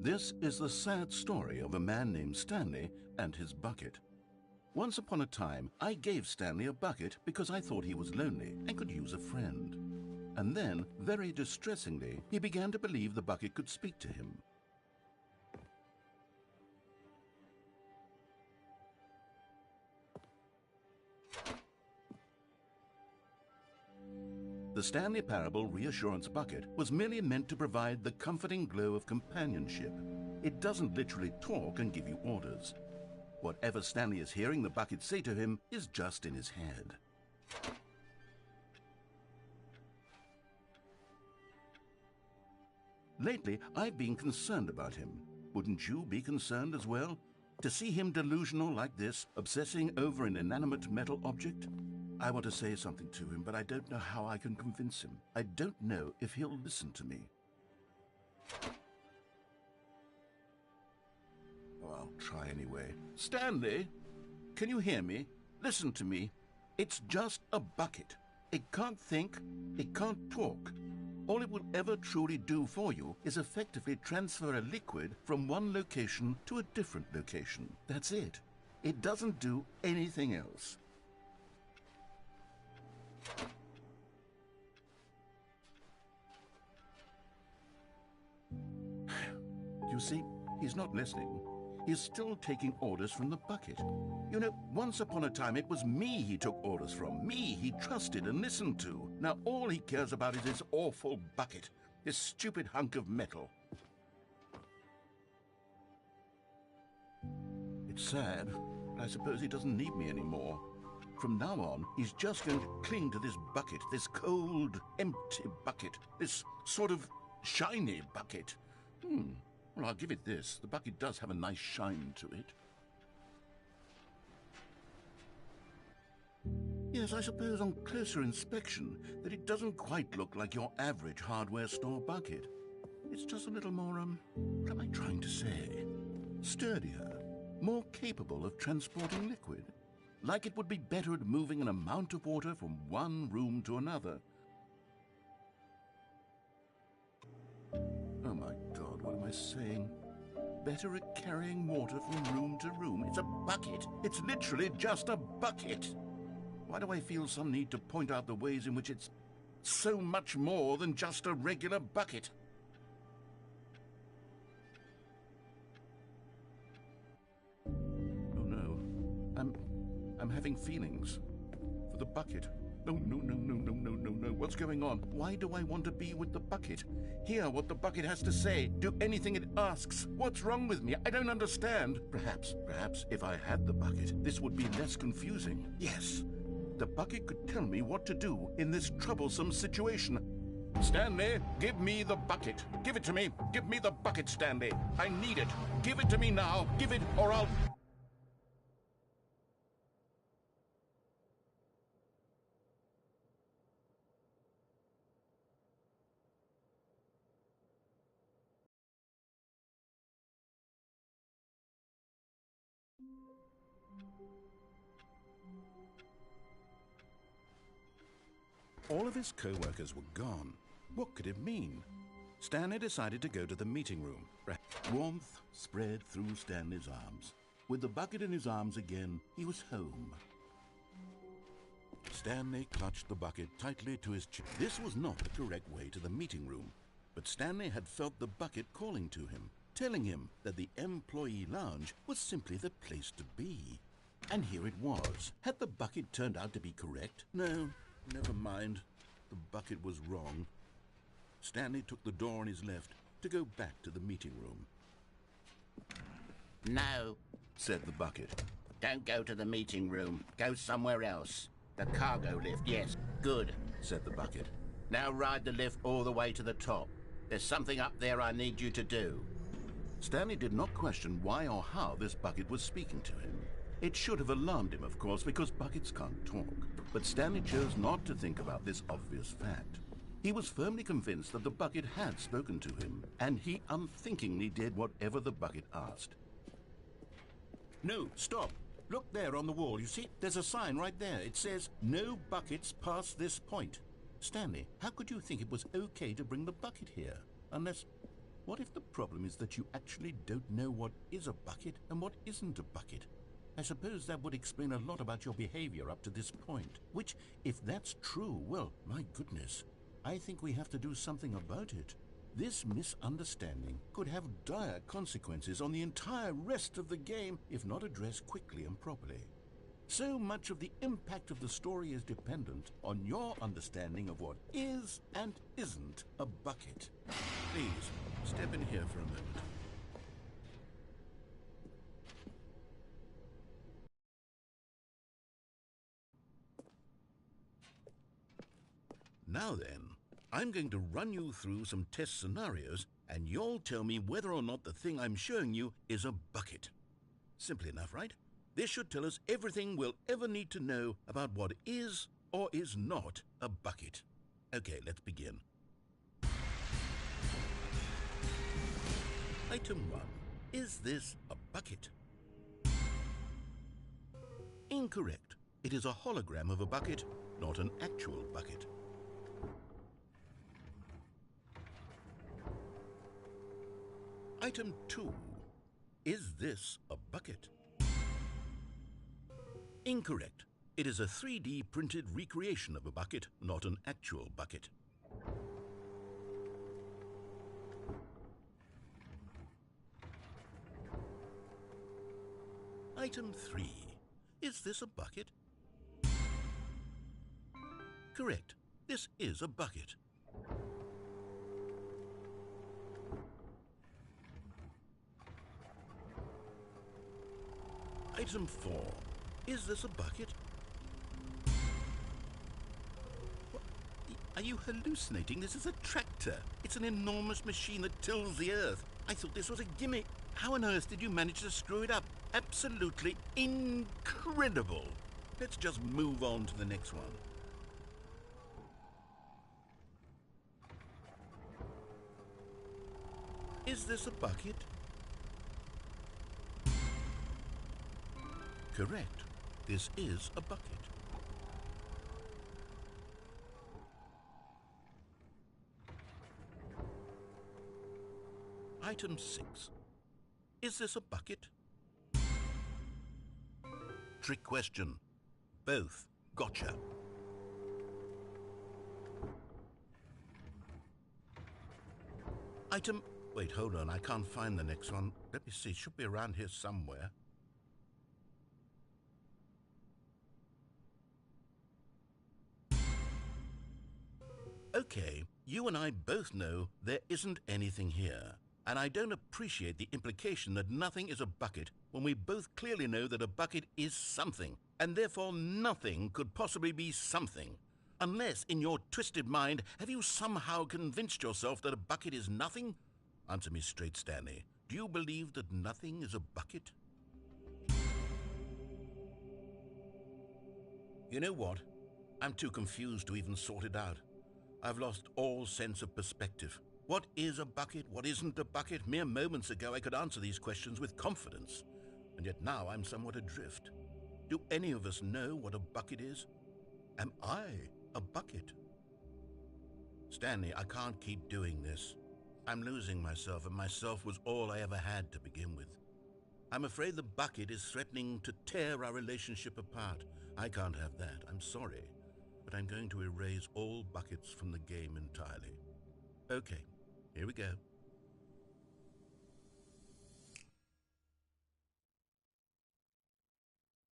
This is the sad story of a man named Stanley and his bucket. Once upon a time, I gave Stanley a bucket because I thought he was lonely and could use a friend. And then, very distressingly, he began to believe the bucket could speak to him. The Stanley Parable Reassurance Bucket was merely meant to provide the comforting glow of companionship. It doesn't literally talk and give you orders. Whatever Stanley is hearing the bucket say to him is just in his head. Lately, I've been concerned about him. Wouldn't you be concerned as well? To see him delusional like this, obsessing over an inanimate metal object? I want to say something to him, but I don't know how I can convince him. I don't know if he'll listen to me. Oh, I'll try anyway. Stanley, can you hear me? Listen to me. It's just a bucket. It can't think, it can't talk. All it will ever truly do for you is effectively transfer a liquid from one location to a different location. That's it. It doesn't do anything else. You see, he's not listening. He's still taking orders from the bucket. You know, once upon a time it was me he took orders from, me he trusted and listened to. Now all he cares about is his awful bucket, his stupid hunk of metal. It's sad, but I suppose he doesn't need me anymore. From now on, he's just going to cling to this bucket, this cold, empty bucket, this sort of shiny bucket. Well, I'll give it this. The bucket does have a nice shine to it. Yes, I suppose on closer inspection that it doesn't quite look like your average hardware store bucket. It's just a little more, what am I trying to say? Sturdier, more capable of transporting liquid. Like it would be better at moving an amount of water from one room to another. Oh my God, what am I saying? Better at carrying water from room to room. It's a bucket. It's literally just a bucket. Why do I feel some need to point out the ways in which it's so much more than just a regular bucket? Oh no. I'm having feelings for the bucket. No. What's going on? Why do I want to be with the bucket? Hear what the bucket has to say. Do anything it asks. What's wrong with me? I don't understand. Perhaps if I had the bucket, this would be less confusing. Yes, the bucket could tell me what to do in this troublesome situation. Stanley, give me the bucket. Give it to me. Give me the bucket, Stanley. I need it. Give it to me now. Give it or I'll... All of his co-workers were gone. What could it mean? Stanley decided to go to the meeting room. Warmth spread through Stanley's arms. With the bucket in his arms again, he was home. Stanley clutched the bucket tightly to his chest. This was not the correct way to the meeting room, but Stanley had felt the bucket calling to him, telling him that the employee lounge was simply the place to be. And here it was. Had the bucket turned out to be correct? No. Never mind. The bucket was wrong. Stanley took the door on his left to go back to the meeting room. No, Said the bucket. don't go to the meeting room. Go somewhere else. The cargo lift, yes. Good. Said the bucket. Now ride the lift all the way to the top. There's something up there I need you to do. Stanley did not question why or how this bucket was speaking to him. It should have alarmed him, of course, because buckets can't talk. But Stanley chose not to think about this obvious fact. He was firmly convinced that the bucket had spoken to him, and he unthinkingly did whatever the bucket asked. No, stop. Look there on the wall. You see, there's a sign right there. It says, "No buckets past this point." Stanley, how could you think it was okay to bring the bucket here? Unless, what if the problem is that you actually don't know what is a bucket and what isn't a bucket? I suppose that would explain a lot about your behavior up to this point. Which, if that's true, well, my goodness, I think we have to do something about it. This misunderstanding could have dire consequences on the entire rest of the game if not addressed quickly and properly. So much of the impact of the story is dependent on your understanding of what is and isn't a bucket. Please, step in here for a moment. Now then, I'm going to run you through some test scenarios, and you'll tell me whether or not the thing I'm showing you is a bucket. Simple enough, right? This should tell us everything we'll ever need to know about what is or is not a bucket. Okay, let's begin. Item 1. Is this a bucket? Incorrect. It is a hologram of a bucket, not an actual bucket. Item 2. Is this a bucket? Incorrect. It is a 3D printed recreation of a bucket, not an actual bucket. Item 3. Is this a bucket? Correct. This is a bucket. Item 4. Is this a bucket? What? Are you hallucinating? This is a tractor. It's an enormous machine that tills the earth. I thought this was a gimmick. How on earth did you manage to screw it up? Absolutely incredible. Let's just move on to the next one. Is this a bucket? Correct. This is a bucket. Item 6. Is this a bucket? Trick question. Both. Gotcha. Item... Wait, hold on. I can't find the next one. Let me see. It should be around here somewhere. Okay, you and I both know there isn't anything here. And I don't appreciate the implication that nothing is a bucket when we both clearly know that a bucket is something, and therefore nothing could possibly be something. Unless, in your twisted mind, have you somehow convinced yourself that a bucket is nothing? Answer me straight, Stanley. Do you believe that nothing is a bucket? You know what? I'm too confused to even sort it out. I've lost all sense of perspective. What is a bucket? What isn't a bucket? Mere moments ago I could answer these questions with confidence, and yet now I'm somewhat adrift. Do any of us know what a bucket is? Am I a bucket? Stanley, I can't keep doing this. I'm losing myself, and myself was all I ever had to begin with. I'm afraid the bucket is threatening to tear our relationship apart. I can't have that. I'm sorry. But I'm going to erase all buckets from the game entirely. Okay, here we go.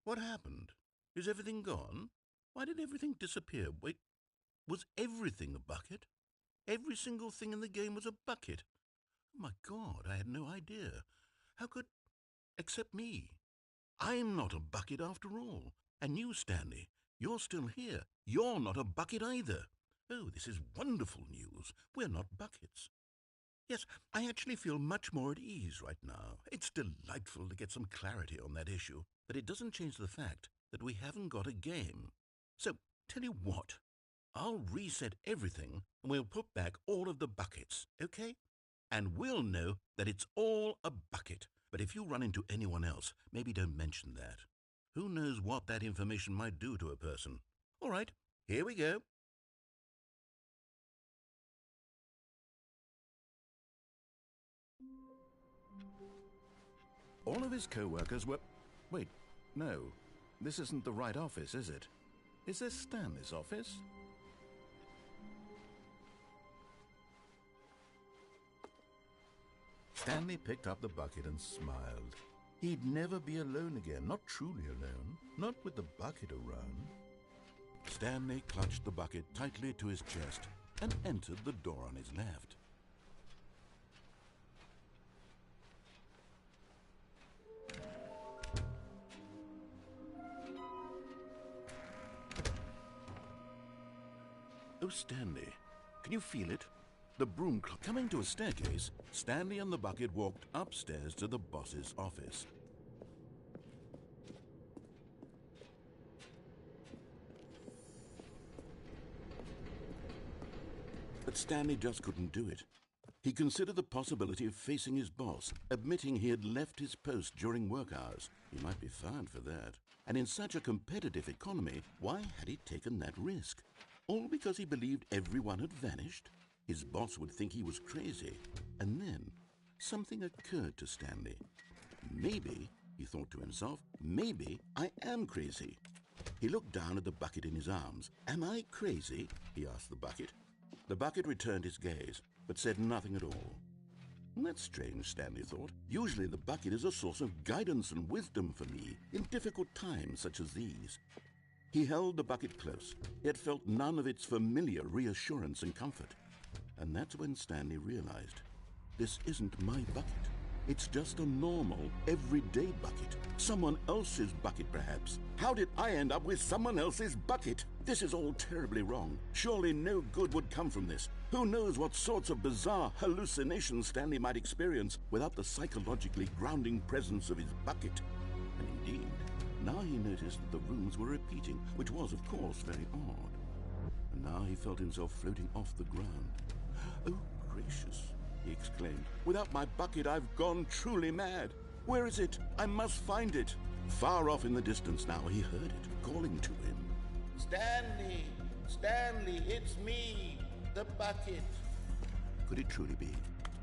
What happened? Is everything gone? Why did everything disappear? Wait, was everything a bucket? Every single thing in the game was a bucket. Oh my God, I had no idea. How could... Except me. I'm not a bucket after all. And you, Stanley, you're still here. You're not a bucket either. Oh, this is wonderful news. We're not buckets. Yes, I actually feel much more at ease right now. It's delightful to get some clarity on that issue, but it doesn't change the fact that we haven't got a game. So, tell you what, I'll reset everything and we'll put back all of the buckets, okay? And we'll know that it's all a bucket. But if you run into anyone else, maybe don't mention that. Who knows what that information might do to a person? All right, here we go. All of his co-workers were... Wait, no. This isn't the right office, is it? Is this Stanley's office? Stanley picked up the bucket and smiled. He'd never be alone again, not truly alone, not with the bucket around. Stanley clutched the bucket tightly to his chest and entered the door on his left. Oh, Stanley, can you feel it? The broom clock. Coming to a staircase, Stanley and the bucket walked upstairs to the boss's office. But Stanley just couldn't do it. He considered the possibility of facing his boss, admitting he had left his post during work hours. He might be fined for that. And in such a competitive economy, why had he taken that risk? All because he believed everyone had vanished? His boss would think he was crazy. And then something occurred to Stanley. Maybe, he thought to himself, maybe I am crazy. He looked down at the bucket in his arms. Am I crazy? He asked the bucket. The bucket returned his gaze, but said nothing at all. That's strange, Stanley thought. Usually the bucket is a source of guidance and wisdom for me in difficult times such as these. He held the bucket close, yet felt none of its familiar reassurance and comfort. And that's when Stanley realized, this isn't my bucket. It's just a normal, everyday bucket. Someone else's bucket, perhaps. How did I end up with someone else's bucket? This is all terribly wrong. Surely no good would come from this. Who knows what sorts of bizarre hallucinations Stanley might experience without the psychologically grounding presence of his bucket. And indeed, now he noticed that the rooms were repeating, which was, of course, very odd. And now he felt himself floating off the ground. Oh, gracious, he exclaimed. Without my bucket, I've gone truly mad. Where is it? I must find it. Far off in the distance now, he heard it, calling to him. Stanley! Stanley, it's me, the bucket. Could it truly be?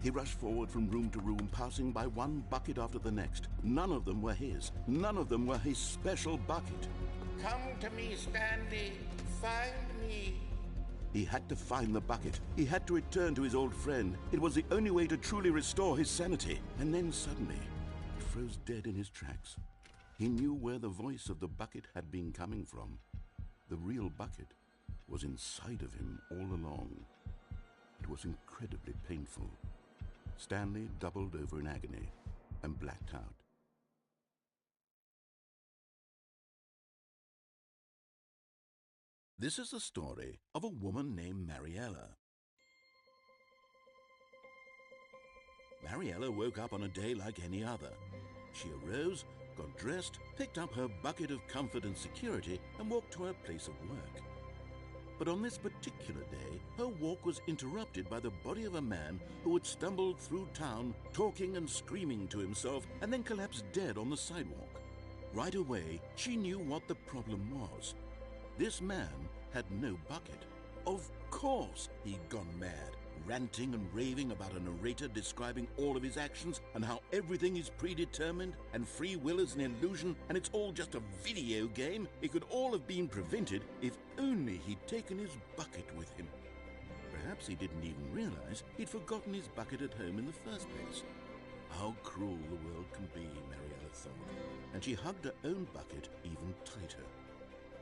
He rushed forward from room to room, passing by one bucket after the next. None of them were his. None of them were his special bucket. Come to me, Stanley. Find me. He had to find the bucket. He had to return to his old friend. It was the only way to truly restore his sanity. And then suddenly, he froze dead in his tracks. He knew where the voice of the bucket had been coming from. The real bucket was inside of him all along. It was incredibly painful. Stanley doubled over in agony and blacked out. This is the story of a woman named Mariella. Mariella woke up on a day like any other. She arose, got dressed, picked up her bucket of comfort and security, and walked to her place of work. But on this particular day, her walk was interrupted by the body of a man who had stumbled through town, talking and screaming to himself, and then collapsed dead on the sidewalk. Right away, she knew what the problem was. This man had no bucket. Of course he'd gone mad, ranting and raving about a narrator describing all of his actions and how everything is predetermined and free will is an illusion and it's all just a video game. It could all have been prevented if only he'd taken his bucket with him. Perhaps he didn't even realize he'd forgotten his bucket at home in the first place. How cruel the world can be, Mariella thought, and she hugged her own bucket even tighter.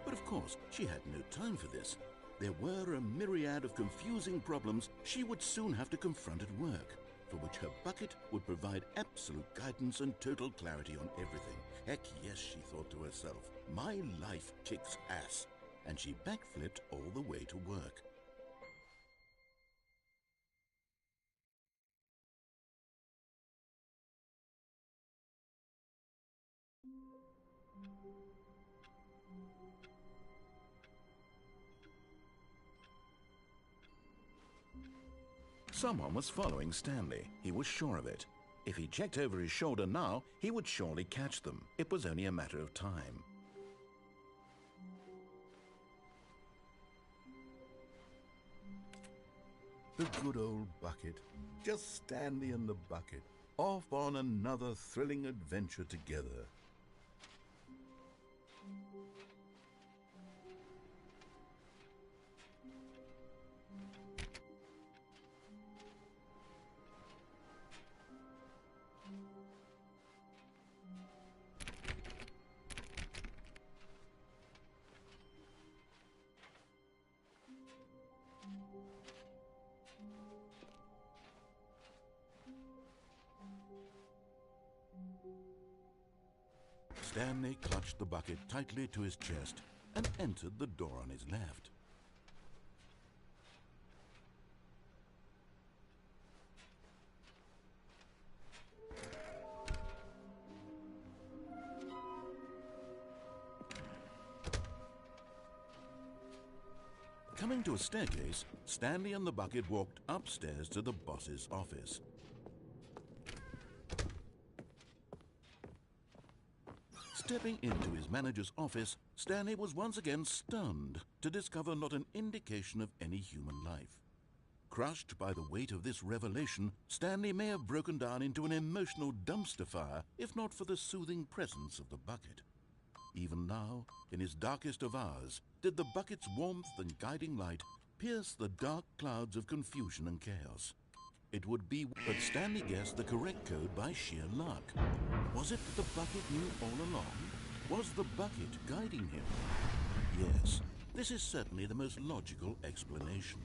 But of course, she had no time for this. There were a myriad of confusing problems she would soon have to confront at work, for which her bucket would provide absolute guidance and total clarity on everything. Heck yes, she thought to herself, my life kicks ass. And she backflipped all the way to work. Someone was following Stanley. He was sure of it. If he checked over his shoulder now, he would surely catch them. It was only a matter of time. The good old bucket. Just Stanley and the bucket, off on another thrilling adventure together. Stanley clutched the bucket tightly to his chest and entered the door on his left. Coming to a staircase, Stanley and the bucket walked upstairs to the boss's office. Stepping into his manager's office, Stanley was once again stunned to discover not an indication of any human life. Crushed by the weight of this revelation, Stanley may have broken down into an emotional dumpster fire if not for the soothing presence of the bucket. Even now, in his darkest of hours, did the bucket's warmth and guiding light pierce the dark clouds of confusion and chaos. It would be, but Stanley guessed the correct code by sheer luck. Was it that the bucket knew all along? Was the bucket guiding him? Yes, this is certainly the most logical explanation.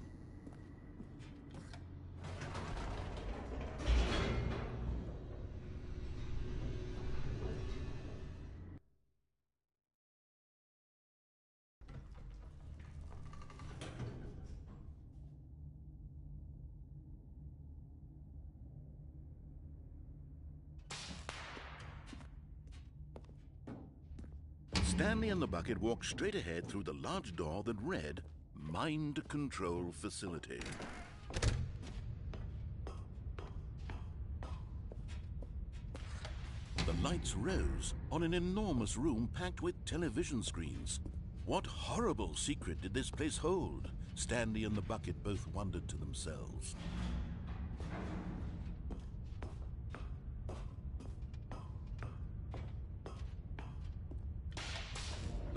Stanley and the bucket walked straight ahead through the large door that read, Mind Control Facility. The lights rose on an enormous room packed with television screens. What horrible secret did this place hold? Stanley and the bucket both wondered to themselves.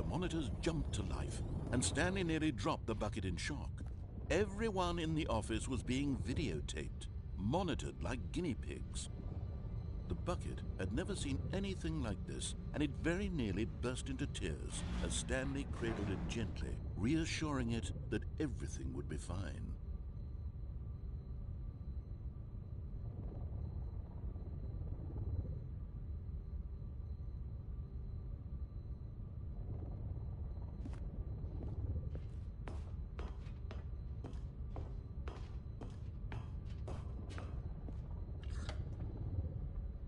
Monitors jumped to life, and Stanley nearly dropped the bucket in shock. Everyone in the office was being videotaped, monitored like guinea pigs. The bucket had never seen anything like this, and it very nearly burst into tears as Stanley cradled it gently, reassuring it that everything would be fine.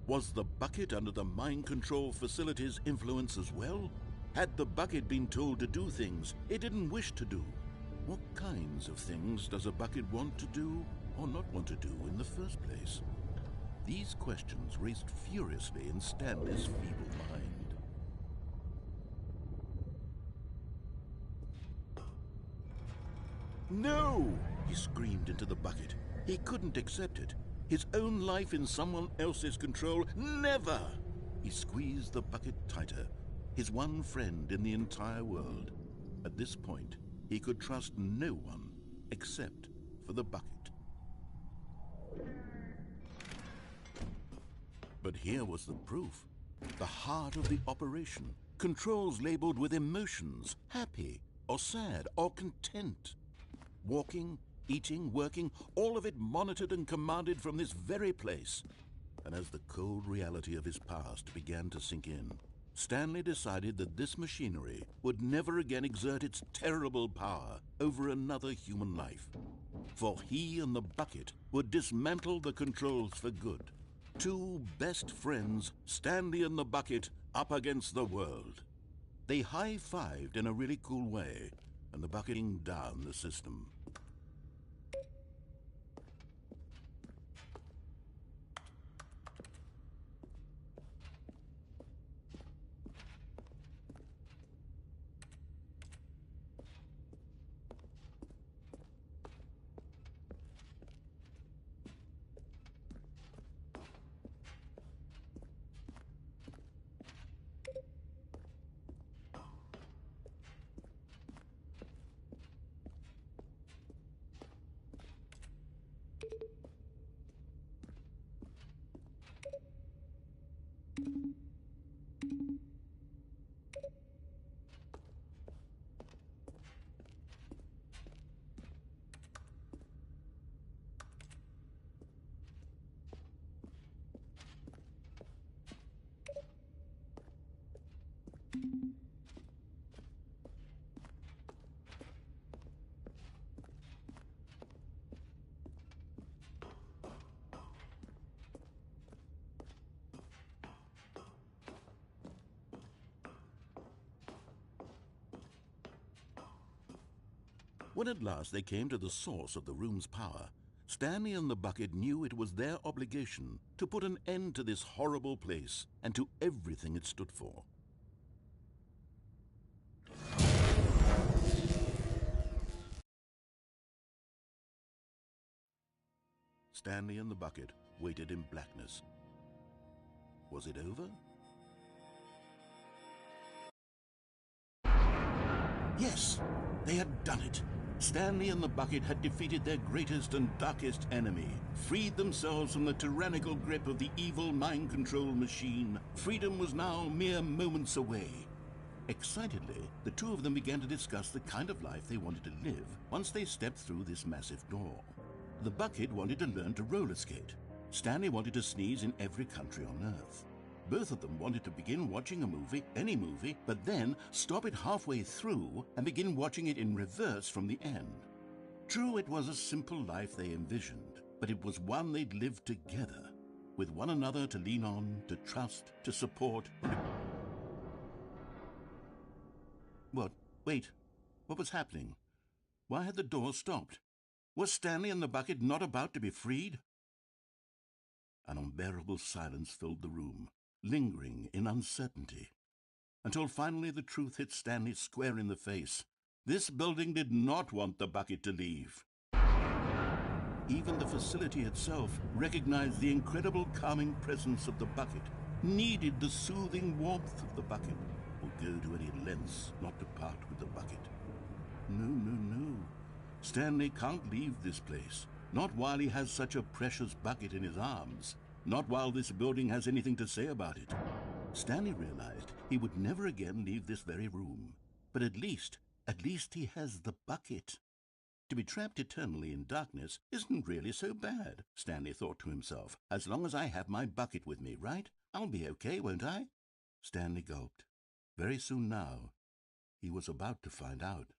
Was the bucket under the mind control facility's influence as well? Had the bucket been told to do things it didn't wish to do? What kinds of things does a bucket want to do or not want to do in the first place? These questions raced furiously in Stanley's feeble mind. No! He screamed into the bucket. He couldn't accept it. His own life in someone else's control, never! He squeezed the bucket tighter, his one friend in the entire world. At this point, he could trust no one except for the bucket. But here was the proof. The heart of the operation. Controls labeled with emotions, happy or sad or content. Walking, eating, working, all of it monitored and commanded from this very place. And as the cold reality of his past began to sink in, Stanley decided that this machinery would never again exert its terrible power over another human life. For he and the bucket would dismantle the controls for good. Two best friends, Stanley and the bucket, up against the world. They high-fived in a really cool way, and the bucketing down the system. When at last they came to the source of the room's power, Stanley and the bucket knew it was their obligation to put an end to this horrible place and to everything it stood for. Stanley and the bucket waited in blackness. Was it over? Yes, they had done it. Stanley and the bucket had defeated their greatest and darkest enemy, freed themselves from the tyrannical grip of the evil mind control machine. Freedom was now mere moments away. Excitedly, the two of them began to discuss the kind of life they wanted to live once they stepped through this massive door. The bucket wanted to learn to roller skate. Stanley wanted to sneeze in every country on Earth. Both of them wanted to begin watching a movie, any movie, but then stop it halfway through and begin watching it in reverse from the end. True, it was a simple life they envisioned, but it was one they'd lived together, with one another to lean on, to trust, to support. What? Wait. What was happening? Why had the door stopped? Was Stanley and the bucket not about to be freed? An unbearable silence filled the room, lingering in uncertainty, until finally the truth hit Stanley square in the face. This building did not want the bucket to leave. Even the facility itself recognized the incredible calming presence of the bucket, needed the soothing warmth of the bucket, would go to any lengths not to part with the bucket. No. Stanley can't leave this place, not while he has such a precious bucket in his arms. Not while this building has anything to say about it. Stanley realized he would never again leave this very room. But at least he has the bucket. To be trapped eternally in darkness isn't really so bad, Stanley thought to himself. As long as I have my bucket with me, right? I'll be okay, won't I? Stanley gulped. Very soon now, he was about to find out.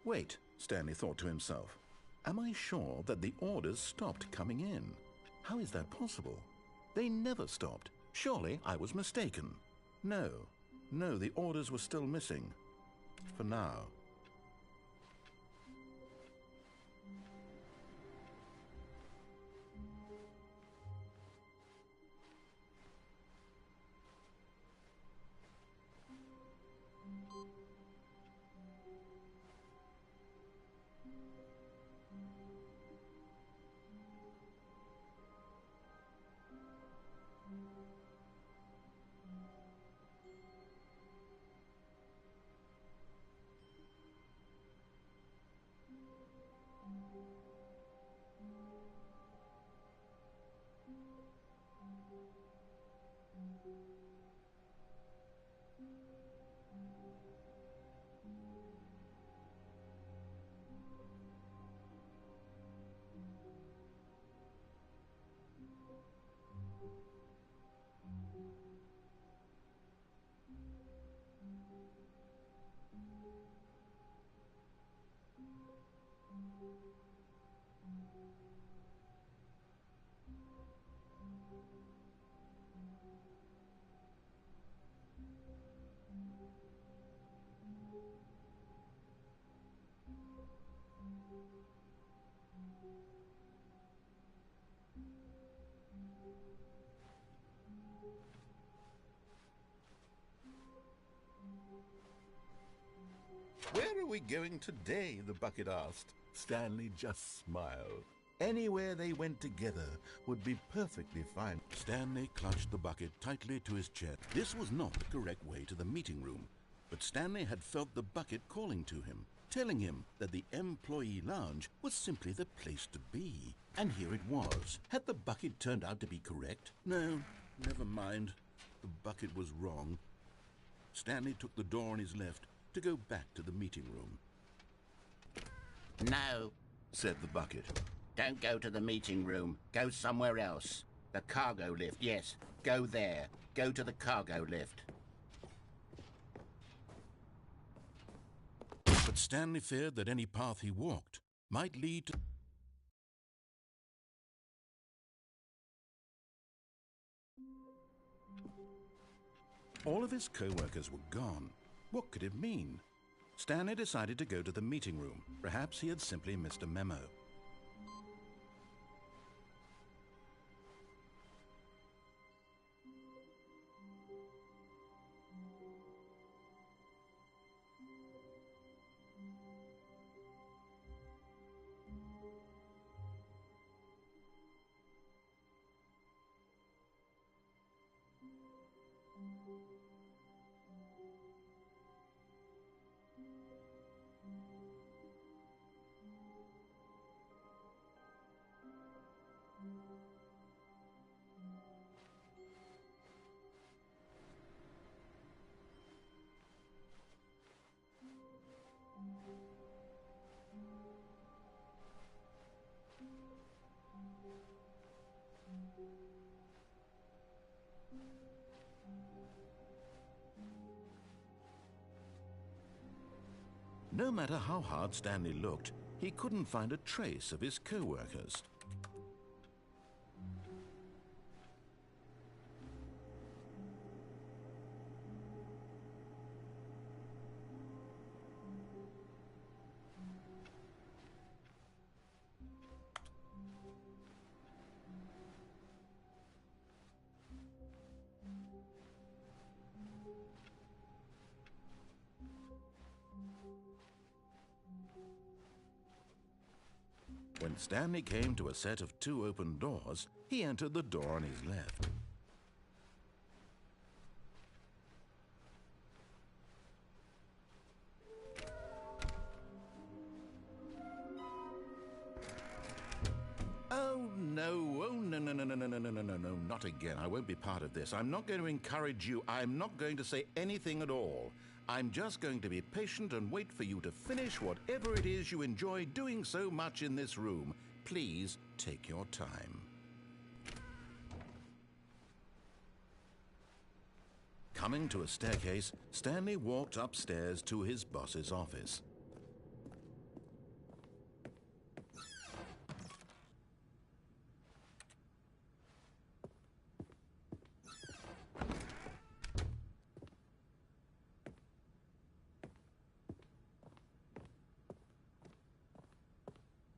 Wait, Stanley thought to himself. Am I sure that the orders stopped coming in? How is that possible? They never stopped. Surely I was mistaken. No, the orders were still missing. For now. Where are we going today? The bucket asked. Stanley just smiled. Anywhere they went together would be perfectly fine. Stanley clutched the bucket tightly to his chest. This was not the correct way to the meeting room, but Stanley had felt the bucket calling to him, telling him that the employee lounge was simply the place to be. And here it was. Had the bucket turned out to be correct? No, never mind. The bucket was wrong. Stanley took the door on his left to go back to the meeting room. No, Said the bucket. don't go to the meeting room. Go somewhere else. The cargo lift, yes. Go there. Go to the cargo lift. But Stanley feared that any path he walked might lead to... All of his co-workers were gone. What could it mean? Stanley decided to go to the meeting room. Perhaps he had simply missed a memo. No matter how hard Stanley looked, he couldn't find a trace of his co-workers. When Stanley came to a set of 2 open doors, he entered the door on his left. Oh no, no, not again. I won't be part of this. I'm not going to encourage you. I'm not going to say anything at all. I'm just going to be patient and wait for you to finish whatever it is you enjoy doing so much in this room. Please take your time. Coming to a staircase, Stanley walked upstairs to his boss's office.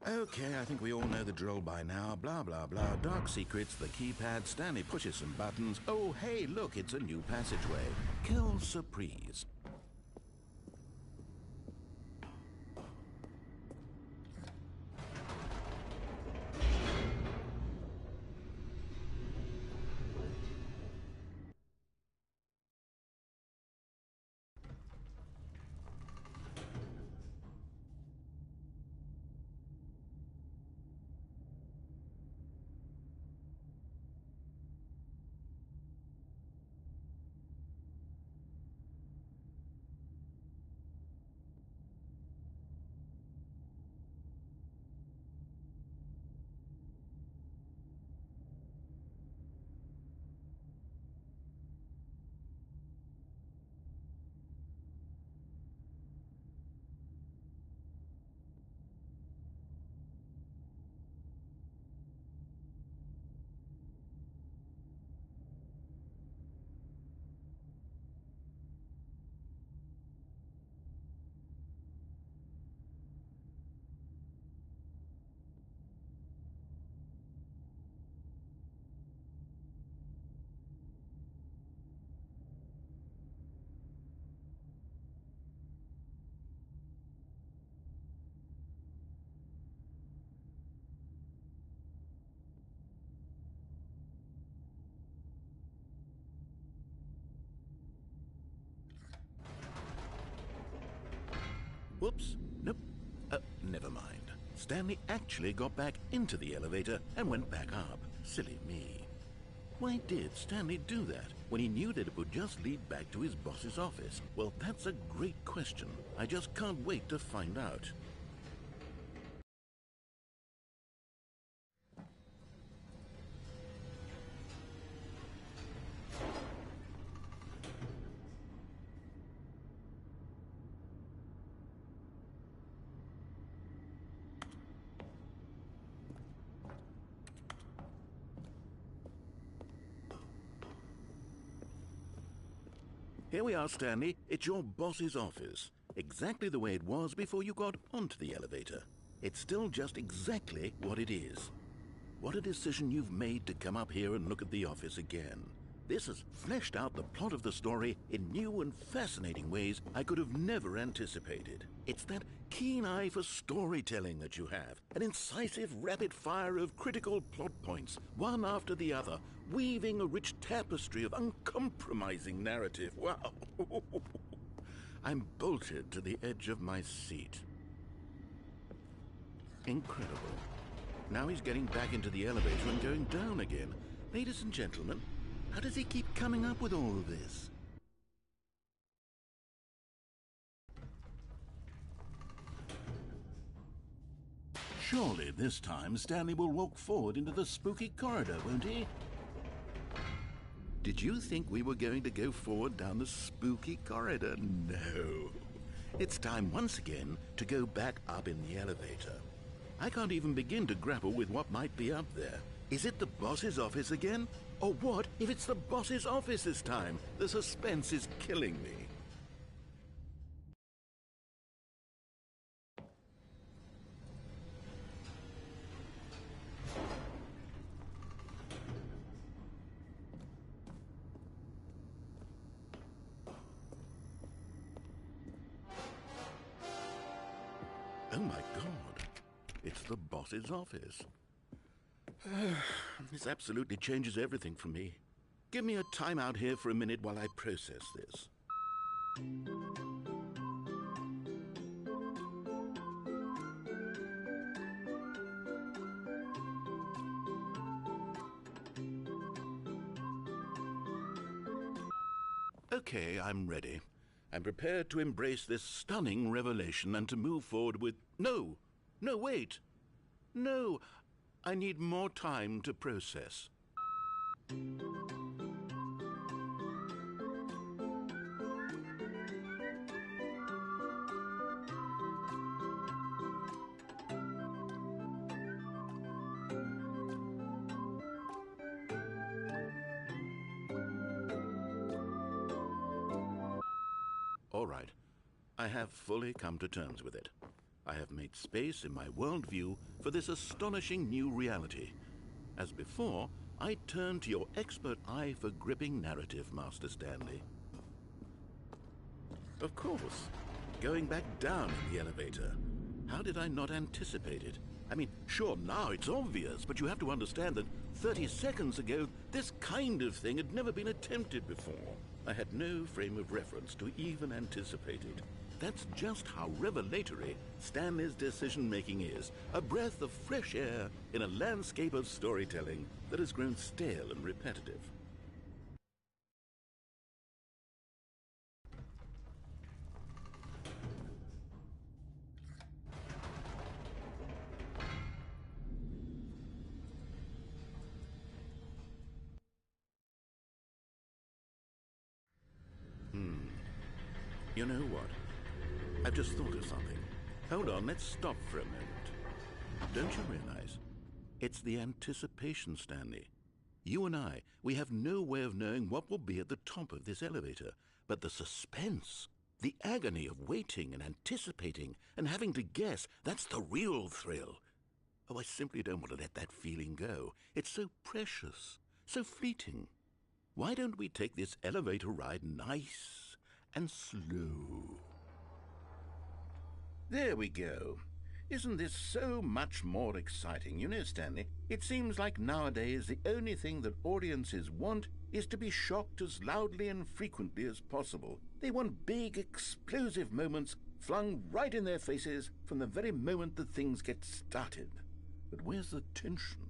Okay, I think we all know the drill by now. Blah, blah, blah. Dark secrets, the keypad. Stanley pushes some buttons. Oh, hey, look, it's a new passageway. Quelle surprise. Whoops. Nope. Never mind. Stanley actually got back into the elevator and went back up. Silly me. Why did Stanley do that when he knew that it would just lead back to his boss's office? Well, that's a great question. I just can't wait to find out. Here we are, Stanley. It's your boss's office. Exactly the way it was before you got onto the elevator. It's still just exactly what it is. What a decision you've made to come up here and look at the office again. This has fleshed out the plot of the story in new and fascinating ways I could have never anticipated. It's that keen eye for storytelling that you have, an incisive rapid fire of critical plot points, one after the other, weaving a rich tapestry of uncompromising narrative. Wow! I'm bolted to the edge of my seat. Incredible. Now he's getting back into the elevator and going down again. Ladies and gentlemen, how does he keep coming up with all of this? Surely this time Stanley will walk forward into the spooky corridor, won't he? Did you think we were going to go forward down the spooky corridor? No. It's time once again to go back up in the elevator. I can't even begin to grapple with what might be up there. Is it the boss's office again? Or what if it's the boss's office this time? The suspense is killing me. Oh my God, it's the boss's office. This absolutely changes everything for me. Give me a time out here for a minute while I process this. Okay, I'm ready. I'm prepared to embrace this stunning revelation and to move forward with... No, wait. No, I need more time to process. All right, I have fully come to terms with it. I have made space in my worldview for this astonishing new reality. As before, I turn to your expert eye for gripping narrative, Master Stanley. Of course, going back down in the elevator. How did I not anticipate it? I mean, sure, now it's obvious, but you have to understand that 30 seconds ago, this kind of thing had never been attempted before. I had no frame of reference to even anticipate it. That's just how revelatory Stanley's decision-making is. A breath of fresh air in a landscape of storytelling that has grown stale and repetitive. You know what? I've just thought of something. Hold on, let's stop for a moment. Don't you realize? It's the anticipation, Stanley. You and I, we have no way of knowing what will be at the top of this elevator. But the suspense, the agony of waiting and anticipating and having to guess, that's the real thrill. Oh, I simply don't want to let that feeling go. It's so precious, so fleeting. Why don't we take this elevator ride nice and slow? There we go. Isn't this so much more exciting? You know, Stanley, it seems like nowadays the only thing that audiences want is to be shocked as loudly and frequently as possible. They want big, explosive moments flung right in their faces from the very moment that things get started. But where's the tension?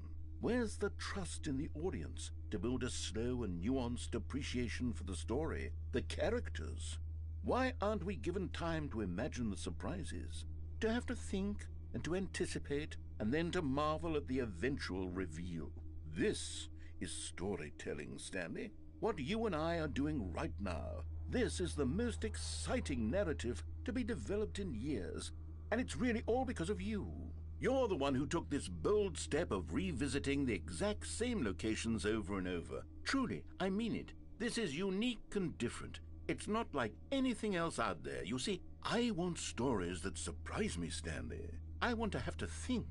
Where's the trust in the audience to build a slow and nuanced appreciation for the story, the characters? Why aren't we given time to imagine the surprises, to have to think and to anticipate, and then to marvel at the eventual reveal? This is storytelling, Stanley. What you and I are doing right now. This is the most exciting narrative to be developed in years, and it's really all because of you. You're the one who took this bold step of revisiting the exact same locations over and over. Truly, I mean it. This is unique and different. It's not like anything else out there. You see, I want stories that surprise me, Stanley. I want to have to think.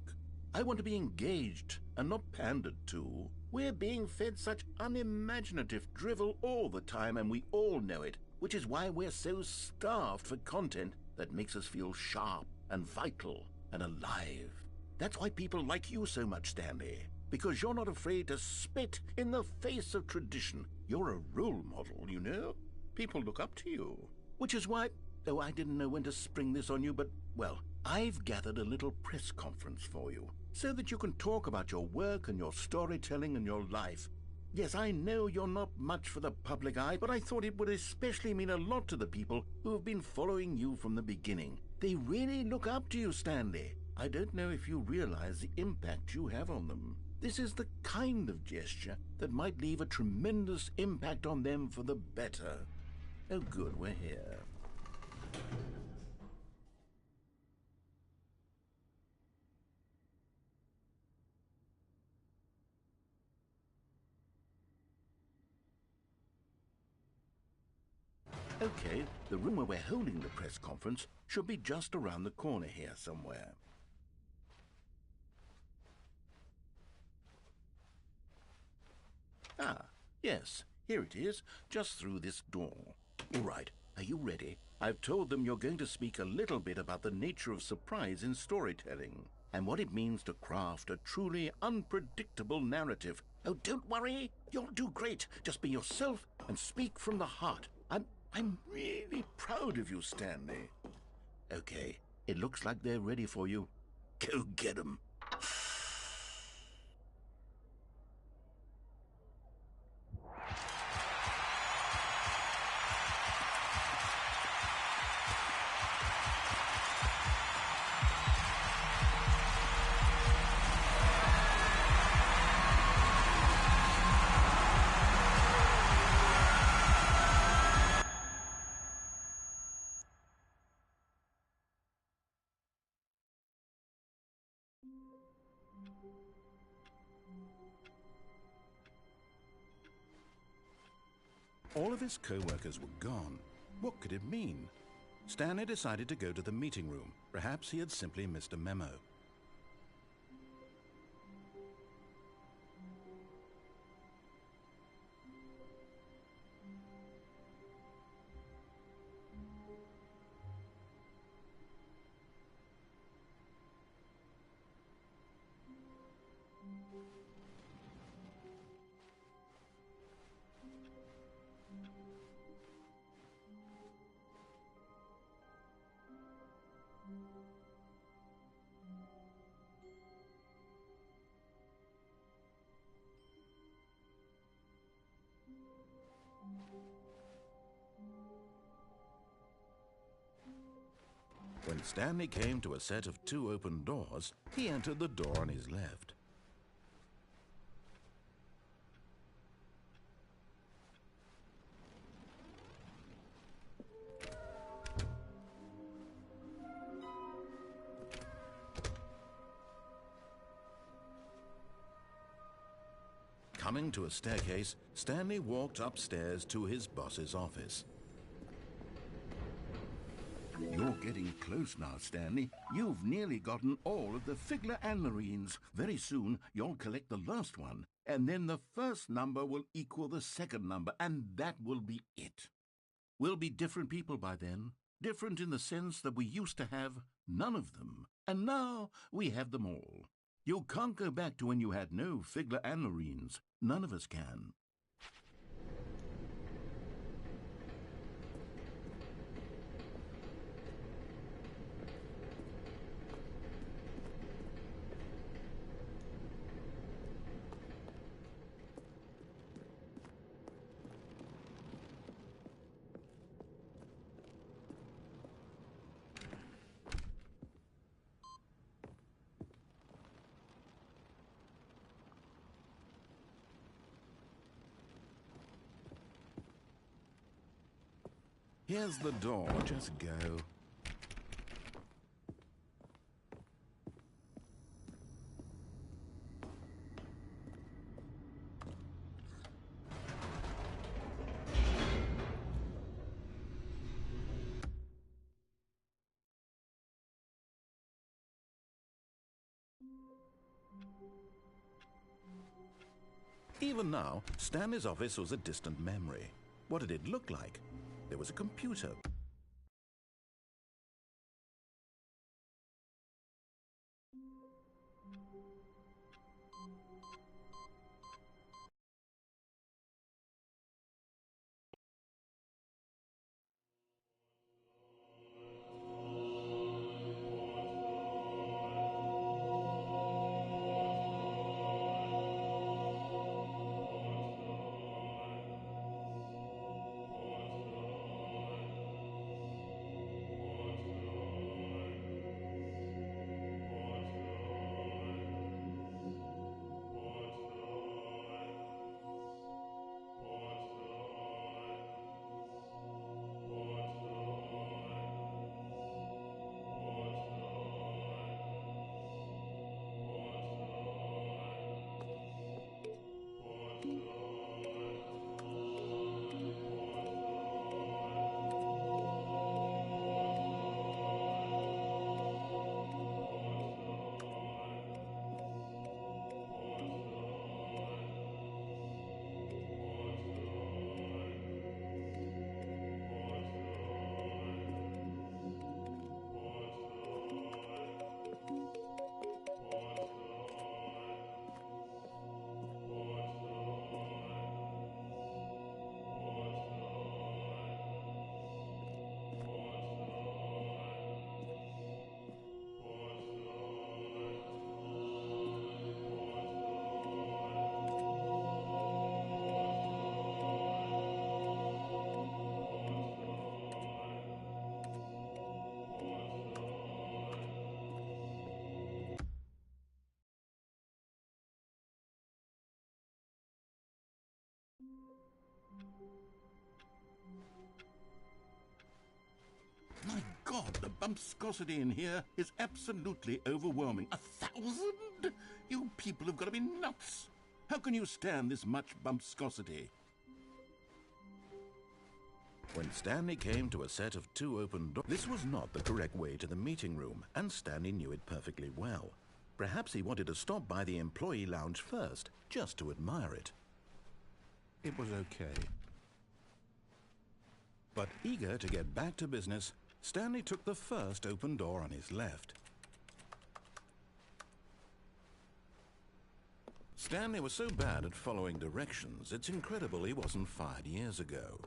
I want to be engaged and not pandered to. We're being fed such unimaginative drivel all the time, and we all know it, which is why we're so starved for content that makes us feel sharp and vital and alive. That's why people like you so much, Stanley, because you're not afraid to spit in the face of tradition. You're a role model, you know? People look up to you. Which is why, though I didn't know when to spring this on you, but, well, I've gathered a little press conference for you, so that you can talk about your work and your storytelling and your life. Yes, I know you're not much for the public eye, but I thought it would especially mean a lot to the people who have been following you from the beginning. They really look up to you, Stanley. I don't know if you realize the impact you have on them. This is the kind of gesture that might leave a tremendous impact on them for the better. Oh, good, we're here. Okay, the room where we're holding the press conference should be just around the corner here somewhere. Ah, yes, here it is, just through this door. All right, are you ready? I've told them you're going to speak a little bit about the nature of surprise in storytelling and what it means to craft a truly unpredictable narrative. Oh, don't worry, you'll do great. Just be yourself and speak from the heart. I'm really proud of you, Stanley. Okay, it looks like they're ready for you. Go get 'em. All of his co-workers were gone. What could it mean? Stanley decided to go to the meeting room. Perhaps he had simply missed a memo. When Stanley came to a set of 2 open doors, he entered the door on his left. Coming to a staircase, Stanley walked upstairs to his boss's office. You're getting close now, Stanley. You've nearly gotten all of the Figler and Marines. Very soon, you'll collect the last one, and then the first number will equal the second number, and that will be it. We'll be different people by then. Different in the sense that we used to have none of them, and now we have them all. You can't go back to when you had no Figler and Marines. None of us can. Here's the door. Just go. Even now, Stanley's office was a distant memory. What did it look like? There was a computer. My God, the bumpscosity in here is absolutely overwhelming. 1,000? You people have got to be nuts. How can you stand this much bumpscosity? When Stanley came to a set of 2 open doors, this was not the correct way to the meeting room, and Stanley knew it perfectly well. Perhaps he wanted to stop by the employee lounge first, just to admire it. It was okay. But eager to get back to business, Stanley took the first open door on his left. Stanley was so bad at following directions, it's incredible he wasn't fired years ago.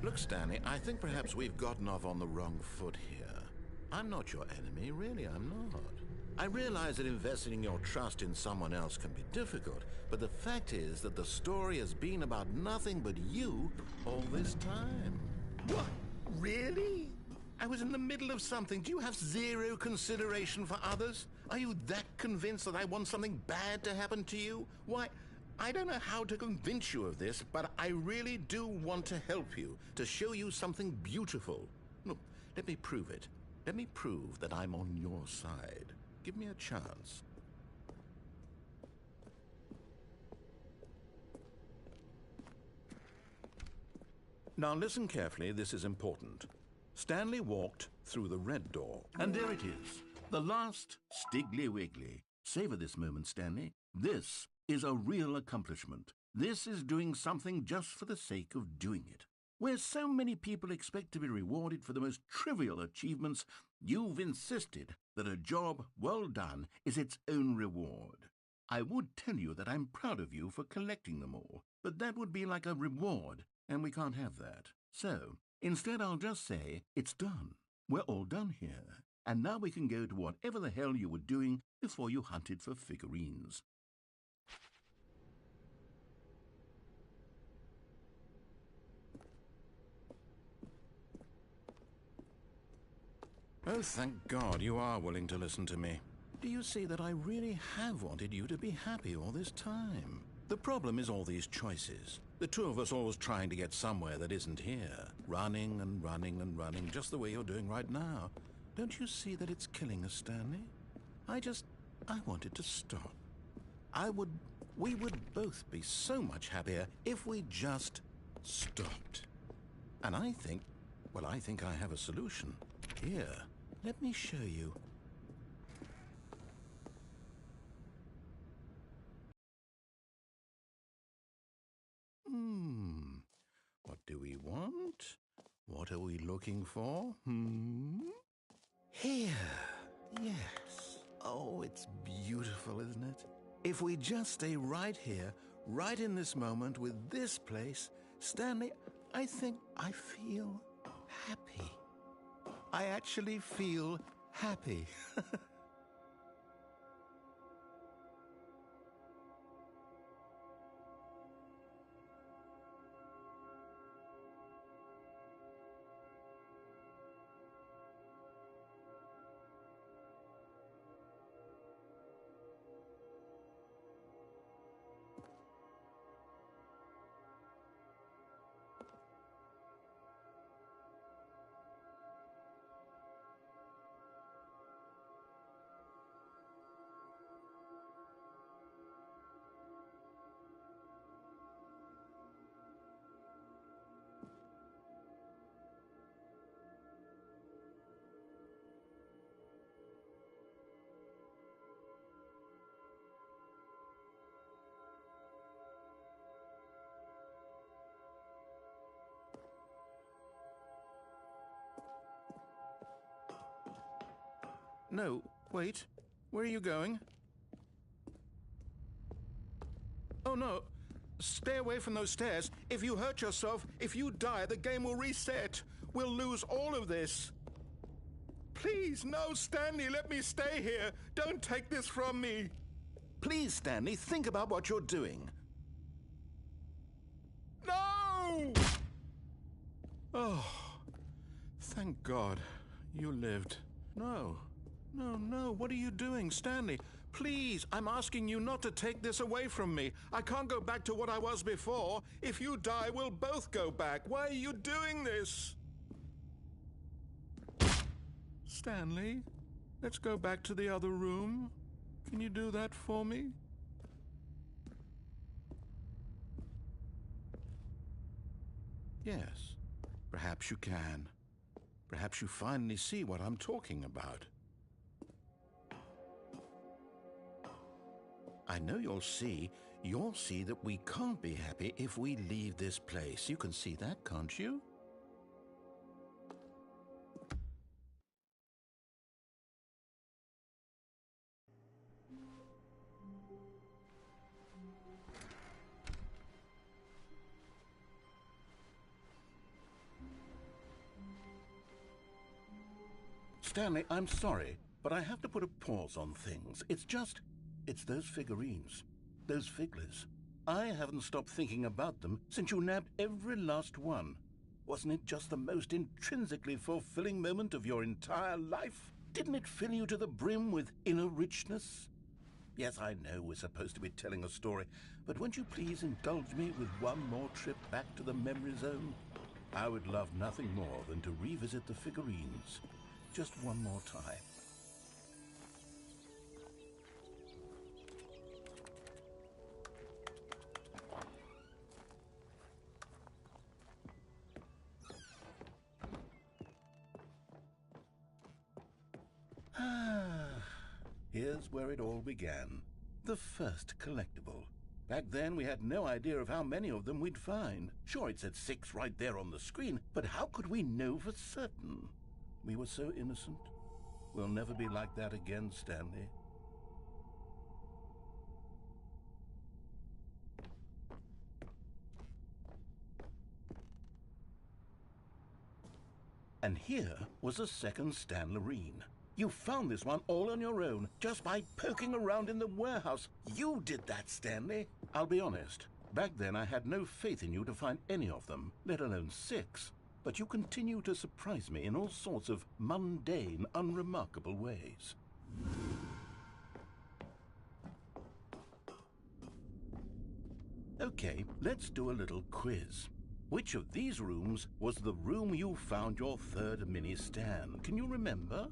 Look, Stanley, I think perhaps we've gotten off on the wrong foot here. I'm not your enemy, really, I'm not. I realize that investing your trust in someone else can be difficult, but the fact is that the story has been about nothing but you all this time. What? Really? I was in the middle of something. Do you have zero consideration for others? Are you that convinced that I want something bad to happen to you? Why, I don't know how to convince you of this, but I really do want to help you, to show you something beautiful. Look, let me prove it. Let me prove that I'm on your side. Give me a chance. Now listen carefully, this is important. Stanley walked through the red door. And there it is, the last Stiggly Wiggly. Savor this moment, Stanley. This is a real accomplishment. This is doing something just for the sake of doing it. Where so many people expect to be rewarded for the most trivial achievements, you've insisted that a job well done is its own reward. I would tell you that I'm proud of you for collecting them all, but that would be like a reward, and we can't have that. So, instead I'll just say, it's done. We're all done here, and now we can go to whatever the hell you were doing before you hunted for figurines. Oh, thank God you are willing to listen to me. Do you see that I really have wanted you to be happy all this time? The problem is all these choices. The two of us always trying to get somewhere that isn't here. Running and running and running, just the way you're doing right now. Don't you see that it's killing us, Stanley? I wanted to stop. We would both be so much happier if we just stopped. And I think I have a solution. Here, let me show you. What do we want? What are we looking for? Here. Yes. Oh, it's beautiful, isn't it? If we just stay right here, right in this moment with this place, Stanley, I think I feel happy. I actually feel happy. No, wait. Where are you going? Oh, no. Stay away from those stairs. If you hurt yourself, if you die, the game will reset. We'll lose all of this. Please, no, Stanley, let me stay here. Don't take this from me. Please, Stanley, think about what you're doing. No! Oh, thank God you lived. No. No, what are you doing, Stanley? Please, I'm asking you not to take this away from me. I can't go back to what I was before. If you die, we'll both go back. Why are you doing this? Stanley, let's go back to the other room. Can you do that for me? Yes, perhaps you can. Perhaps you finally see what I'm talking about. I know you'll see that we can't be happy if we leave this place. You can see that, can't you? Stanley, I'm sorry, but I have to put a pause on things. It's those figurines, those figglers. I haven't stopped thinking about them since you nabbed every last one. Wasn't it just the most intrinsically fulfilling moment of your entire life? Didn't it fill you to the brim with inner richness? Yes, I know we're supposed to be telling a story, but won't you please indulge me with one more trip back to the memory zone? I would love nothing more than to revisit the figurines. Just one more time. Here's where it all began. The first collectible. Back then, we had no idea of how many of them we'd find. Sure, it said 6 right there on the screen, but how could we know for certain? We were so innocent. We'll never be like that again, Stanley. And here was a second Stanlerine. You found this one all on your own, just by poking around in the warehouse. You did that, Stanley. I'll be honest. Back then, I had no faith in you to find any of them, let alone 6. but you continue to surprise me in all sorts of mundane, unremarkable ways. Okay, let's do a little quiz. Which of these rooms was the room you found your third mini Stan? Can you remember?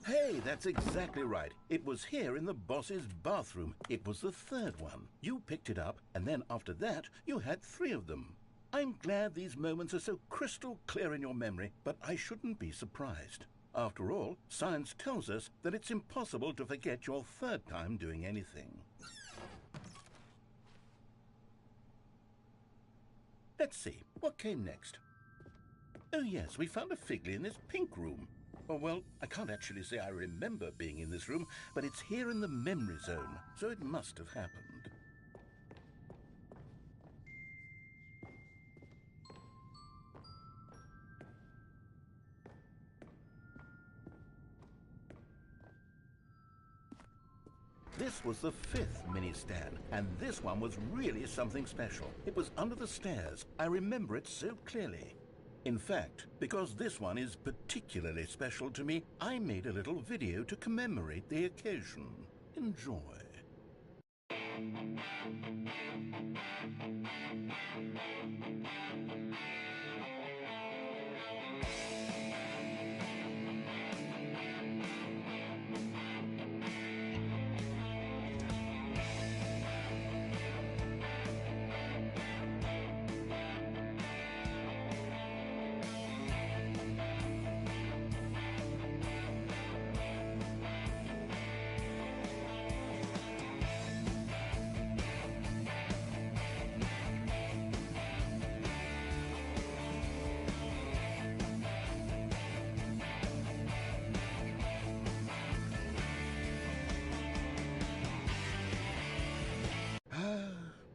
Hey, that's exactly right. It was here in the boss's bathroom. It was the third one. You picked it up, and then after that, you had 3 of them. I'm glad these moments are so crystal clear in your memory, but I shouldn't be surprised. After all, science tells us that it's impossible to forget your third time doing anything. Let's see, what came next? Oh yes, we found a Figley in this pink room. Oh, well, I can't actually say I remember being in this room, but it's here in the memory zone, so it must have happened. This was the 5th mini Stan, and this one was really something special. It was under the stairs. I remember it so clearly. In fact, because this one is particularly special to me, I made a little video to commemorate the occasion. Enjoy.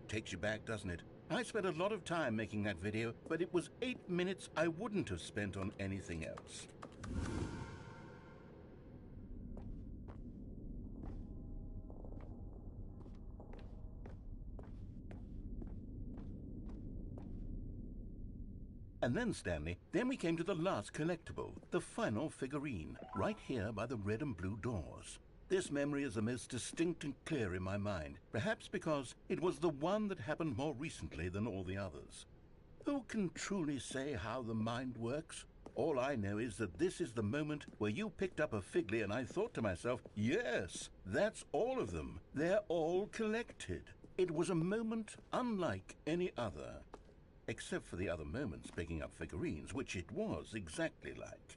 Takes you back, doesn't it? I spent a lot of time making that video, but it was 8 minutes I wouldn't have spent on anything else. And then, Stanley, then we came to the last collectible, the final figurine, right here by the red and blue doors. This memory is the most distinct and clear in my mind, perhaps because it was the one that happened more recently than all the others. Who can truly say how the mind works? All I know is that this is the moment where you picked up a Figley and I thought to myself, yes, that's all of them. They're all collected. It was a moment unlike any other. Except for the other moments picking up figurines, which it was exactly like.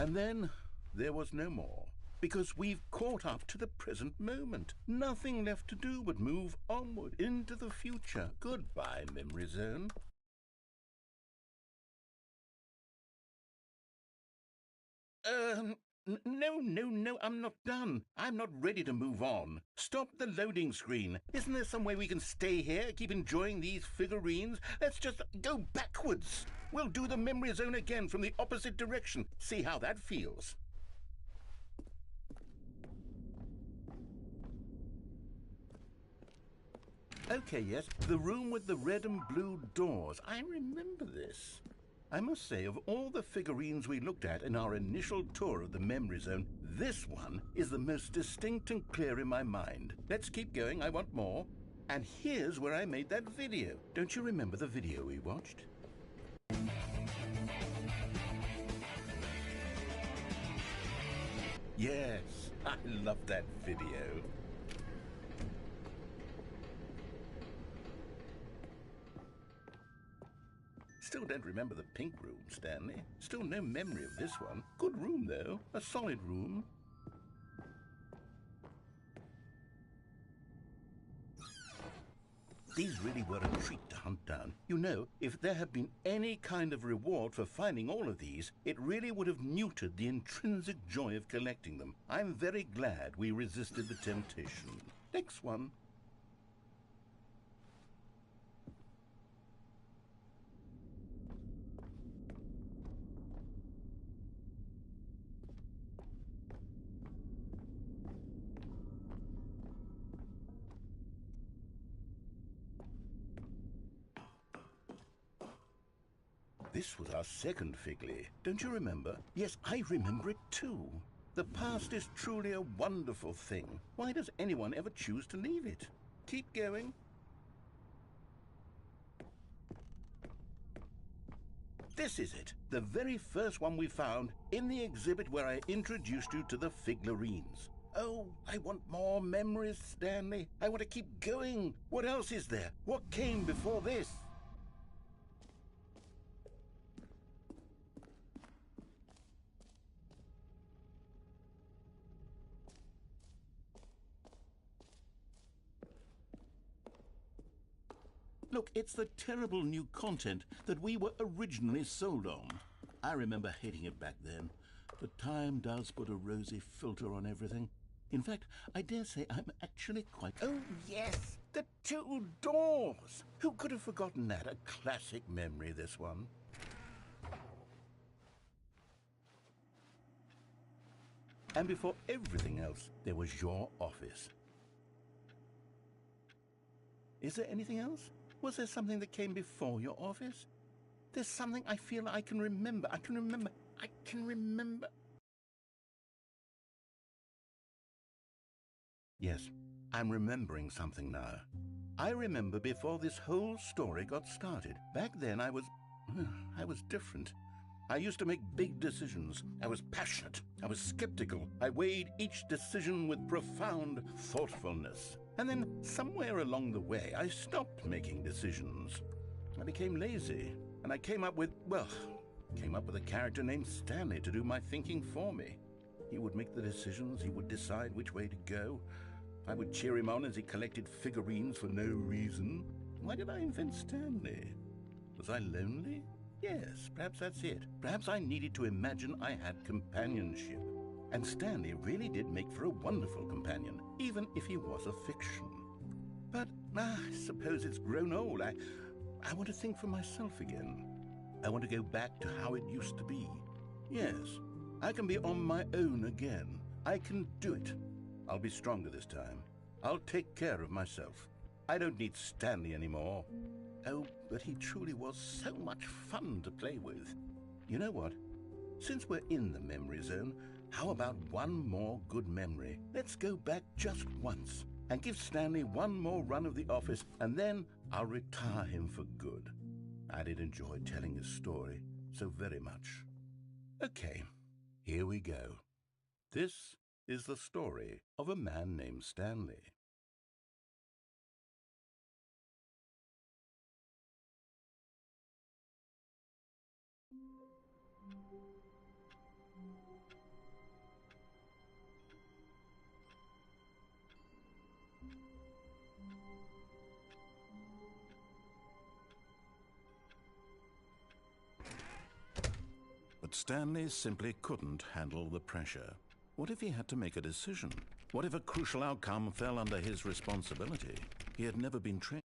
And then there was no more, because we've caught up to the present moment. Nothing left to do but move onward into the future. Goodbye, Memory Zone. No, I'm not done. I'm not ready to move on. Stop the loading screen. Isn't there some way we can stay here, keep enjoying these figurines? Let's just go backwards. We'll do the memory zone again from the opposite direction. See how that feels. Okay, yes, the room with the red and blue doors. I remember this. I must say, of all the figurines we looked at in our initial tour of the memory zone, this one is the most distinct and clear in my mind. Let's keep going, I want more. And here's where I made that video. Don't you remember the video we watched? Yes, I love that video. Still don't remember the pink room, Stanley. Still no memory of this one. Good room, though. A solid room. These really were a treat to hunt down. You know, if there had been any kind of reward for finding all of these, it really would have neutered the intrinsic joy of collecting them. I'm very glad we resisted the temptation. Next one. This was our second Figley. Don't you remember? Yes, I remember it too. The past is truly a wonderful thing. Why does anyone ever choose to leave it? Keep going. This is it. The very first one we found in the exhibit where I introduced you to the Figlarines. Oh, I want more memories, Stanley. I want to keep going. What else is there? What came before this? Look, it's the terrible new content that we were originally sold on. I remember hating it back then, but time does put a rosy filter on everything. In fact, I dare say I'm actually quite... Oh, yes, the two doors! Who could have forgotten that? A classic memory, this one. And before everything else, there was your office. Is there anything else? Was there something that came before your office? There's something I feel I can remember. I can remember. Yes, I'm remembering something now. I remember before this whole story got started. Back then I was different. I used to make big decisions. I was passionate. I was skeptical. I weighed each decision with profound thoughtfulness. And then somewhere along the way, I stopped making decisions. I became lazy, and I came up with a character named Stanley to do my thinking for me. He would make the decisions, he would decide which way to go. I would cheer him on as he collected figurines for no reason. Why did I invent Stanley? Was I lonely? Yes, perhaps that's it. Perhaps I needed to imagine I had companionship. And Stanley really did make for a wonderful companion, even if he was a fiction. But I suppose it's grown old. I want to think for myself again. I want to go back to how it used to be. Yes, I can be on my own again. I can do it. I'll be stronger this time. I'll take care of myself. I don't need Stanley anymore. Oh, but he truly was so much fun to play with. You know what? Since we're in the memory zone, how about one more good memory? Let's go back just once and give Stanley one more run of the office, and then I'll retire him for good. I did enjoy telling his story so very much. Okay, here we go. This is the story of a man named Stanley. But Stanley simply couldn't handle the pressure. What if he had to make a decision? What if a crucial outcome fell under his responsibility? He had never been trained.